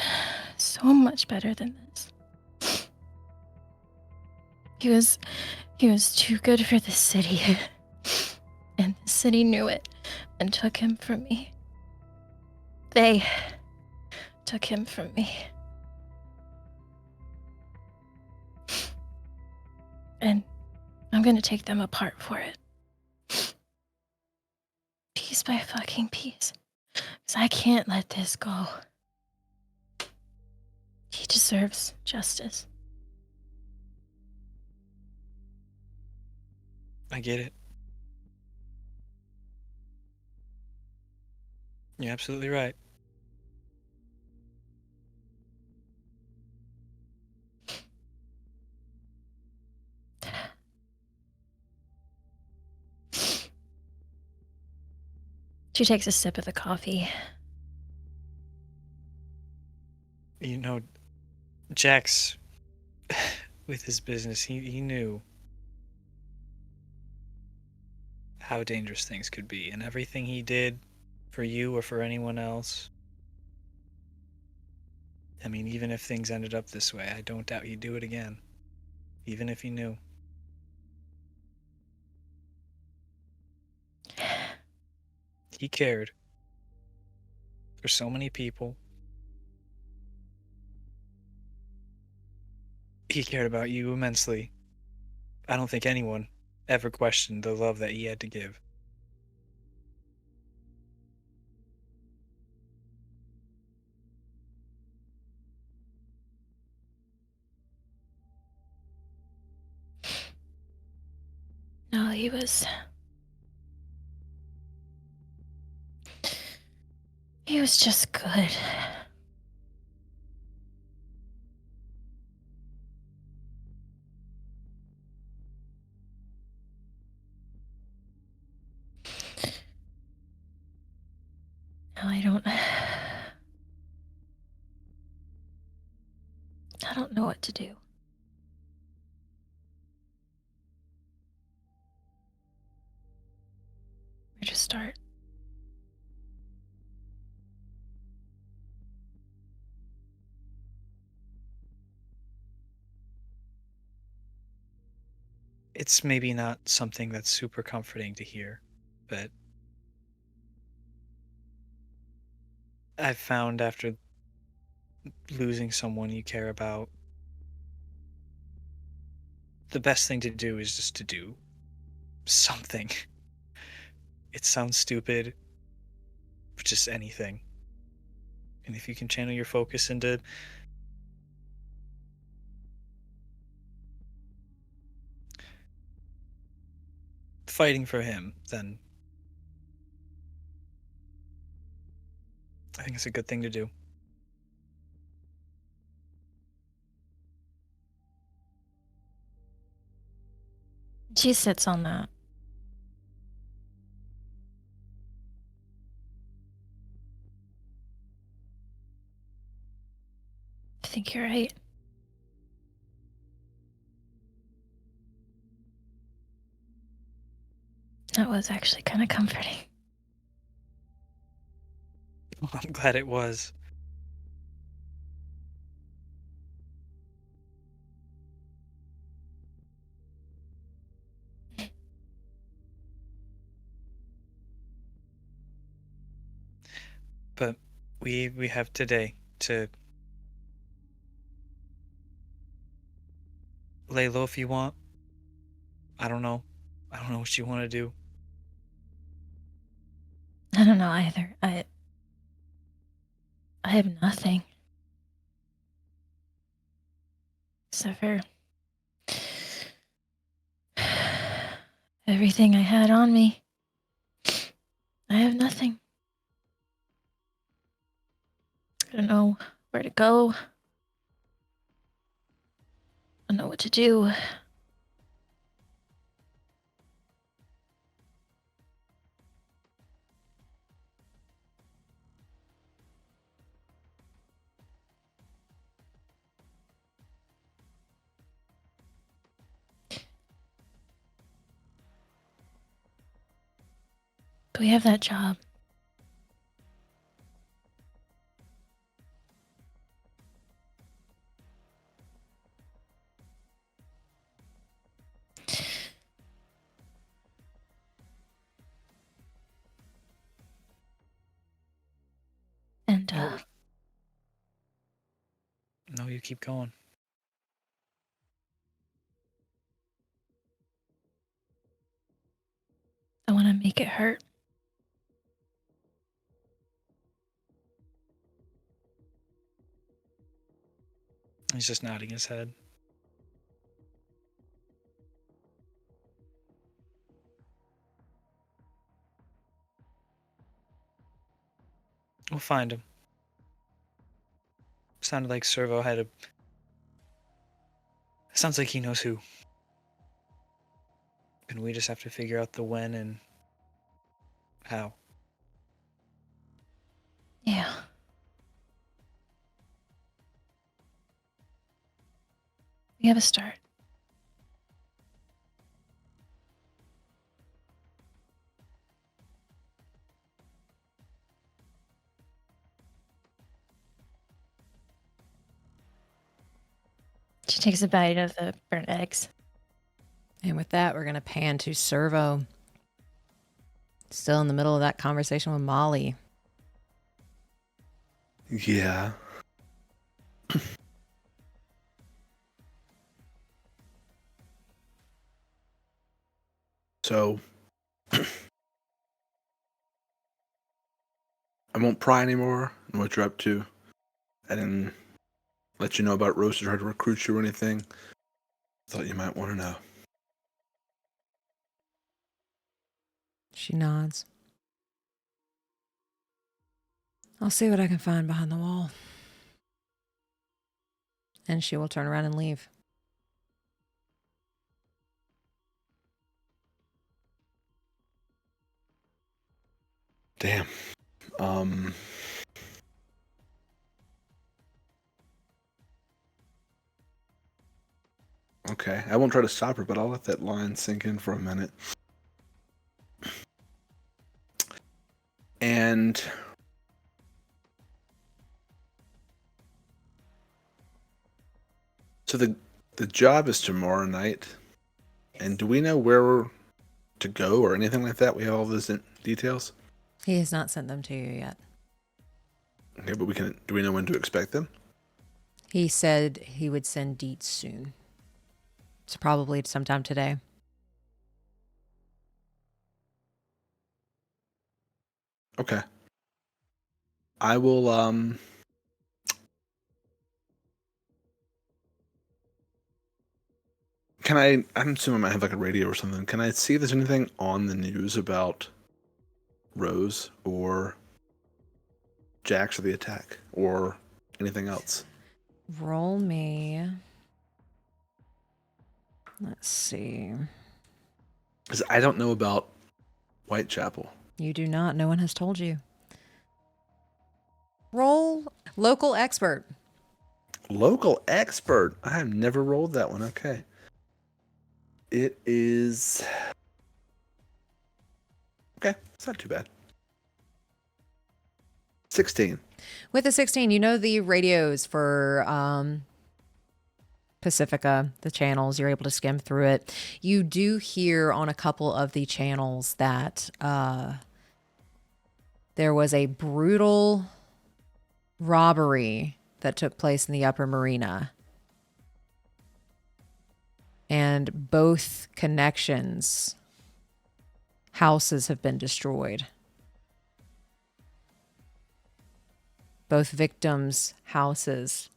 so much better than this. He was too good for the city. And the city knew it and took him from me. They took him from me. And I'm gonna take them apart for it. Piece by fucking piece. Because I can't let this go. He deserves justice. I get it. You're absolutely right. She takes a sip of the coffee. You know, Jax, with his business, he knew how dangerous things could be, and everything he did for you or for anyone else. I mean, even if things ended up this way, I don't doubt he'd do it again, even if he knew. He cared for so many people. He cared about you immensely. I don't think anyone ever questioned the love that he had to give. No, he was just good. No, I don't know what to do. Where to start? It's maybe not something that's super comforting to hear, but I've found after losing someone you care about, the best thing to do is just to do something. It sounds stupid, but just anything. And if you can channel your focus into fighting for him, then I think it's a good thing to do. She sits on that. I think you're right. That was actually kind of comforting. I'm glad it was. But we have today to lay low if you want. I don't know. I don't know what you want to do. I don't know either. I have nothing. Sever everything I had on me. I have nothing. I don't know where to go. I don't know what to do. But we have that job. And No, you keep going. I want to make it hurt. He's just nodding his head. We'll find him. Sounded like Cerveau had a... Sounds like he knows who. And we just have to figure out the when and how. Yeah. We have a start. She takes a bite of the burnt eggs. And with that, we're going to pan to Cerveau. Still in the middle of that conversation with Molly. Yeah. So, I won't pry anymore on what you're up to. I didn't let you know about Rose or try to recruit you or anything. Thought you might want to know. She nods. I'll see what I can find behind the wall. And she will turn around and leave. Damn. Okay, I won't try to stop her, but I'll let that line sink in for a minute. And so the job is tomorrow night. And do we know where to go or anything like that? We have all those details? He has not sent them to you yet. Okay, but do we know when to expect them? He said he would send deets soon. So probably sometime today. Okay. I will, I'm assuming I might have like a radio or something. Can I see if there's anything on the news about Rose or Jax or the attack or anything else? Roll me. Let's see. Because I don't know about Whitechapel. You do not. No one has told you. Roll local expert. Local expert. I have never rolled that one. Okay. It is... Okay, it's not too bad. 16. With a 16, you know the radios for Pacifica, the channels, you're able to skim through it. You do hear on a couple of the channels that there was a brutal robbery that took place in the Upper Marina. And both connections, houses have been destroyed. Both victims' houses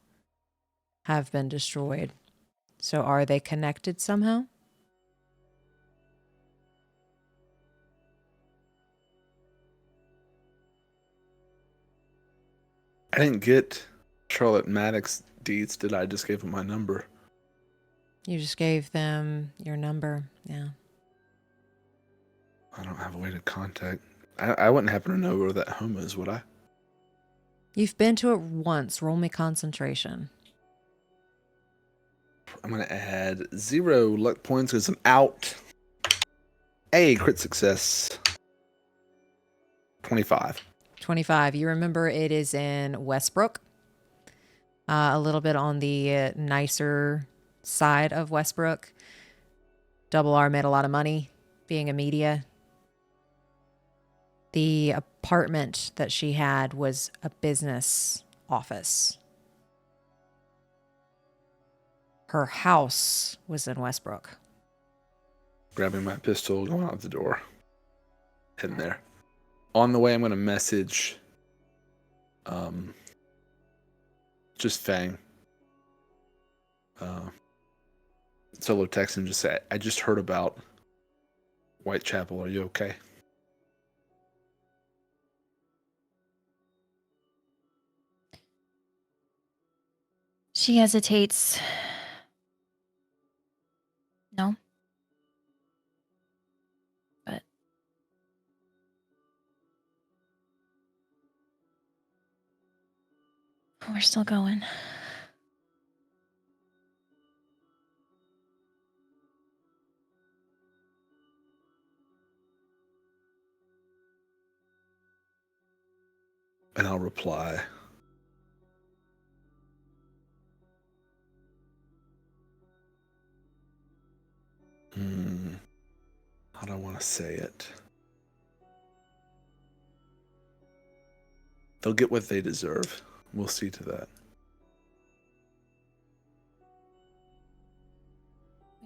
have been destroyed. So are they connected somehow? I didn't get Charlotte Maddox deeds, did I? Just gave him my number. You just gave them your number. Yeah. I don't have a way to contact. I wouldn't happen to know where that home is, would I? You've been to it once. Roll me concentration. I'm going to add 0 luck points because I'm out. A crit success. 25. 25. You remember it is in Westbrook. A little bit on the nicer side of Westbrook. Double R made a lot of money being a media. The apartment that she had was a business office. Her house was in Westbrook. Grabbing my pistol, going out the door. Heading there. On the way, I'm going to message just Fang. Solo text and just say, I just heard about Whitechapel. Are you okay? She hesitates. No. But we're still going. And I'll reply. How do I want to say it? They'll get what they deserve. We'll see to that.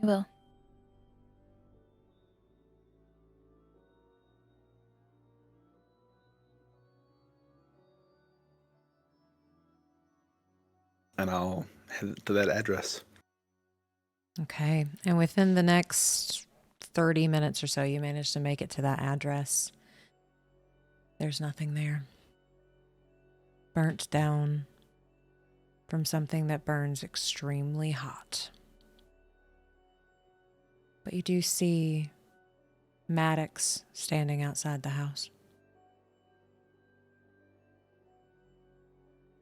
We will. And I'll head to that address. Okay. And within the next 30 minutes or so, you managed to make it to that address. There's nothing there. Burnt down from something that burns extremely hot. But you do see Maddox standing outside the house.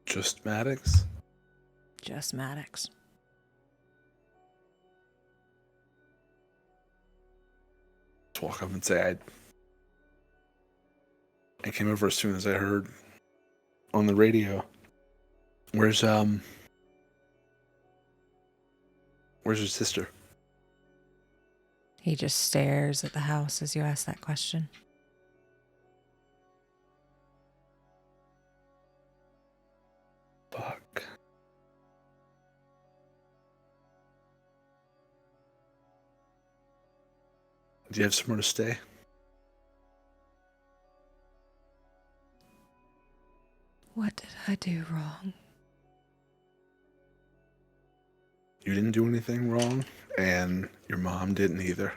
Just Maddox? Just Maddox. Just walk up and say, I came over as soon as I heard on the radio. Where's your sister? He just stares at the house as you ask that question. Fuck. Do you have somewhere to stay? What did I do wrong? You didn't do anything wrong, and your mom didn't either.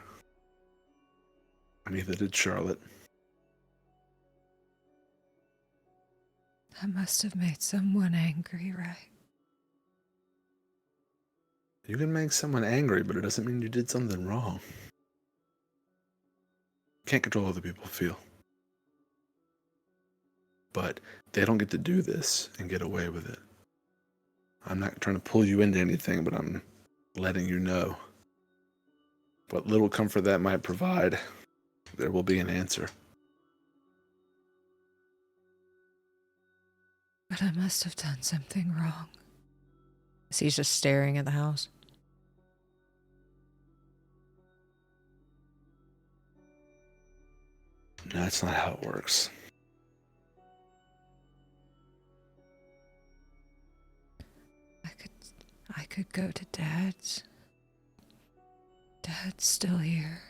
Neither did Charlotte. I must have made someone angry, right? You can make someone angry, but it doesn't mean you did something wrong. You can't control how other people feel. But they don't get to do this and get away with it. I'm not trying to pull you into anything, but I'm letting you know. What little comfort that might provide, there will be an answer. But I must have done something wrong. He's just staring at the house. No, that's not how it works. I could go to Dad's. Dad's still here.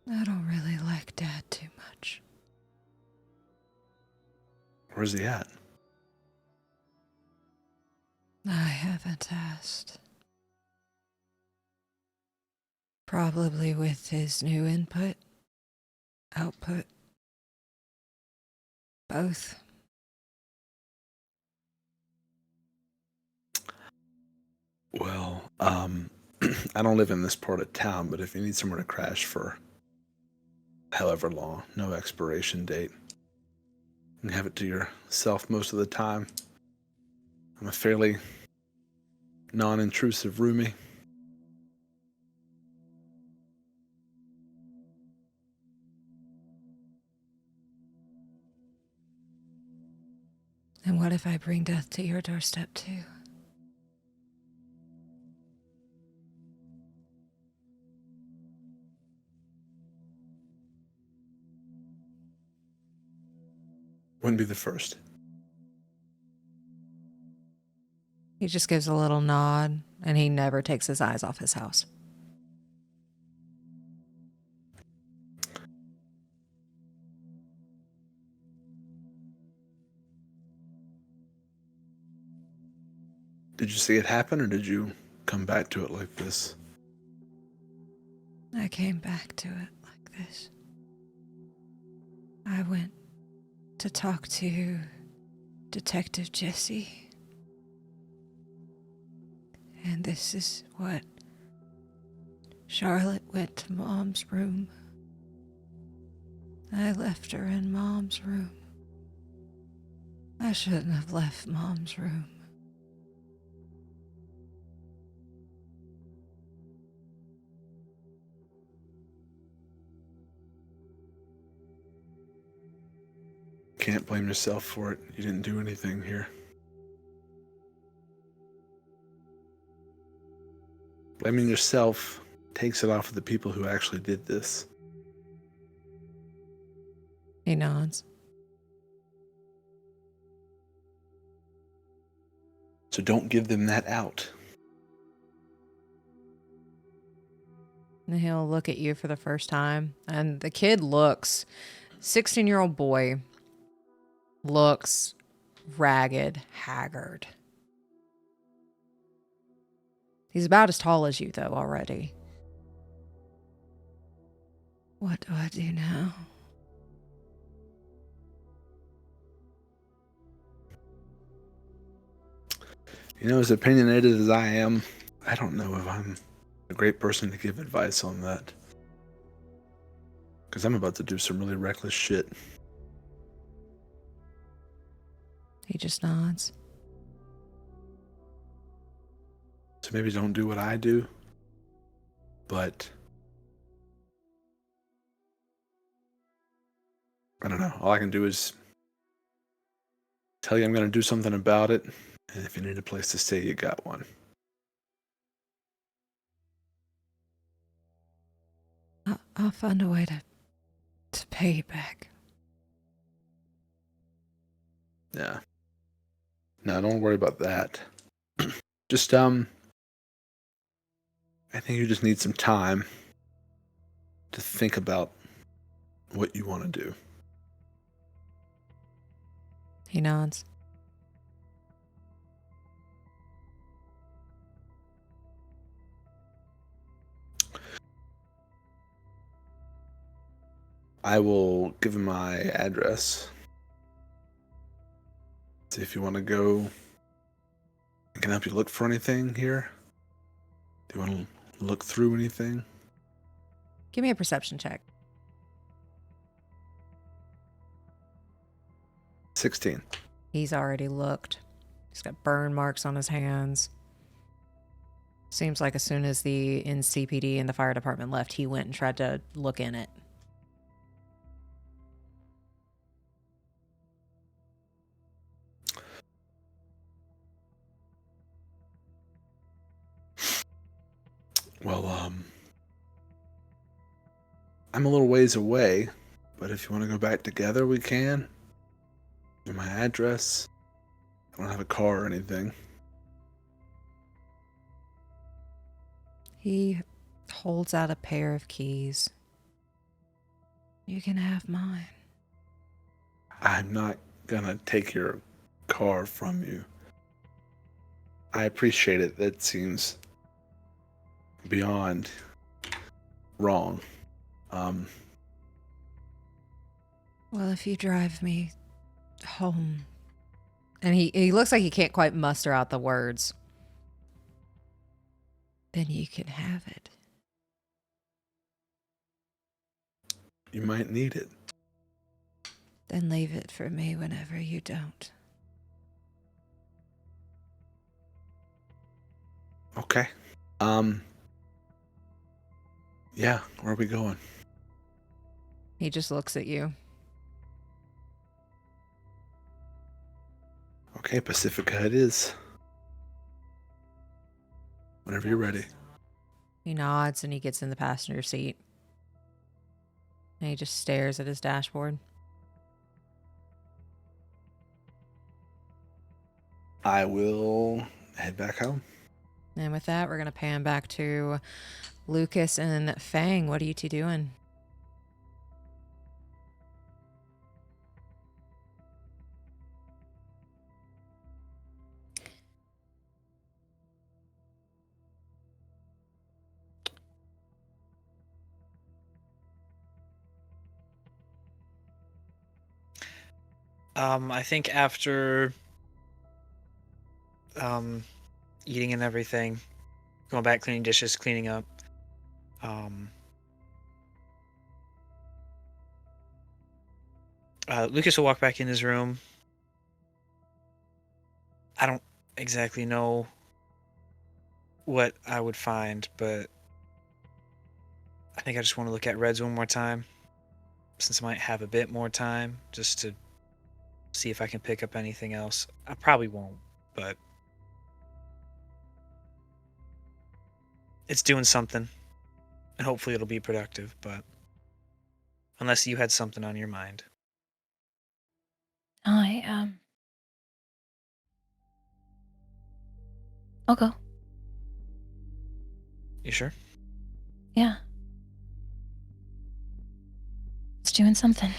I don't really like Dad too much. Where's he at? I haven't asked. Probably with his new input, output, both. Well, I don't live in this part of town, but if you need somewhere to crash for however long, no expiration date, you can have it to yourself most of the time. I'm a fairly non-intrusive roomie. And what if I bring death to your doorstep too? Wouldn't be the first. He just gives a little nod, and he never takes his eyes off his house. Did you see it happen, or did you come back to it like this? I came back to it like this. I went to talk to Detective Jesse. And this is what Charlotte went to Mom's room. I left her in Mom's room. I shouldn't have left Mom's room. Can't blame yourself for it. You didn't do anything here. Blaming yourself takes it off of the people who actually did this. He nods. So don't give them that out. And he'll look at you for the first time. And the kid looks, 16-year-old boy, looks ragged, haggard. He's about as tall as you, though, already. What do I do now? You know, as opinionated as I am, I don't know if I'm a great person to give advice on that. Because I'm about to do some really reckless shit. He just nods. So maybe don't do what I do, but I don't know. All I can do is tell you I'm going to do something about it, and if you need a place to stay, you got one. I'll find a way to pay you back. Yeah. No, don't worry about that. Just, I think you just need some time to think about what you want to do. He nods. I will give him my address. See if you want to go. I can help you look for anything here. Do you want to look through anything? Give me a perception check. 16. He's already looked. He's got burn marks on his hands. Seems like as soon as the NCPD and the fire department left, he went and tried to look in it. Well, I'm a little ways away, but if you want to go back together, we can. Give my address. I don't have a car or anything. He holds out a pair of keys. You can have mine. I'm not gonna take your car from you. I appreciate it. That seems beyond wrong. Well, if you drive me home. And he looks like he can't quite muster out the words. Then you can have it. You might need it. Then leave it for me whenever you don't. Okay. Yeah, where are we going? He just looks at you. Okay, Pacifica it is. Whenever you're ready. He nods and he gets in the passenger seat. And he just stares at his dashboard. I will head back home. And with that, we're going to pan back to Lucas and Fang. What are you two doing? I think after eating and everything, going back, cleaning dishes, cleaning up, Lucas will walk back in his room. I don't exactly know what I would find, but I think I just want to look at Reds one more time, since I might have a bit more time, just to see if I can pick up anything else. I probably won't, but it's doing something, and hopefully it'll be productive, but unless you had something on your mind. I'll go. You sure? Yeah. It's doing something.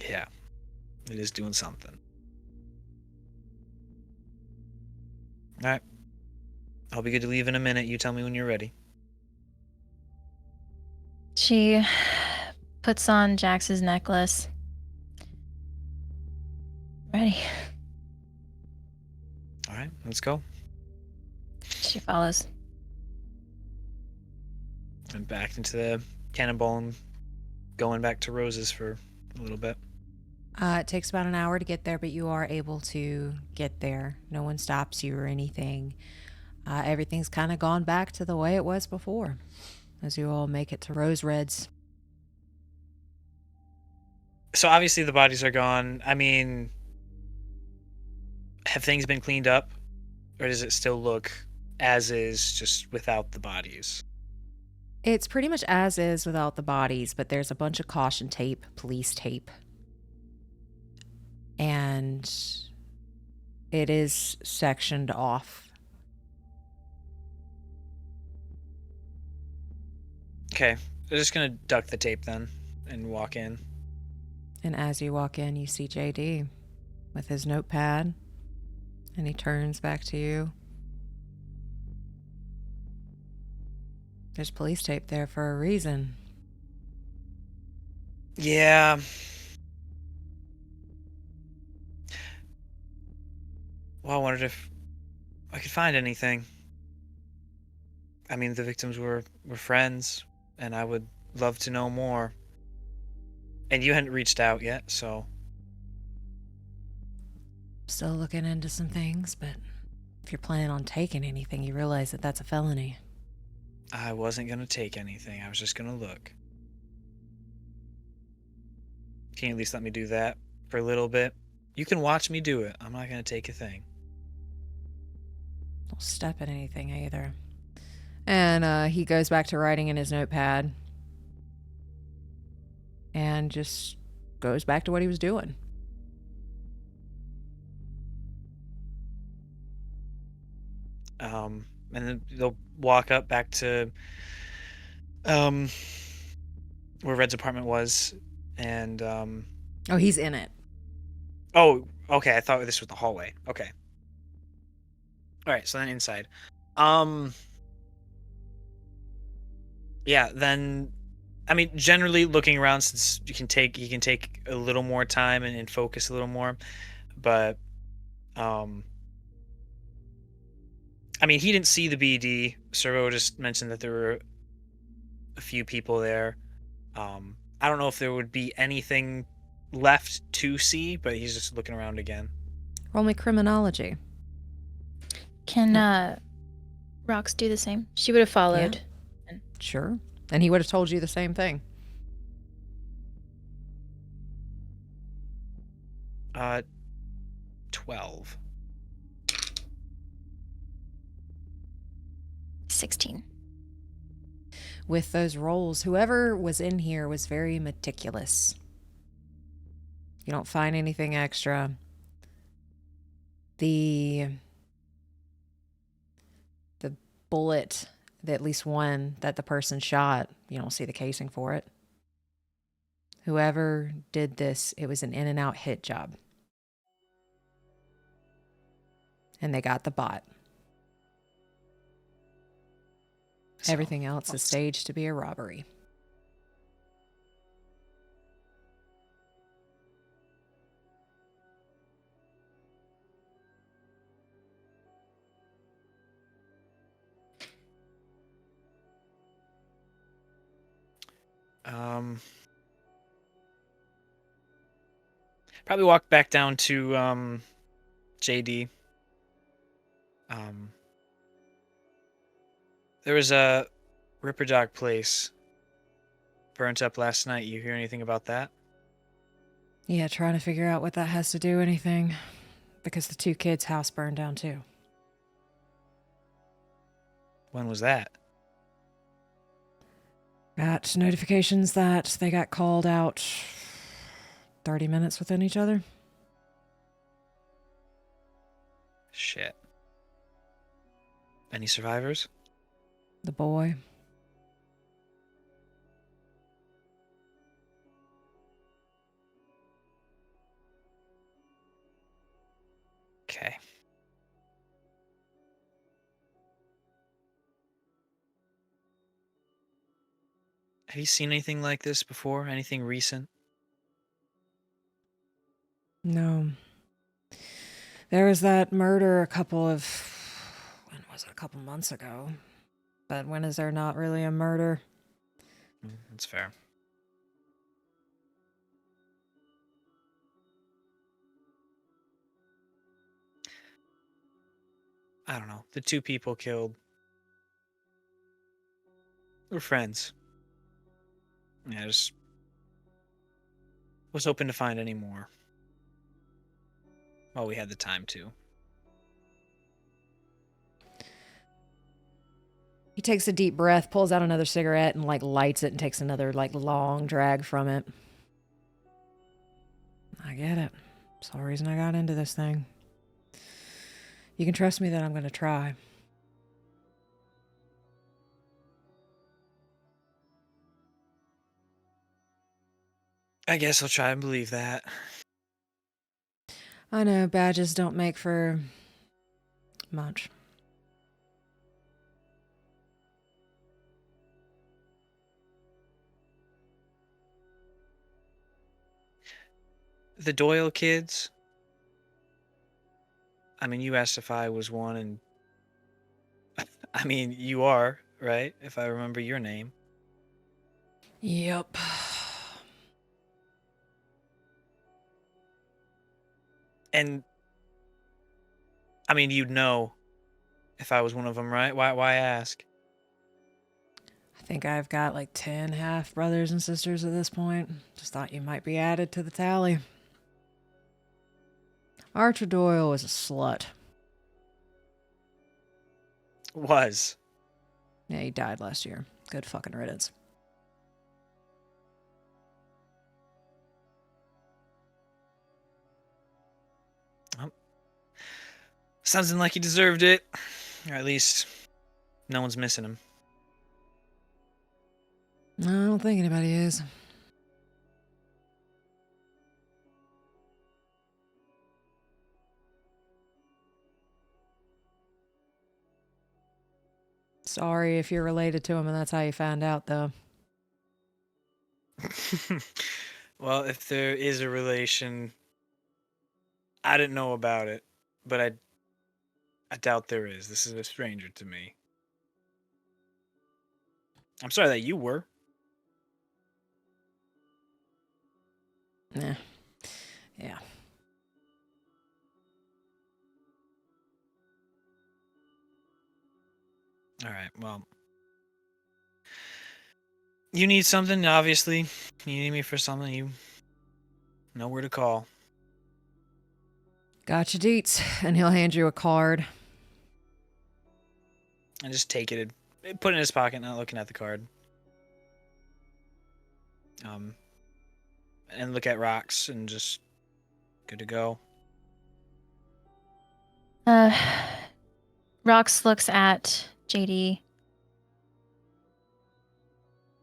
Yeah, it is doing something. All right. I'll be good to leave in a minute. You tell me when you're ready. She puts on Jax's necklace. Ready. All right, let's go. She follows. And back into the cannonball and going back to Rose's for a little bit. It takes about an hour to get there, but you are able to get there. No one stops you or anything. Everything's kind of gone back to the way it was before as you all make it to Rose Red's. So obviously the bodies are gone. I mean, have things been cleaned up? Or does it still look as is, just without the bodies? It's pretty much as is without the bodies, but there's a bunch of caution tape, police tape. And it is sectioned off. Okay, I'm just gonna duck the tape then and walk in. And as you walk in, you see JD with his notepad, and he turns back to you. There's police tape there for a reason. Yeah. Well, I wondered if I could find anything. I mean, the victims were friends, and I would love to know more. And you hadn't reached out yet, so... Still looking into some things, but if you're planning on taking anything, you realize that that's a felony. I wasn't gonna take anything. I was just gonna look. Can you at least let me do that for a little bit? You can watch me do it. I'm not gonna take a thing. Don't step in anything either. And he goes back to writing in his notepad and just goes back to what he was doing. And then they'll walk up back to where Red's apartment was, and Oh, he's in it. oh, okay, I thought this was the hallway. Okay. All right, so then inside. Yeah, then I mean, generally looking around, since he can take a little more time and focus a little more, but I mean, he didn't see the BD. Cerveau just mentioned that there were a few people there. I don't know if there would be anything left to see, but he's just looking around again. Roll me criminology. Can Rox do the same? She would have followed. Sure. And he would have told you the same thing. 12. 16. With those rolls, whoever was in here was very meticulous. You don't find anything extra. The bullet, at least one that the person shot, you don't see the casing for it. Whoever did this, it was an in and out hit job. And they got the bot. So, Everything else is staged to be a robbery. Probably walk back down to JD. There was a Ripper Dog place burnt up last night. You hear anything about that? Yeah, trying to figure out what that has to do anything. Because the 2 kids' house burned down too. When was that? Got notifications that they got called out 30 minutes within each other. Shit. Any survivors? The boy. Okay. Have you seen anything like this before? Anything recent? No. There was that murder a couple months ago. But when is there not really a murder? That's fair. I don't know. The 2 people killed were friends. Yeah, just was hoping to find any more. Well, we had the time to. He takes a deep breath, pulls out another cigarette, and lights it and takes another long drag from it. I get it. It's the whole reason I got into this thing. You can trust me that I'm going to try. I guess I'll try and believe that. I know badges don't make for much. The Doyle kids. I mean, you asked if I was one, and I mean, you are, right? If I remember your name. Yep. And I mean, you'd know if I was one of them, right? Why ask? I think I've got 10 half brothers and sisters at this point. Just thought you might be added to the tally. Archer Doyle was a slut. Was. Yeah, he died last year. Good fucking riddance. Sounding like he deserved it. Or at least no one's missing him. I don't think anybody is. Sorry if you're related to him and that's how you found out, though. Well, if there is a relation, I didn't know about it, but I doubt there is. This is a stranger to me. I'm sorry that you were. Nah. Yeah. All right, well. You need something, obviously. You need me for something, you know where to call. Gotcha, deets. And he'll hand you a card. And just take it, put it in his pocket, not looking at the card. And look at rocks and just good to go. Rox looks at JD.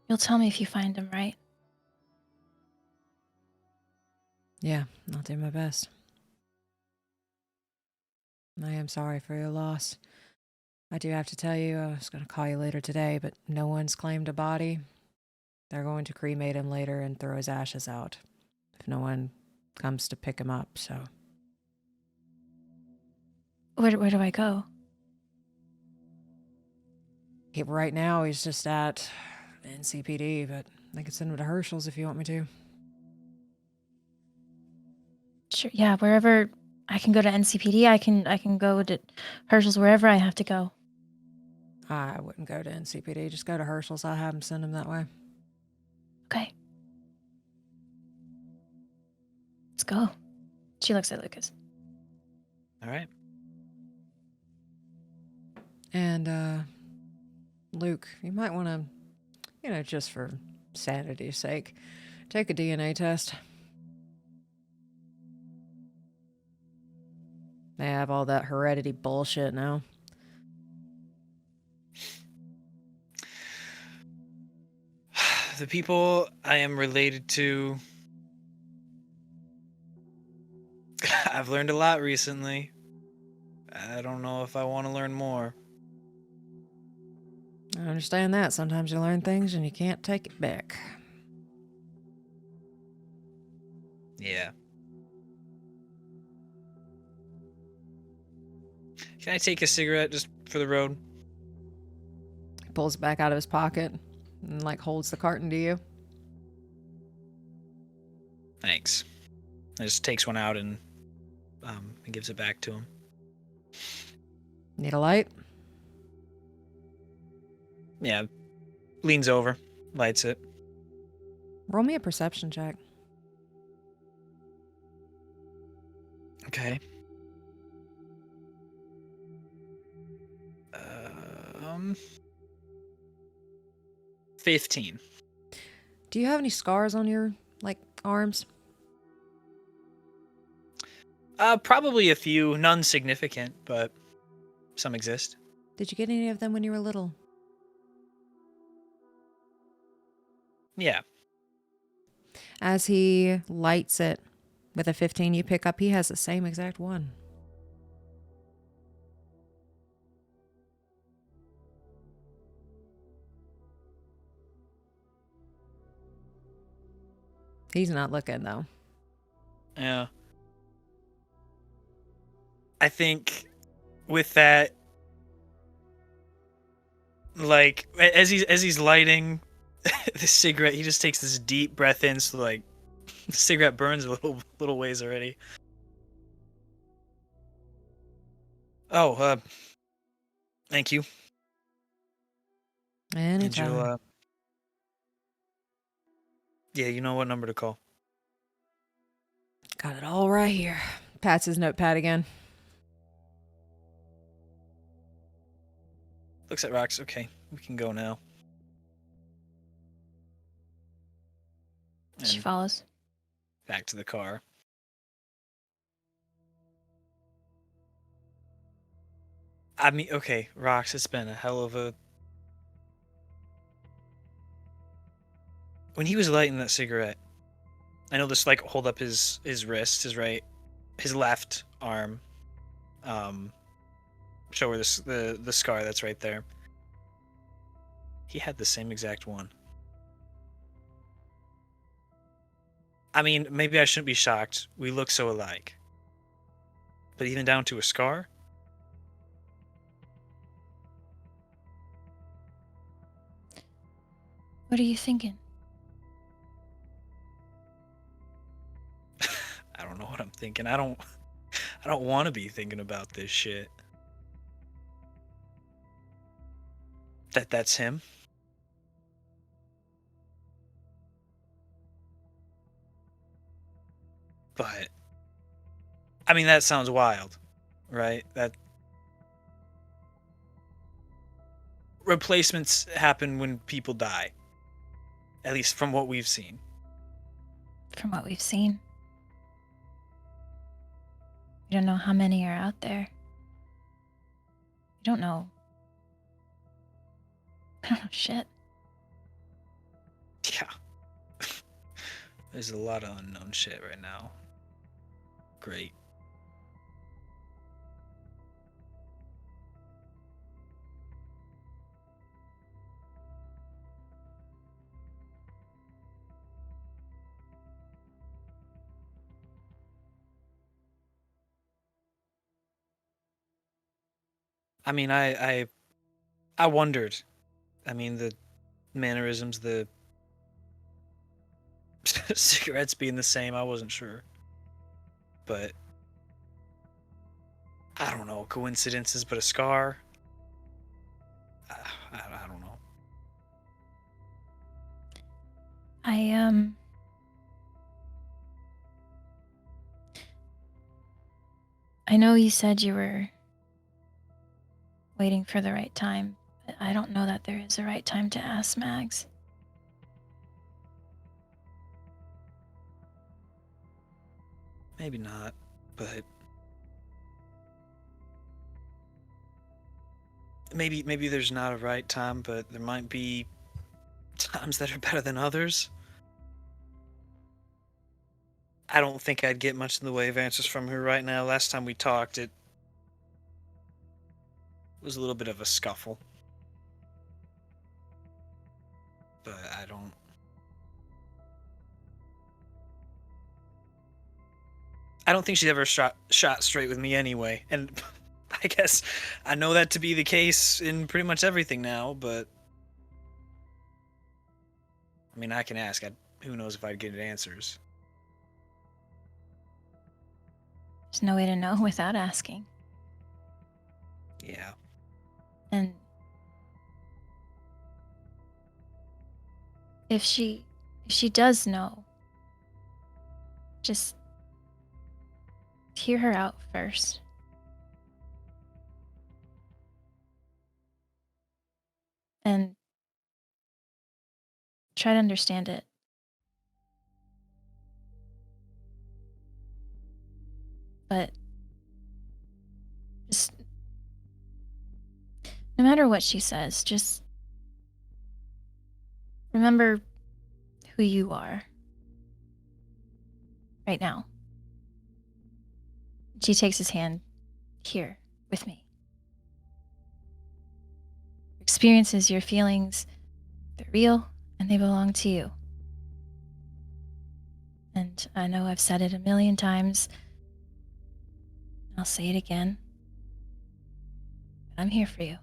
You'll tell me if you find him, right? Yeah, I'll do my best. I am sorry for your loss. I do have to tell you, I was going to call you later today, but no one's claimed a body. They're going to cremate him later and throw his ashes out if no one comes to pick him up, so. Where do I go? Right now, he's just at NCPD, but I can send him to Herschel's if you want me to. Sure. Yeah, wherever I can go to NCPD, I can go to Herschel's, wherever I have to go. I wouldn't go to NCPD. Just go to Herschel's. I'll have him send him that way. Okay. Let's go. She looks at Lucas. All right. And, Luke, you might want to, just for sanity's sake, take a DNA test. They have all that heredity bullshit now. The people I am related to, I've learned a lot recently. I don't know if I want to learn more. I understand that. Sometimes you learn things and you can't take it back. Yeah. Can I take a cigarette just for the road? He pulls it back out of his pocket and, holds the carton to you. Thanks. I just takes one out and gives it back to him. Need a light? Yeah. Leans over, lights it. Roll me a perception check. Okay. 15. Do you have any scars on your, arms? Probably a few, none significant, but some exist. Did you get any of them when you were little? Yeah. As he lights it with a 15 you pick up, he has the same exact one. He's not looking, though. Yeah. I think with that, as he's lighting the cigarette, he just takes this deep breath in, so the cigarette burns a little ways already. Oh, thank you. Anytime. Yeah, you know what number to call. Got it all right here. Pats his notepad again. Looks at rocks. Okay, we can go now. She And follows. back to the car. I mean, okay, rocks. It's been a hell of a. When he was lighting that cigarette, I know this hold up his wrist, his left arm. Show her the scar that's right there. He had the same exact one. I mean, maybe I shouldn't be shocked. We look so alike. But even down to a scar? What are you thinking? I don't know what I'm thinking. I don't want to be thinking about this shit. That's him? But I mean, that sounds wild, right? That replacements happen when people die. At least from what we've seen. From what we've seen. You don't know how many are out there. You don't know. I don't know shit. Yeah. There's a lot of unknown shit right now. Great. I mean, I wondered. I mean, the mannerisms, the cigarettes being the same, I wasn't sure. But I don't know, coincidences, but a scar? I don't know. I know you said you were waiting for the right time, but I don't know that there is a right time to ask Mags. Maybe not, but maybe there's not a right time, but there might be times that are better than others. I don't think I'd get much in the way of answers from her right now. Last time we talked, it was a little bit of a scuffle. But I don't think she's ever shot straight with me anyway. And I guess I know that to be the case in pretty much everything now, but I mean, I can ask. Who knows if I'd get answers. There's no way to know without asking. Yeah. And if she does know, just hear her out first. And try to understand it. But just no matter what she says, just remember who you are right now. She takes his hand. Here, with me. Your experiences, your feelings, they're real and they belong to you. And I know I've said it a million times. I'll say it again. I'm here for you.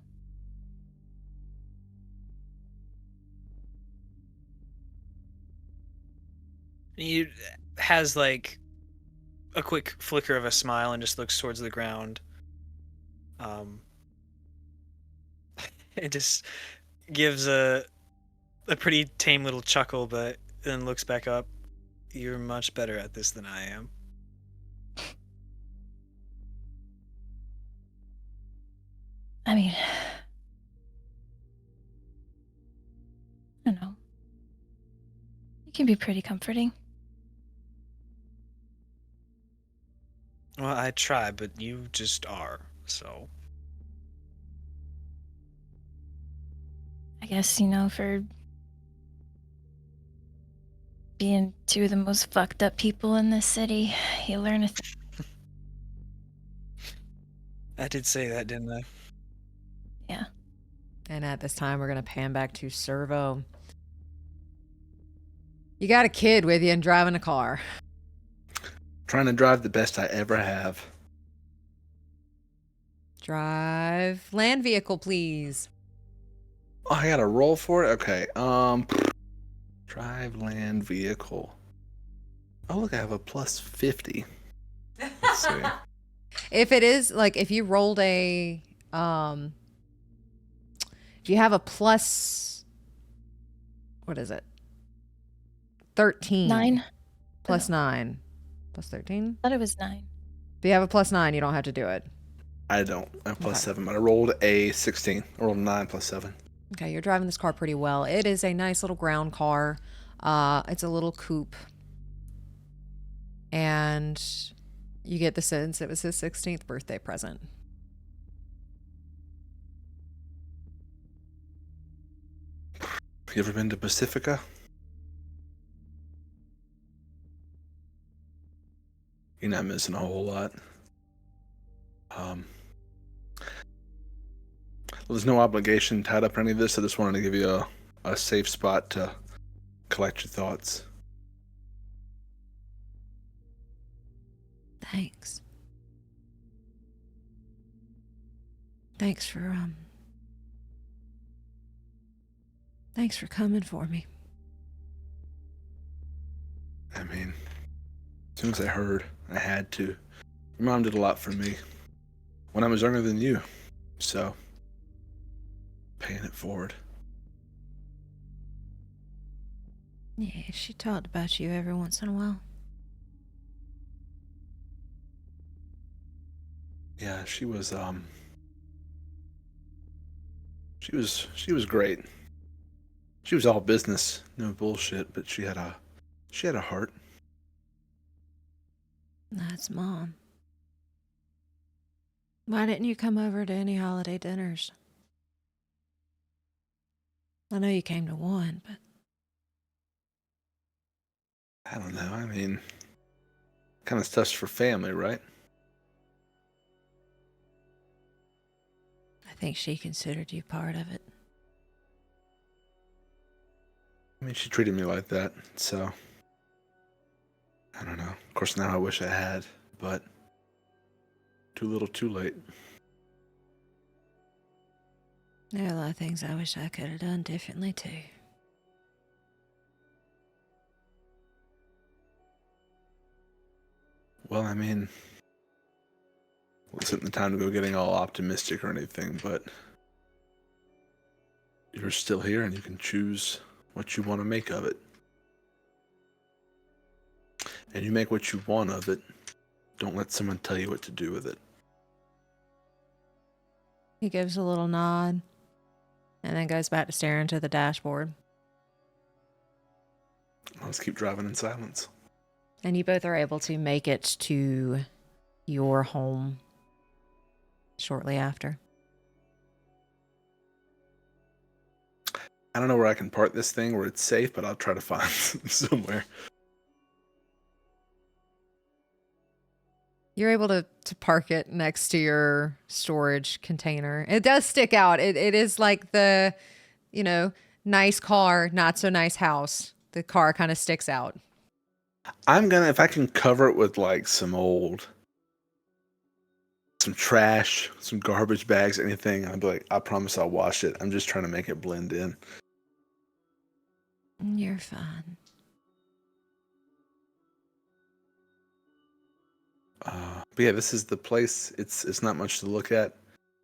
He has like a quick flicker of a smile and just looks towards the ground. It just gives a pretty tame little chuckle, but then looks back up. You're much better at this than I am. I mean, I don't know. You can be pretty comforting. Well, I try, but you just are, so. I guess, for being two of the most fucked up people in this city, you learn I did say that, didn't I? Yeah. And at this time, we're going to pan back to Cerveau. You got a kid with you and driving a car. Trying to drive the best I ever have. Drive land vehicle, please. Oh, I got to roll for it? Okay. Drive land vehicle. Oh, look, I have a plus 50. Let's see. If it is, like, if you rolled a, if you have a plus, what is it? 13. 9. Plus 9. Plus 13? I thought it was 9. If you have a plus 9, you don't have to do it. I don't. I have plus Okay. 7, but I rolled a 16. I rolled 9 plus 7. Okay, you're driving this car pretty well. It is a nice little ground car. It's a little coupe. And you get the sense it was his 16th birthday present. You ever been to Pacifica? You're not missing a whole lot. Well, there's no obligation tied up in any of this. I just wanted to give you a safe spot to collect your thoughts. Thanks. Thanks for coming for me. I mean, as soon as I heard, I had to. Your mom did a lot for me when I was younger than you, so paying it forward. Yeah, she talked about you every once in a while. Yeah, she was great. She was all business, no bullshit, but she had a heart. That's Mom. Why didn't you come over to any holiday dinners? I know you came to one, but I don't know. I mean, kind of stuff's for family, right? I think she considered you part of it. I mean, she treated me like that, so I don't know. Of course, now I wish I had, but too little, too late. There are a lot of things I wish I could have done differently, too. Well, I mean, wasn't the time to go getting all optimistic or anything, but you're still here and you can choose what you want to make of it. And you make what you want of it. Don't let someone tell you what to do with it. He gives a little nod and then goes back to staring into the dashboard. Let's keep driving in silence. And you both are able to make it to your home shortly after. I don't know where I can park this thing where it's safe, but I'll try to find somewhere. You're able to park it next to your storage container. It does stick out. It is like the, nice car, not so nice house. The car kind of sticks out. If I can cover it with like some trash, some garbage bags, anything, I'd be like, I promise I'll wash it. I'm just trying to make it blend in. You're fine. But yeah, this is the place. It's not much to look at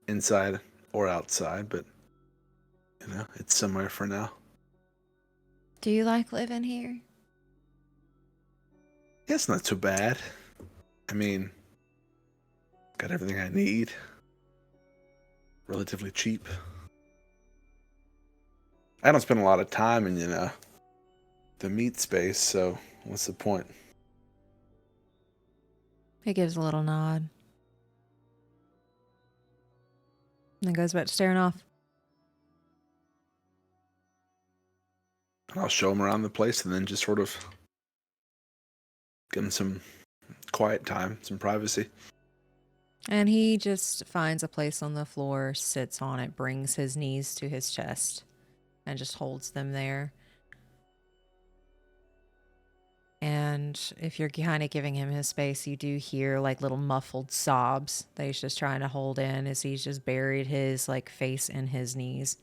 inside or outside, but it's somewhere for now. Do you like living here? Yeah, it's not so bad. I mean, got everything I need. Relatively cheap. I don't spend a lot of time in, the meat space, so what's the point? He gives a little nod. And then goes back to staring off. I'll show him around the place and then just sort of give him some quiet time, some privacy. And he just finds a place on the floor, sits on it, brings his knees to his chest, and just holds them there. And if you're kind of giving him his space, you do hear like little muffled sobs that he's just trying to hold in as he's just buried his like face in his knees.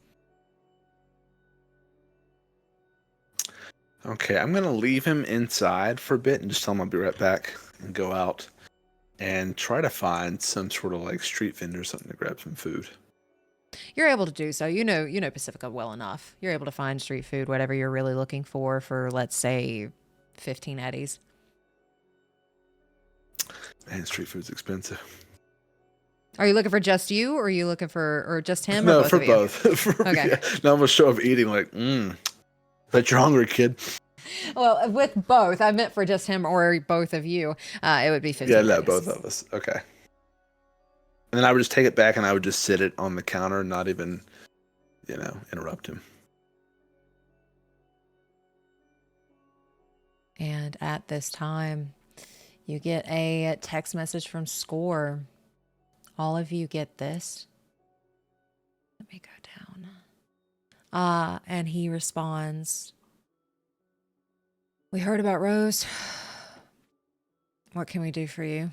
Okay, I'm gonna leave him inside for a bit and just tell him I'll be right back and go out and try to find some sort of like street vendor or something to grab some food. You're able to do so. You know Pacifica well enough. You're able to find street food, whatever you're really looking for let's say 15 eddies. Man, street food's expensive. Are you looking for just you, or are you looking for or just him? No, or both for of you? both. Okay. Yeah. Now I'm gonna show up eating like, bet you're hungry, kid. Well, with both, I meant for just him or both of you. It would be 15. Yeah, no, eddies. both of us. Okay. And then I would just take it back and I would just sit it on the counter, not even, interrupt him. And at this time, you get a text message from Score. All of you get this. Let me go down. And he responds, "We heard about Rose. What can we do for you?"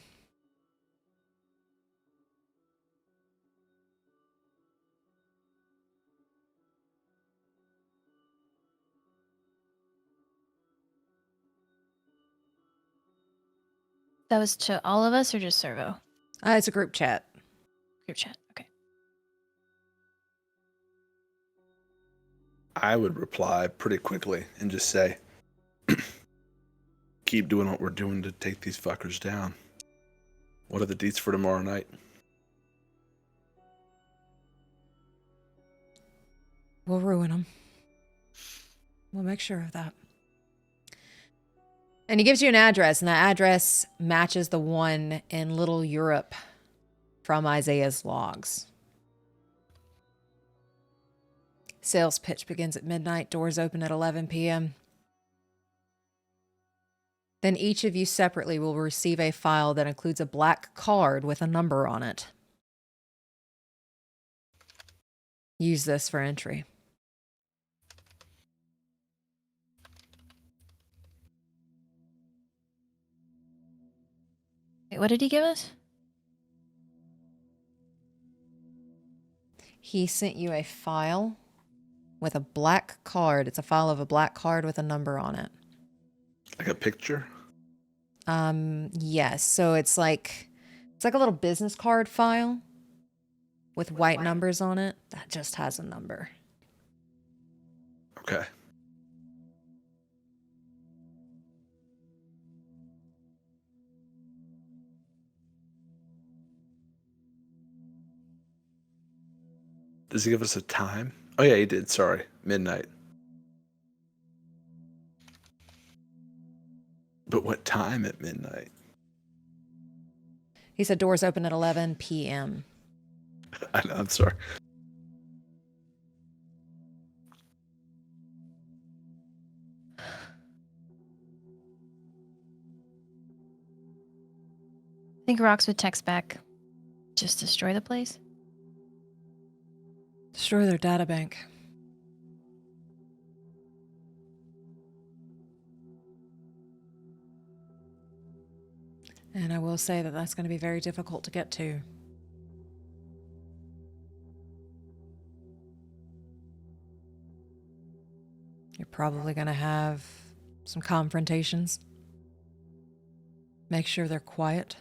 That was to all of us or just Cerveau? It's a group chat. Group chat. Okay. I would reply pretty quickly and just say, keep doing what we're doing to take these fuckers down. What are the deets for tomorrow night? We'll ruin them. We'll make sure of that. And he gives you an address, and that address matches the one in Little Europe from Isaiah's logs. Sales pitch begins at midnight. Doors open at 11 p.m. Then each of you separately will receive a file that includes a black card with a number on it. Use this for entry. Wait, what did he give us? He sent you a file with a black card. It's a file of a black card with a number on it. Like a picture? Yes. So it's like a little business card file with white numbers on it that just has a number. Okay. Does he give us a time? Oh yeah, he did. Sorry. Midnight. But what time at midnight? He said doors open at 11 p.m. I know, I'm sorry. I think Rox would text back. Just destroy the place? Destroy their data bank. And I will say that that's going to be very difficult to get to. You're probably going to have some confrontations. Make sure they're quiet.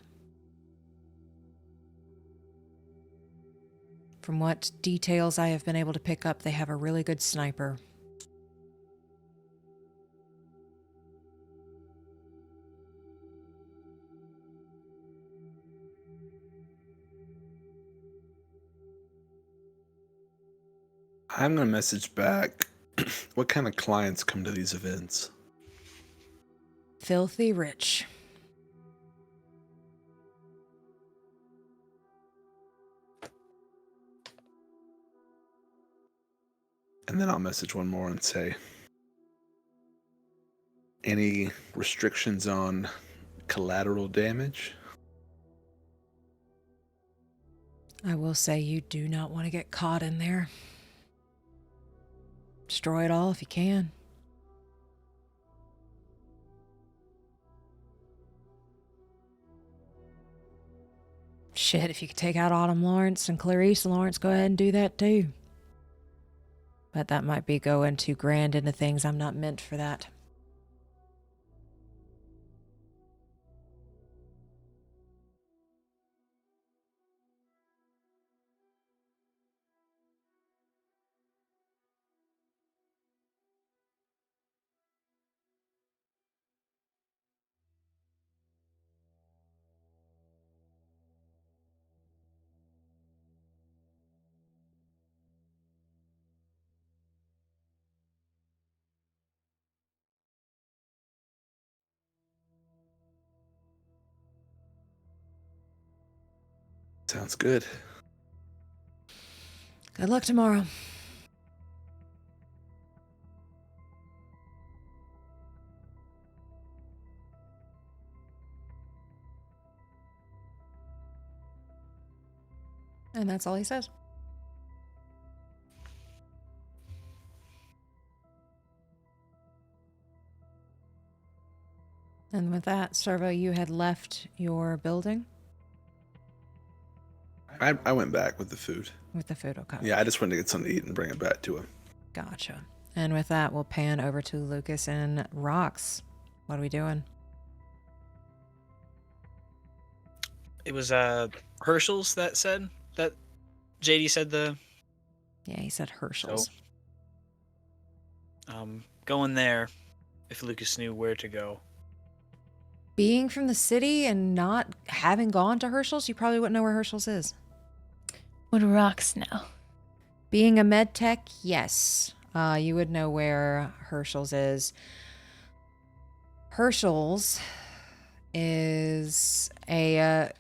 From what details I have been able to pick up, they have a really good sniper. I'm going to message back. What kind of clients come to these events? Filthy rich. And then I'll message one more and say, any restrictions on collateral damage? I will say you do not want to get caught in there. Destroy it all if you can. Shit, if you could take out Autumn Lawrence and Clarice Lawrence, go ahead and do that too. But that might be going too grand into things. I'm not meant for that. Sounds good. Good luck tomorrow. And that's all he says. And with that, Cerveau, you had left your building I went back with the food. with the food. Okay. Yeah, I just wanted to get something to eat and bring it back to him. Gotcha. And with that, we'll pan over to Lucas and Rox. What are we doing? It was Herschel's that said that JD said the Yeah, he said Herschel's. going there if Lucas knew where to go. Being from the city and not having gone to Herschel's, you probably wouldn't know where Herschel's is. Would Rox know? Being a med tech, yes. You would know where Herschel's is. Herschel's is a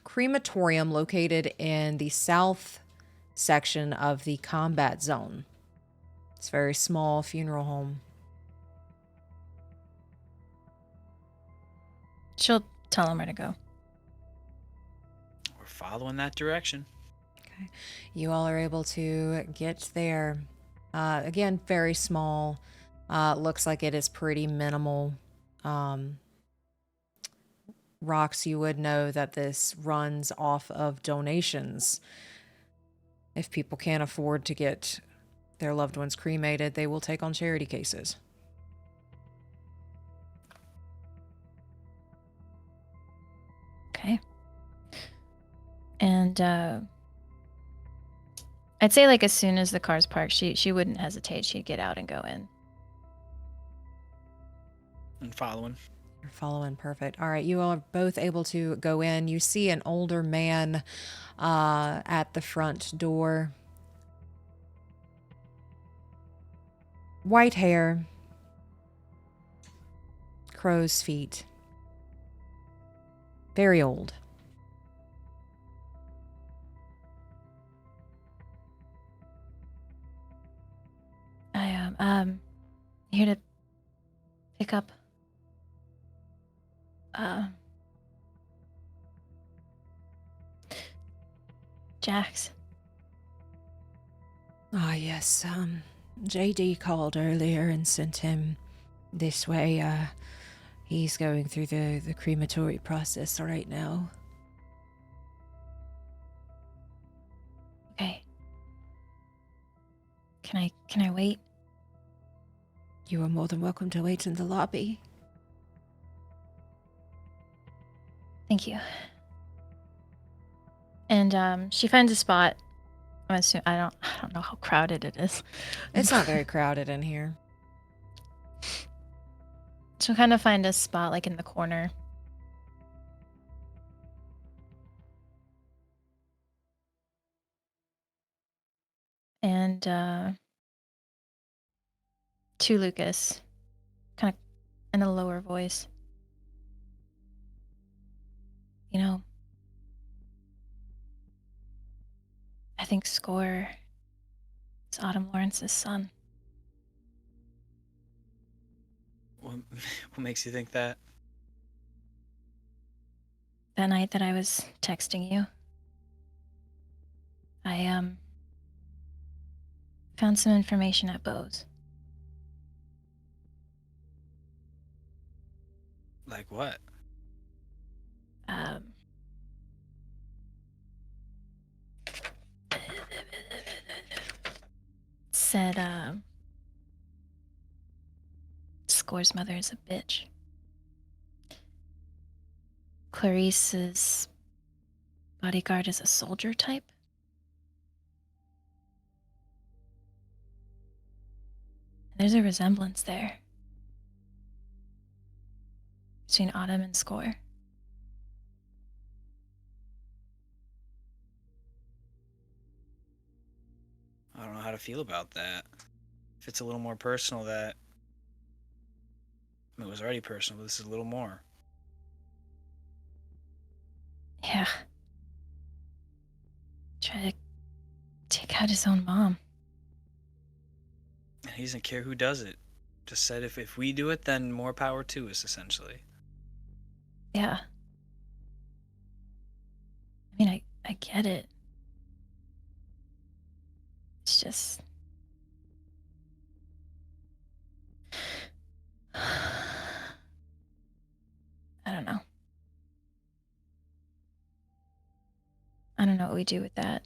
crematorium located in the south section of the combat zone. It's a very small funeral home. She'll tell him where to go. We're following that direction. Okay. You all are able to get there. Again, very small. Looks like it is pretty minimal. Rox, you would know that this runs off of donations. If people can't afford to get their loved ones cremated, they will take on charity cases. Okay. And I'd say like as soon as the car's parked, she wouldn't hesitate. She'd get out and go in. And following. You're following, perfect. All right, you all are both able to go in. You see an older man at the front door. White hair. Crow's feet. Very old. I am here to pick up Jax. Ah, yes. JD called earlier and sent him this way. He's going through the crematory process right now. Okay. Can I wait? You are more than welcome to wait in the lobby. Thank you. And she finds a spot. I'm assuming I don't know how crowded it is. It's not very crowded in here. She'll kind of find a spot like in the corner. And to Lucas, kind of in a lower voice. You know, I think Score is Autumn Lawrence's son. What makes you think that? That night that I was texting you. I found some information at Bose. Like what? Um, said Score's mother is a bitch. Clarice's bodyguard is a soldier type. There's a resemblance there between Autumn and Score. I don't know how to feel about that. If it's a little more personal, that I mean, it was already personal, but this is a little more. Yeah. Try to take out his own mom. And he doesn't care who does it. Just said if we do it, then more power to us, essentially. Yeah. I mean, I get it. It's just... I don't know. I don't know what we do with that.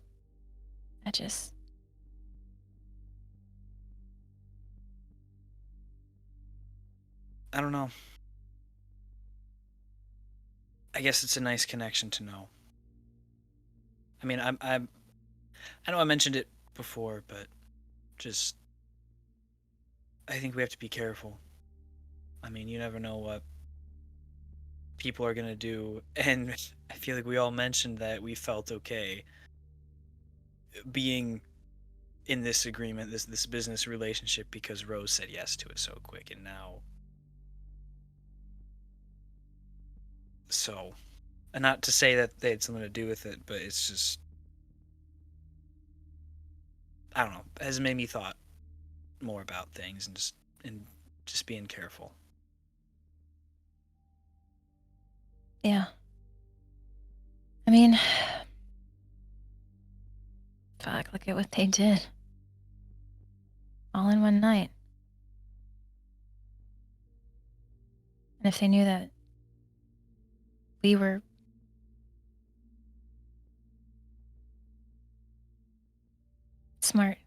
I don't know. I guess it's a nice connection to know. I mean, I know I mentioned it before, but just I think we have to be careful. I mean, you never know what people are gonna do, and I feel like we all mentioned that we felt okay being in this agreement, this business relationship, because Rose said yes to it so quick, and now so, and not to say that they had something to do with it, but it's just I don't know, it has made me thought more about things and just being careful. yeah. I mean... Fuck, look at what they did. All in one night. And if they knew that we were... smart.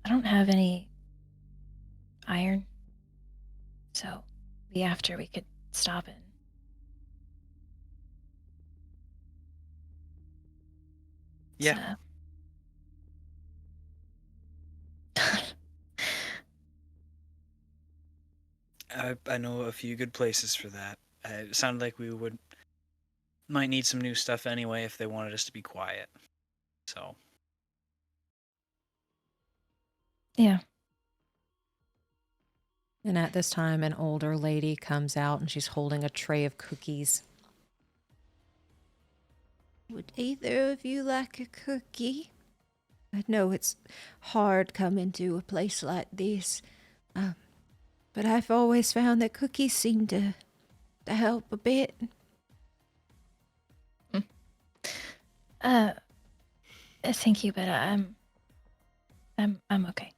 I don't have any iron, so maybe after we could stop it. Yeah. I know a few good places for that. It sounded like we might need some new stuff anyway if they wanted us to be quiet. So Yeah. And at this time, an older lady comes out and she's holding a tray of cookies. Would either of you like a cookie? I know it's hard coming to a place like this, but I've always found that cookies seem to help a bit. Thank you, but I'm okay.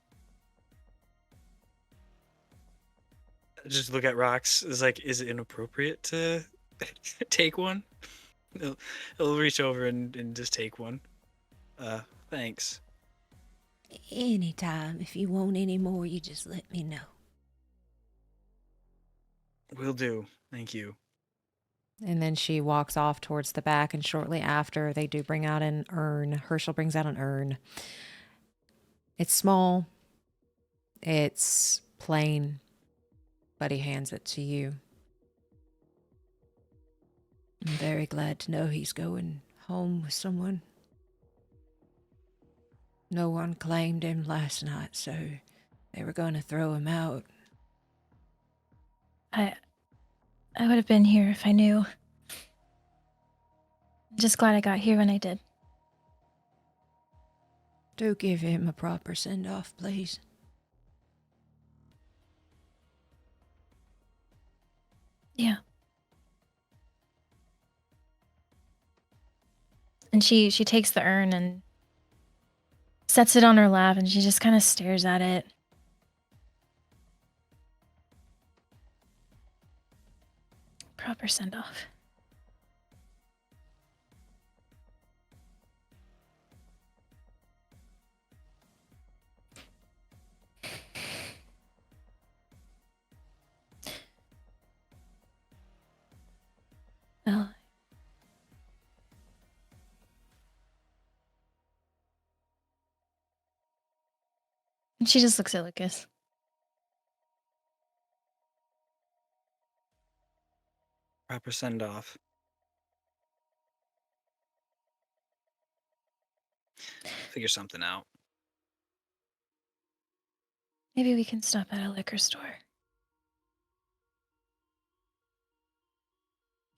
just look at rocks. Is like, is it inappropriate to take one? He'll reach over and just take one. Thanks. Anytime. If you want any more, you just let me know. Will do. Thank you. And then she walks off towards the back, and shortly after, they do bring out an urn. Herschel brings out an urn. It's small. It's plain. But he hands it to you. I'm very glad to know he's going home with someone. No one claimed him last night, so they were going to throw him out. I would have been here if I knew. I'm just glad I got here when I did. Do give him a proper send-off, please. Yeah. And she takes the urn and sets it on her lap, and she just kind of stares at it. Proper send-off. Well, and she just looks at Lucas. Proper send off. Figure something out. Maybe we can stop at a liquor store.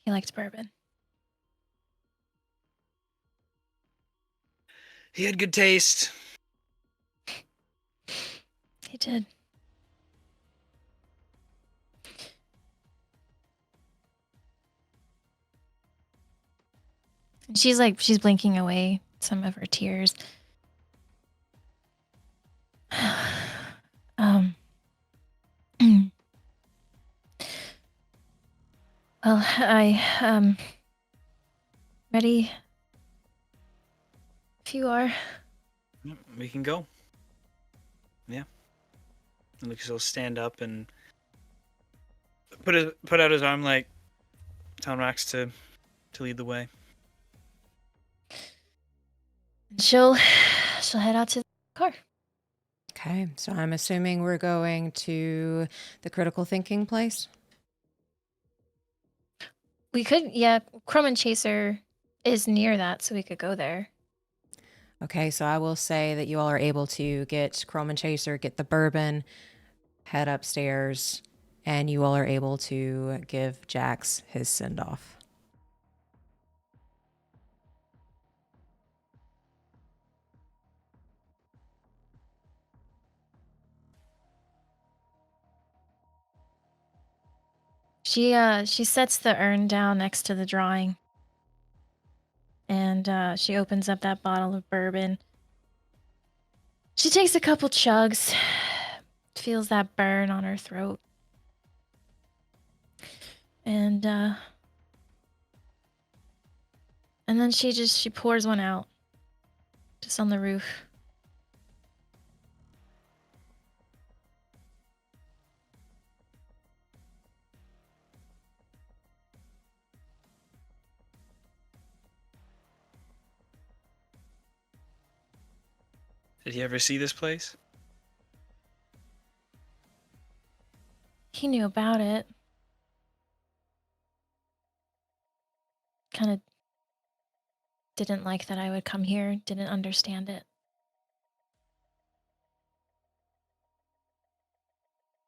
He liked bourbon. He had good taste. He did. And she's blinking away some of her tears. Well, ready if you are. We can go. Yeah. And Lucas will stand up and put out his arm, like telling Rax to lead the way. And she'll head out to the car. Okay, so I'm assuming we're going to the critical thinking place. We could, yeah. Crumb and Chaser is near that, so we could go there. Okay, so I will say that you all are able to get Chrome and Chaser, get the bourbon, head upstairs, and you all are able to give Jax his send-off. She sets the urn down next to the drawing. And she opens up that bottle of bourbon. She takes a couple chugs, feels that burn on her throat. And then she pours one out. Just on the roof. Did he ever see this place? He knew about it. Kind of didn't like that I would come here, didn't understand it.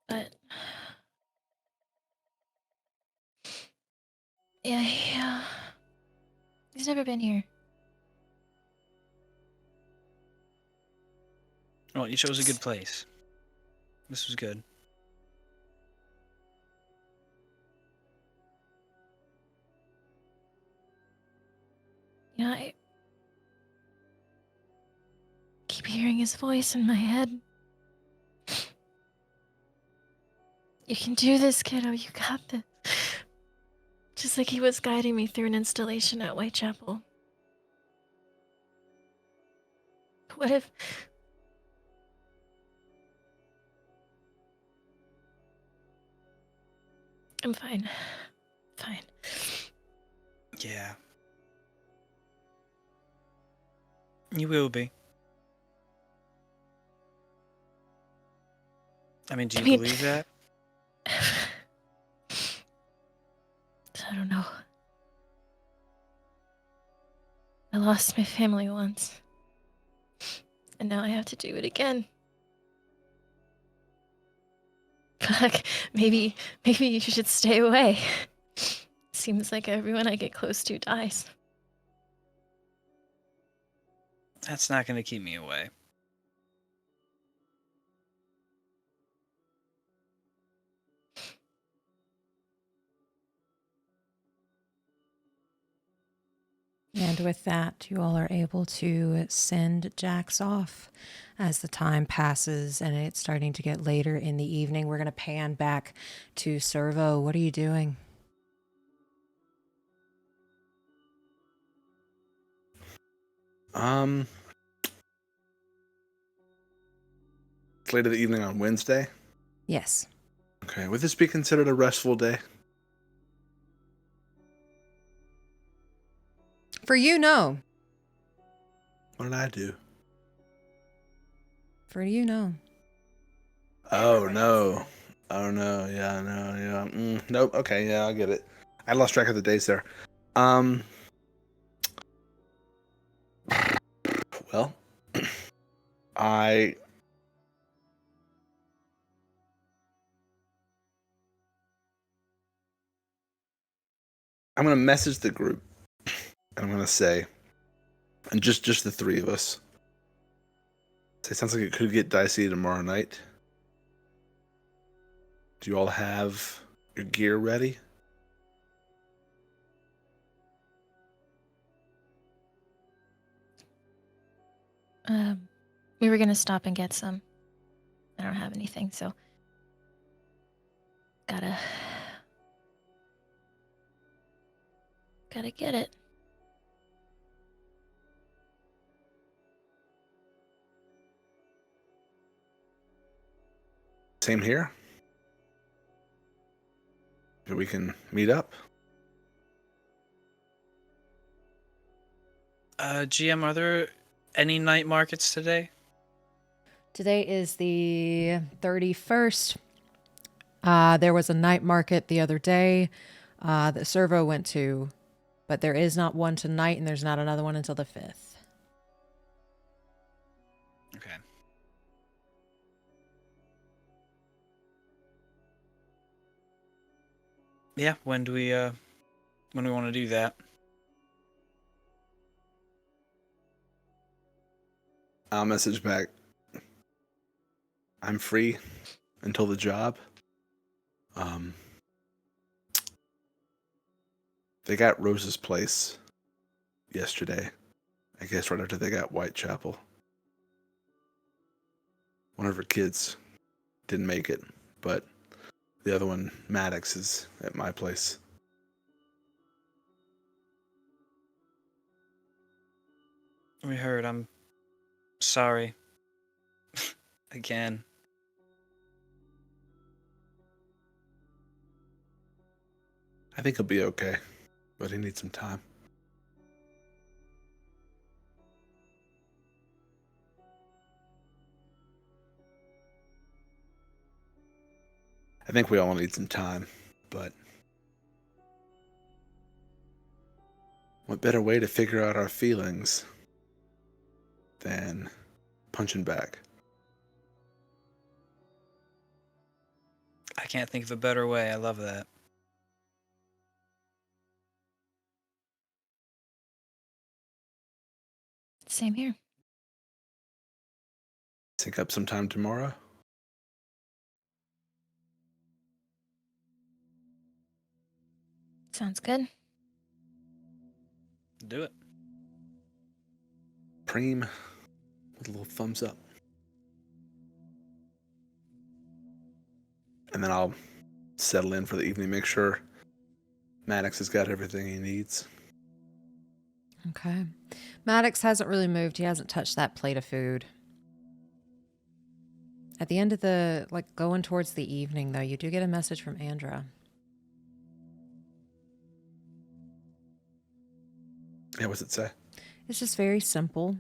But yeah, he's never been here. Well, you chose a good place. This was good. You know, I keep hearing his voice in my head. You can do this, kiddo. You got this. Just like he was guiding me through an installation at Whitechapel. What if... I'm fine. Fine. Yeah. You will be. I mean, do you believe that? I don't know. I lost my family once. And now I have to do it again. Fuck, maybe you should stay away. Seems like everyone I get close to dies. That's not going to keep me away. And with that, you all are able to send Jax off. As the time passes and it's starting to get later in the evening, we're going to pan back to Cerveau. What are you doing? It's late in the evening on Wednesday. Yes. Okay, would this be considered a restful day? For you, no. What did I do? For you, no. Oh no. Oh no. Yeah. No. Yeah. Nope. Okay. Yeah, I get it. I lost track of the days there. Well, I I'm gonna message the group. And I'm gonna say, and just the three of us. It sounds like it could get dicey tomorrow night. Do you all have your gear ready? We were gonna stop and get some. I don't have anything, so gotta get it. Same here. We can meet up. GM, are there any night markets today? Today is the 31st. There was a night market the other day that Cerveau went to, but there is not one tonight, and there's not another one until the 5th. Okay. Yeah, when do we want to do that? I'll message back. I'm free until the job. They got Rose's place yesterday. I guess right after they got Whitechapel. One of her kids didn't make it, but the other one, Maddox, is at my place. We heard. I'm sorry. Again. I think he'll be okay, but he needs some time. I think we all need some time, but what better way to figure out our feelings than punching back? I can't think of a better way. I love that. Same here. Sync up sometime tomorrow? Sounds good. Do it. Preem with a little thumbs up. And then I'll settle in for the evening, make sure Maddox has got everything he needs. Okay. Maddox hasn't really moved. He hasn't touched that plate of food. At the end of the, going towards the evening, though, you do get a message from Andra. Yeah, what's it say? It's just very simple.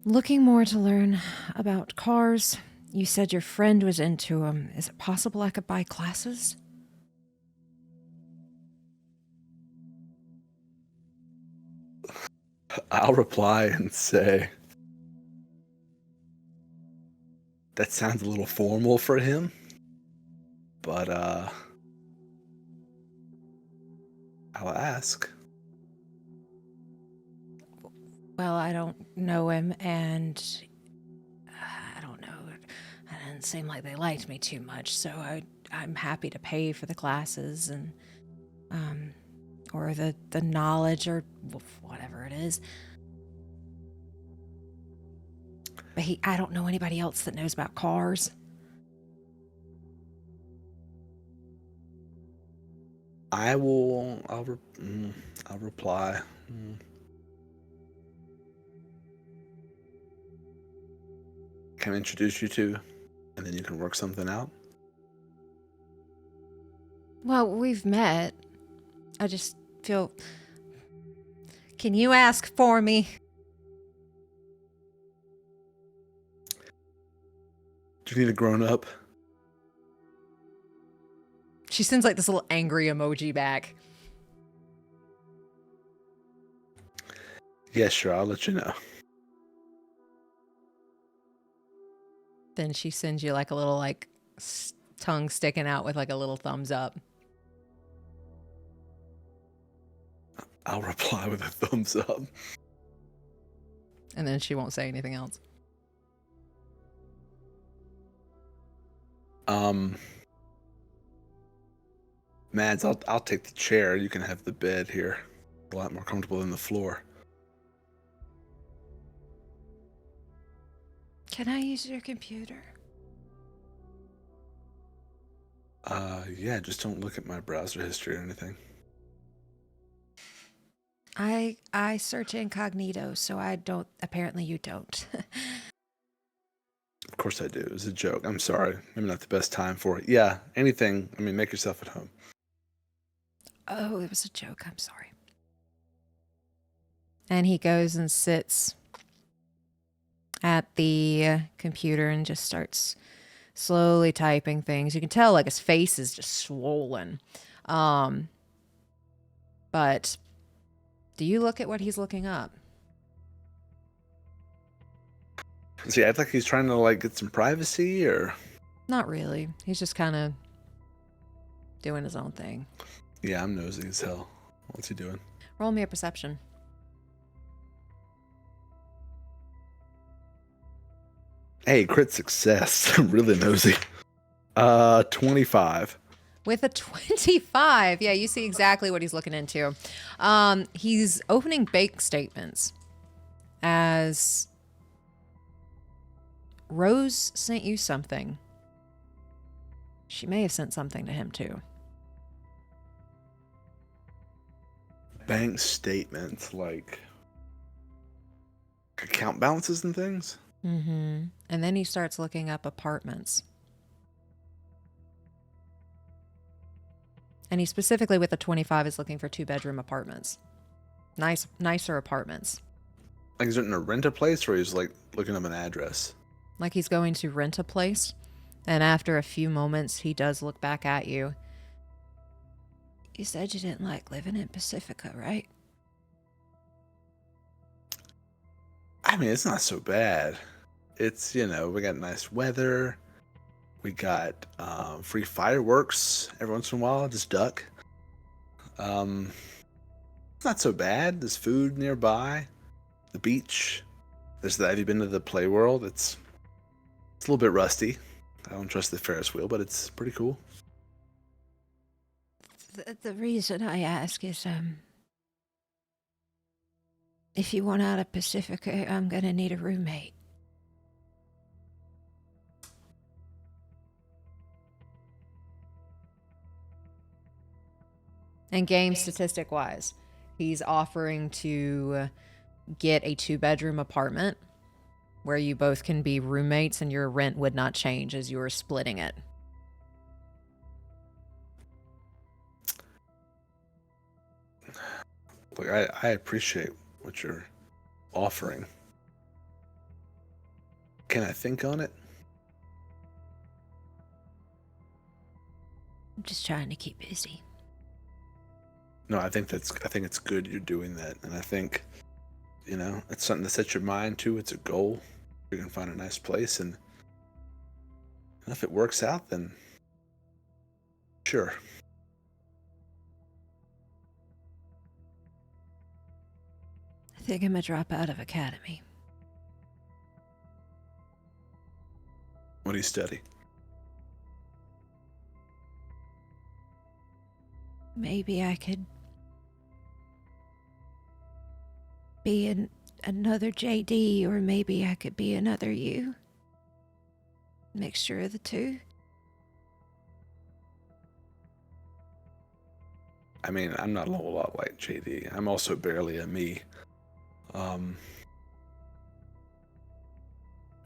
Looking more to learn about cars. You said your friend was into them. Is it possible I could buy classes? I'll reply and say, that sounds a little formal for him, but I'll ask. Well, I don't know him, and I don't know. It didn't seem like they liked me too much, so I'm happy to pay for the classes, and or the knowledge or whatever it is. But I don't know anybody else that knows about cars. I'll reply. Can I introduce you to, and then you can work something out? Well, we've met. I just feel... Can you ask for me? Do you need a grown-up? She sends like this little angry emoji back. Yeah, sure, I'll let you know. Then she sends you like a little like tongue sticking out with like a little thumbs up. I'll reply with a thumbs up. And then she won't say anything else. Mads, I'll take the chair. You can have the bed here. A lot more comfortable than the floor. Can I use your computer? Yeah, just don't look at my browser history or anything. I search incognito, so I don't. Apparently you don't. Of course I do. It was a joke. I'm sorry. Maybe not the best time for it. Yeah, anything. I mean, make yourself at home. Oh, it was a joke. I'm sorry. And he goes and sits at the computer and just starts slowly typing things. You can tell like his face is just swollen. But do you look at what he's looking up? Does he act like he's trying to like get some privacy or? Not really. He's just kind of doing his own thing. Yeah, I'm nosy as hell. What's he doing? Roll me a perception. Hey, crit success. I'm really nosy. 25. With a 25, yeah, you see exactly what he's looking into. He's opening bank statements as Rose sent you something. She may have sent something to him too. Bank statements, like account balances and things? Mm-hmm. And then he starts looking up apartments. And he specifically with the 25 is looking for 2-bedroom apartments. Nicer apartments. Like he's renting a rent a place or he's like looking up an address? Like he's going to rent a place. And after a few moments, he does look back at you. You said you didn't like living in Pacifica, right? I mean, it's not so bad. It's, we got nice weather. We got free fireworks every once in a while, just duck. It's not so bad. There's food nearby. The beach. Have you been to the Play World? It's a little bit rusty. I don't trust the Ferris wheel, but it's pretty cool. The reason I ask is, if you want out of Pacifica, I'm gonna need a roommate. And game statistic-wise, he's offering to get a 2-bedroom apartment where you both can be roommates and your rent would not change as you are splitting it. Look, I appreciate what you're offering. Can I think on it? I'm just trying to keep busy. No, I think it's good you're doing that, and I think, it's something to set your mind to. It's a goal. You can find a nice place, and if it works out, then sure. I think I'm gonna drop out of academy. What do you study? Maybe I could be another JD, or maybe I could be another you. Mixture of the two. I mean, I'm not a whole lot like JD. I'm also barely a me.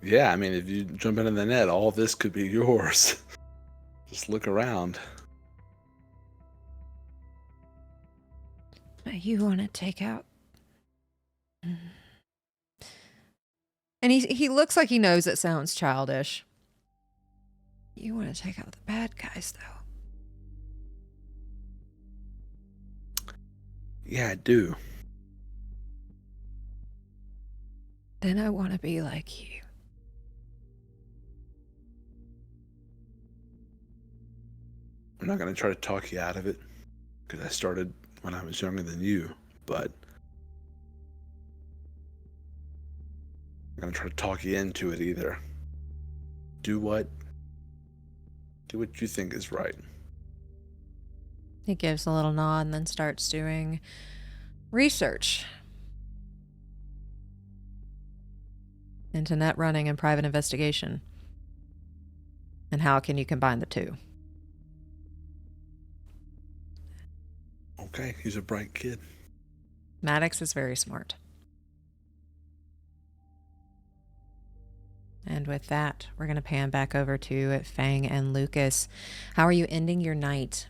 Yeah, I mean, if you jump into the net, all this could be yours. Just look around. You want to take out... And he looks like he knows it sounds childish. You want to take out the bad guys, though. Yeah, I do. Then I want to be like you. I'm not going to try to talk you out of it, because I started when I was younger than you, but I'm going to try to talk you into it either. Do what you think is right. He gives a little nod and then starts doing research into net running and private investigation. And how can you combine the two? Okay, he's a bright kid. Maddox is very smart. And with that, we're going to pan back over to Fang and Lucas. How are you ending your night?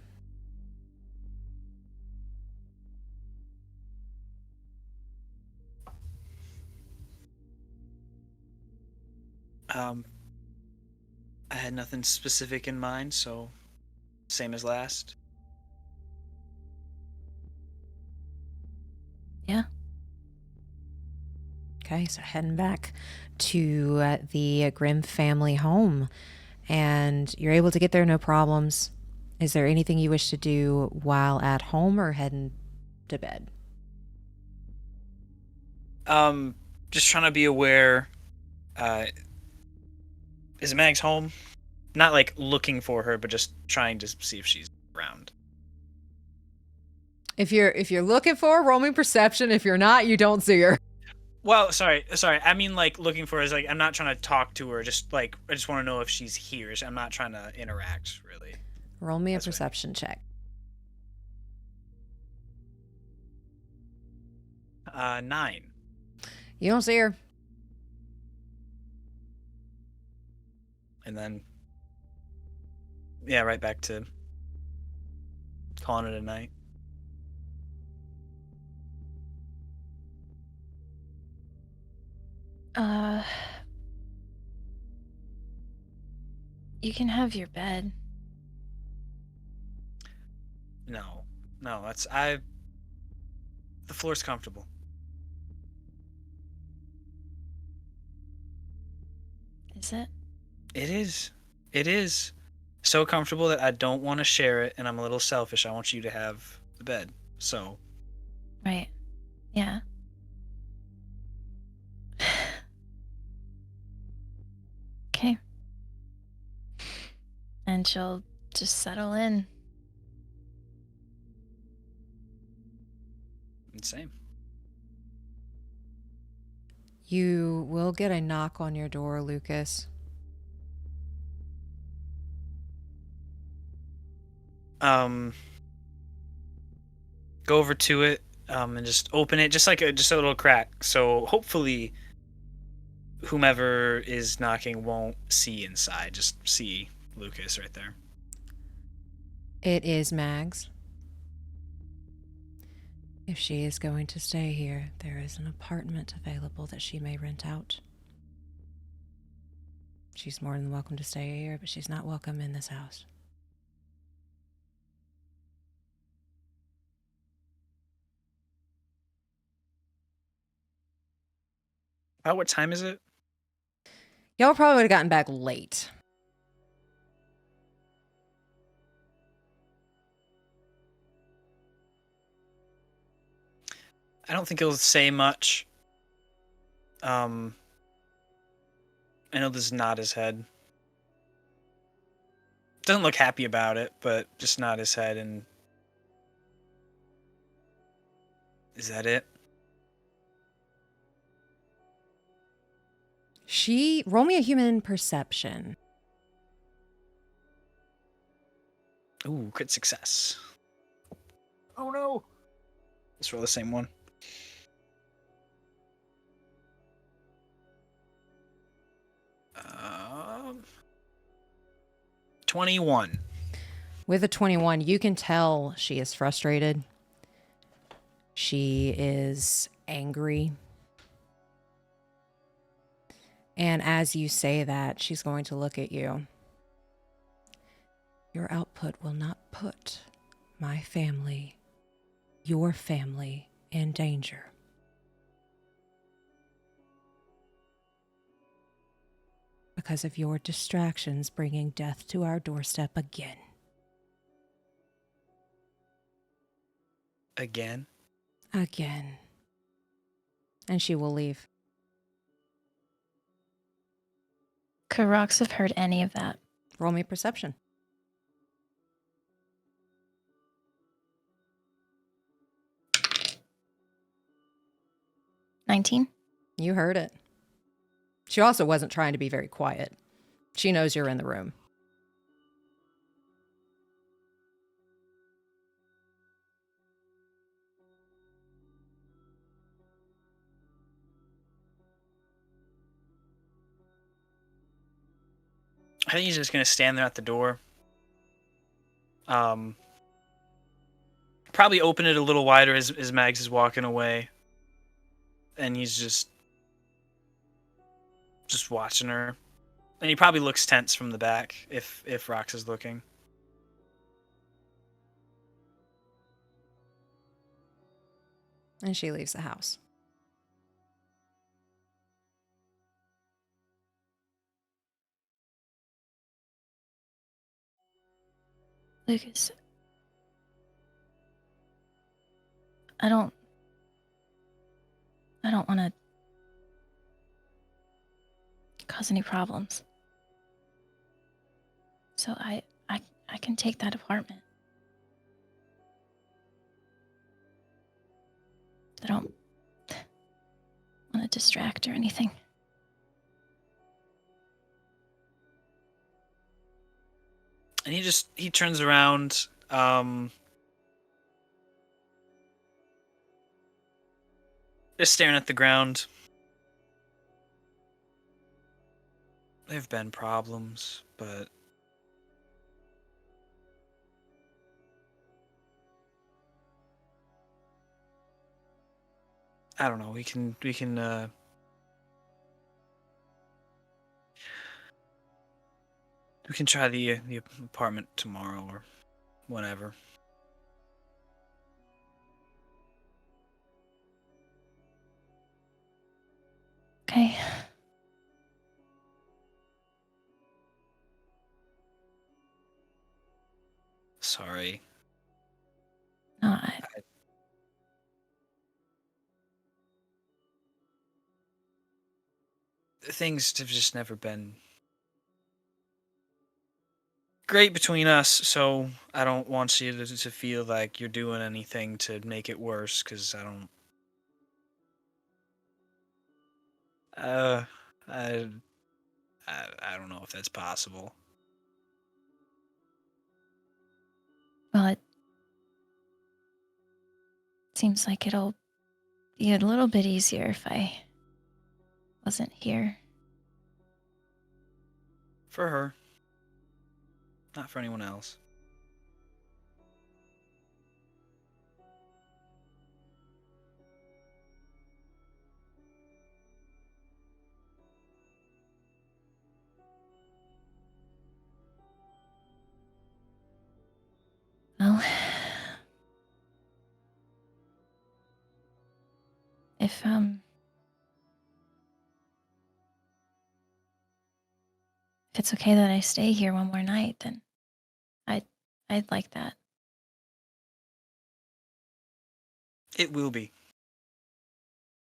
I had nothing specific in mind, so same as last. Yeah. Okay, so heading back to the Grimm family home, and you're able to get there no problems. Is there anything you wish to do while at home or heading to bed? Just trying to be aware. Is Mag's home? Not like looking for her, but just trying to see if she's around. If you're looking for her, roll me perception. If you're not, you don't see her. Well, sorry. I mean, like looking for her is like I'm not trying to talk to her. Just like I just want to know if she's here. I'm not trying to interact really. Roll me a That's what I mean. perception check. 9. You don't see her. And then, yeah, right back to calling it a night. You can have your bed. No, the floor's comfortable. Is it? It is so comfortable that I don't want to share it, and I'm a little selfish. I want you to have the bed. So, Right. Yeah. Okay. And she'll just settle in. same. You will get a knock on your door, Lucas. Go over to it, and just open it, just a little crack. So hopefully, whomever is knocking won't see inside. Just see Lucas right there. It is Mags. If she is going to stay here, there is an apartment available that she may rent out. She's more than welcome to stay here, but she's not welcome in this house. About what time is it? Y'all probably would have gotten back late. I don't think he'll say much. I know this is not his head. Doesn't look happy about it, but just nod his head and... Is that it? Roll me a human perception. Ooh, crit success. Oh no! Let's roll the same one. 21. With a 21, you can tell she is frustrated. She is angry. And as you say that, she's going to look at you. Your output will not put my family, your family, in danger. Because of your distractions bringing death to our doorstep again. Again? Again. And she will leave. Could Rox have heard any of that? Roll me perception. $19. You heard it. She also wasn't trying to be very quiet. She knows you're in the room. I think he's just gonna stand there at the door. Probably open it a little wider as Mags is walking away. And he's just watching her. And he probably looks tense from the back if Rox is looking. And she leaves the house. Lucas. I don't want to cause any problems. So I can take that apartment. I don't want to distract or anything. And he turns around, just staring at the ground. There've been problems, but I don't know. We can try the apartment tomorrow or whenever. Okay. Sorry. No, Things have just never been great between us, so I don't want you to feel like you're doing anything to make it worse, because I don't. I don't know if that's possible. well, it seems like it'll be a little bit easier if I wasn't here. For her. Not for anyone else. Well, if it's okay that I stay here one more night, then I'd like that. It will be.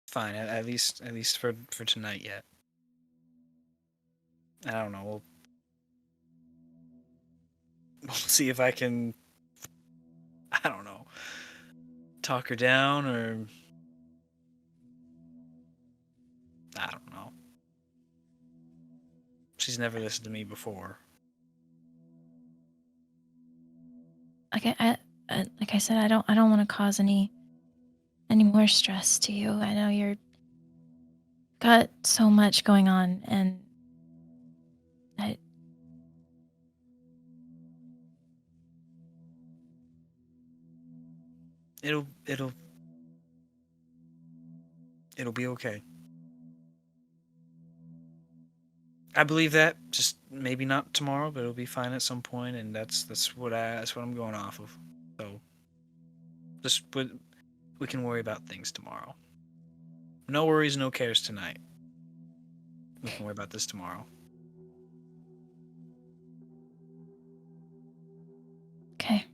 Fine, at least for tonight yet. I don't know. We'll see if I can, I don't know, talk her down, or I don't know. She's never listened to me before. Like I said, I don't want to cause any more stress to you. I know you're got so much going on, and It'll be okay. I believe that. Just maybe not tomorrow, but it'll be fine at some point, and that's what I'm going off of. So, we can worry about things tomorrow. No worries, no cares tonight. We can worry about this tomorrow. okay.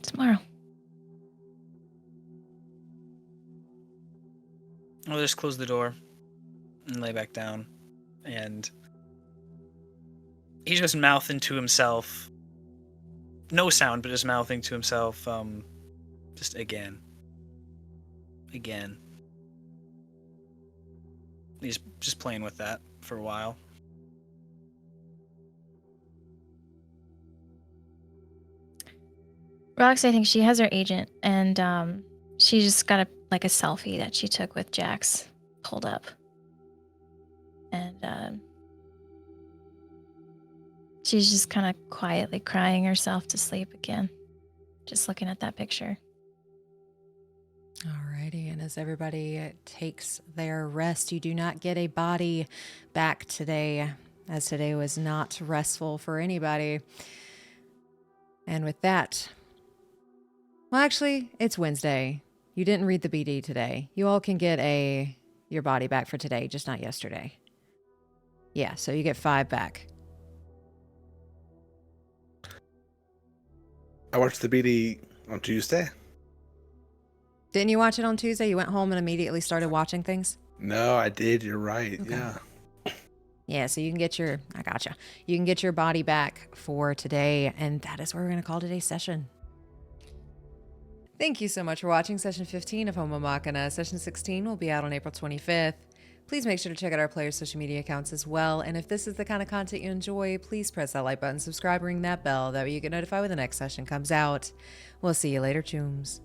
Tomorrow. I'll just close the door and lay back down, and he just mouthing to himself. No sound, but just mouthing to himself. Just again. He's just playing with that for a while. Rox, I think she has her agent, and she just got a selfie that she took with Jax pulled up, and she's just kind of quietly crying herself to sleep again, just looking at that picture. Alrighty, and as everybody takes their rest, you do not get a body back today, as today was not restful for anybody. And with that, well, actually, it's Wednesday. You didn't read the BD today. You all can get your body back for today, just not yesterday. Yeah, so you get 5 back. I watched the BD on Tuesday. Didn't you watch it on Tuesday? You went home and immediately started watching things? No, I did. You're right. Okay. Yeah. Yeah, so you can get I gotcha. You can get your body back for today, and that is where we're going to call today's session. Thank you so much for watching Session 15 of Homomachina. Session 16 will be out on April 25th. Please make sure to check out our players' social media accounts as well, and if this is the kind of content you enjoy, please press that like button, subscribe, ring that bell, that way you get notified when the next session comes out. We'll see you later, chooms.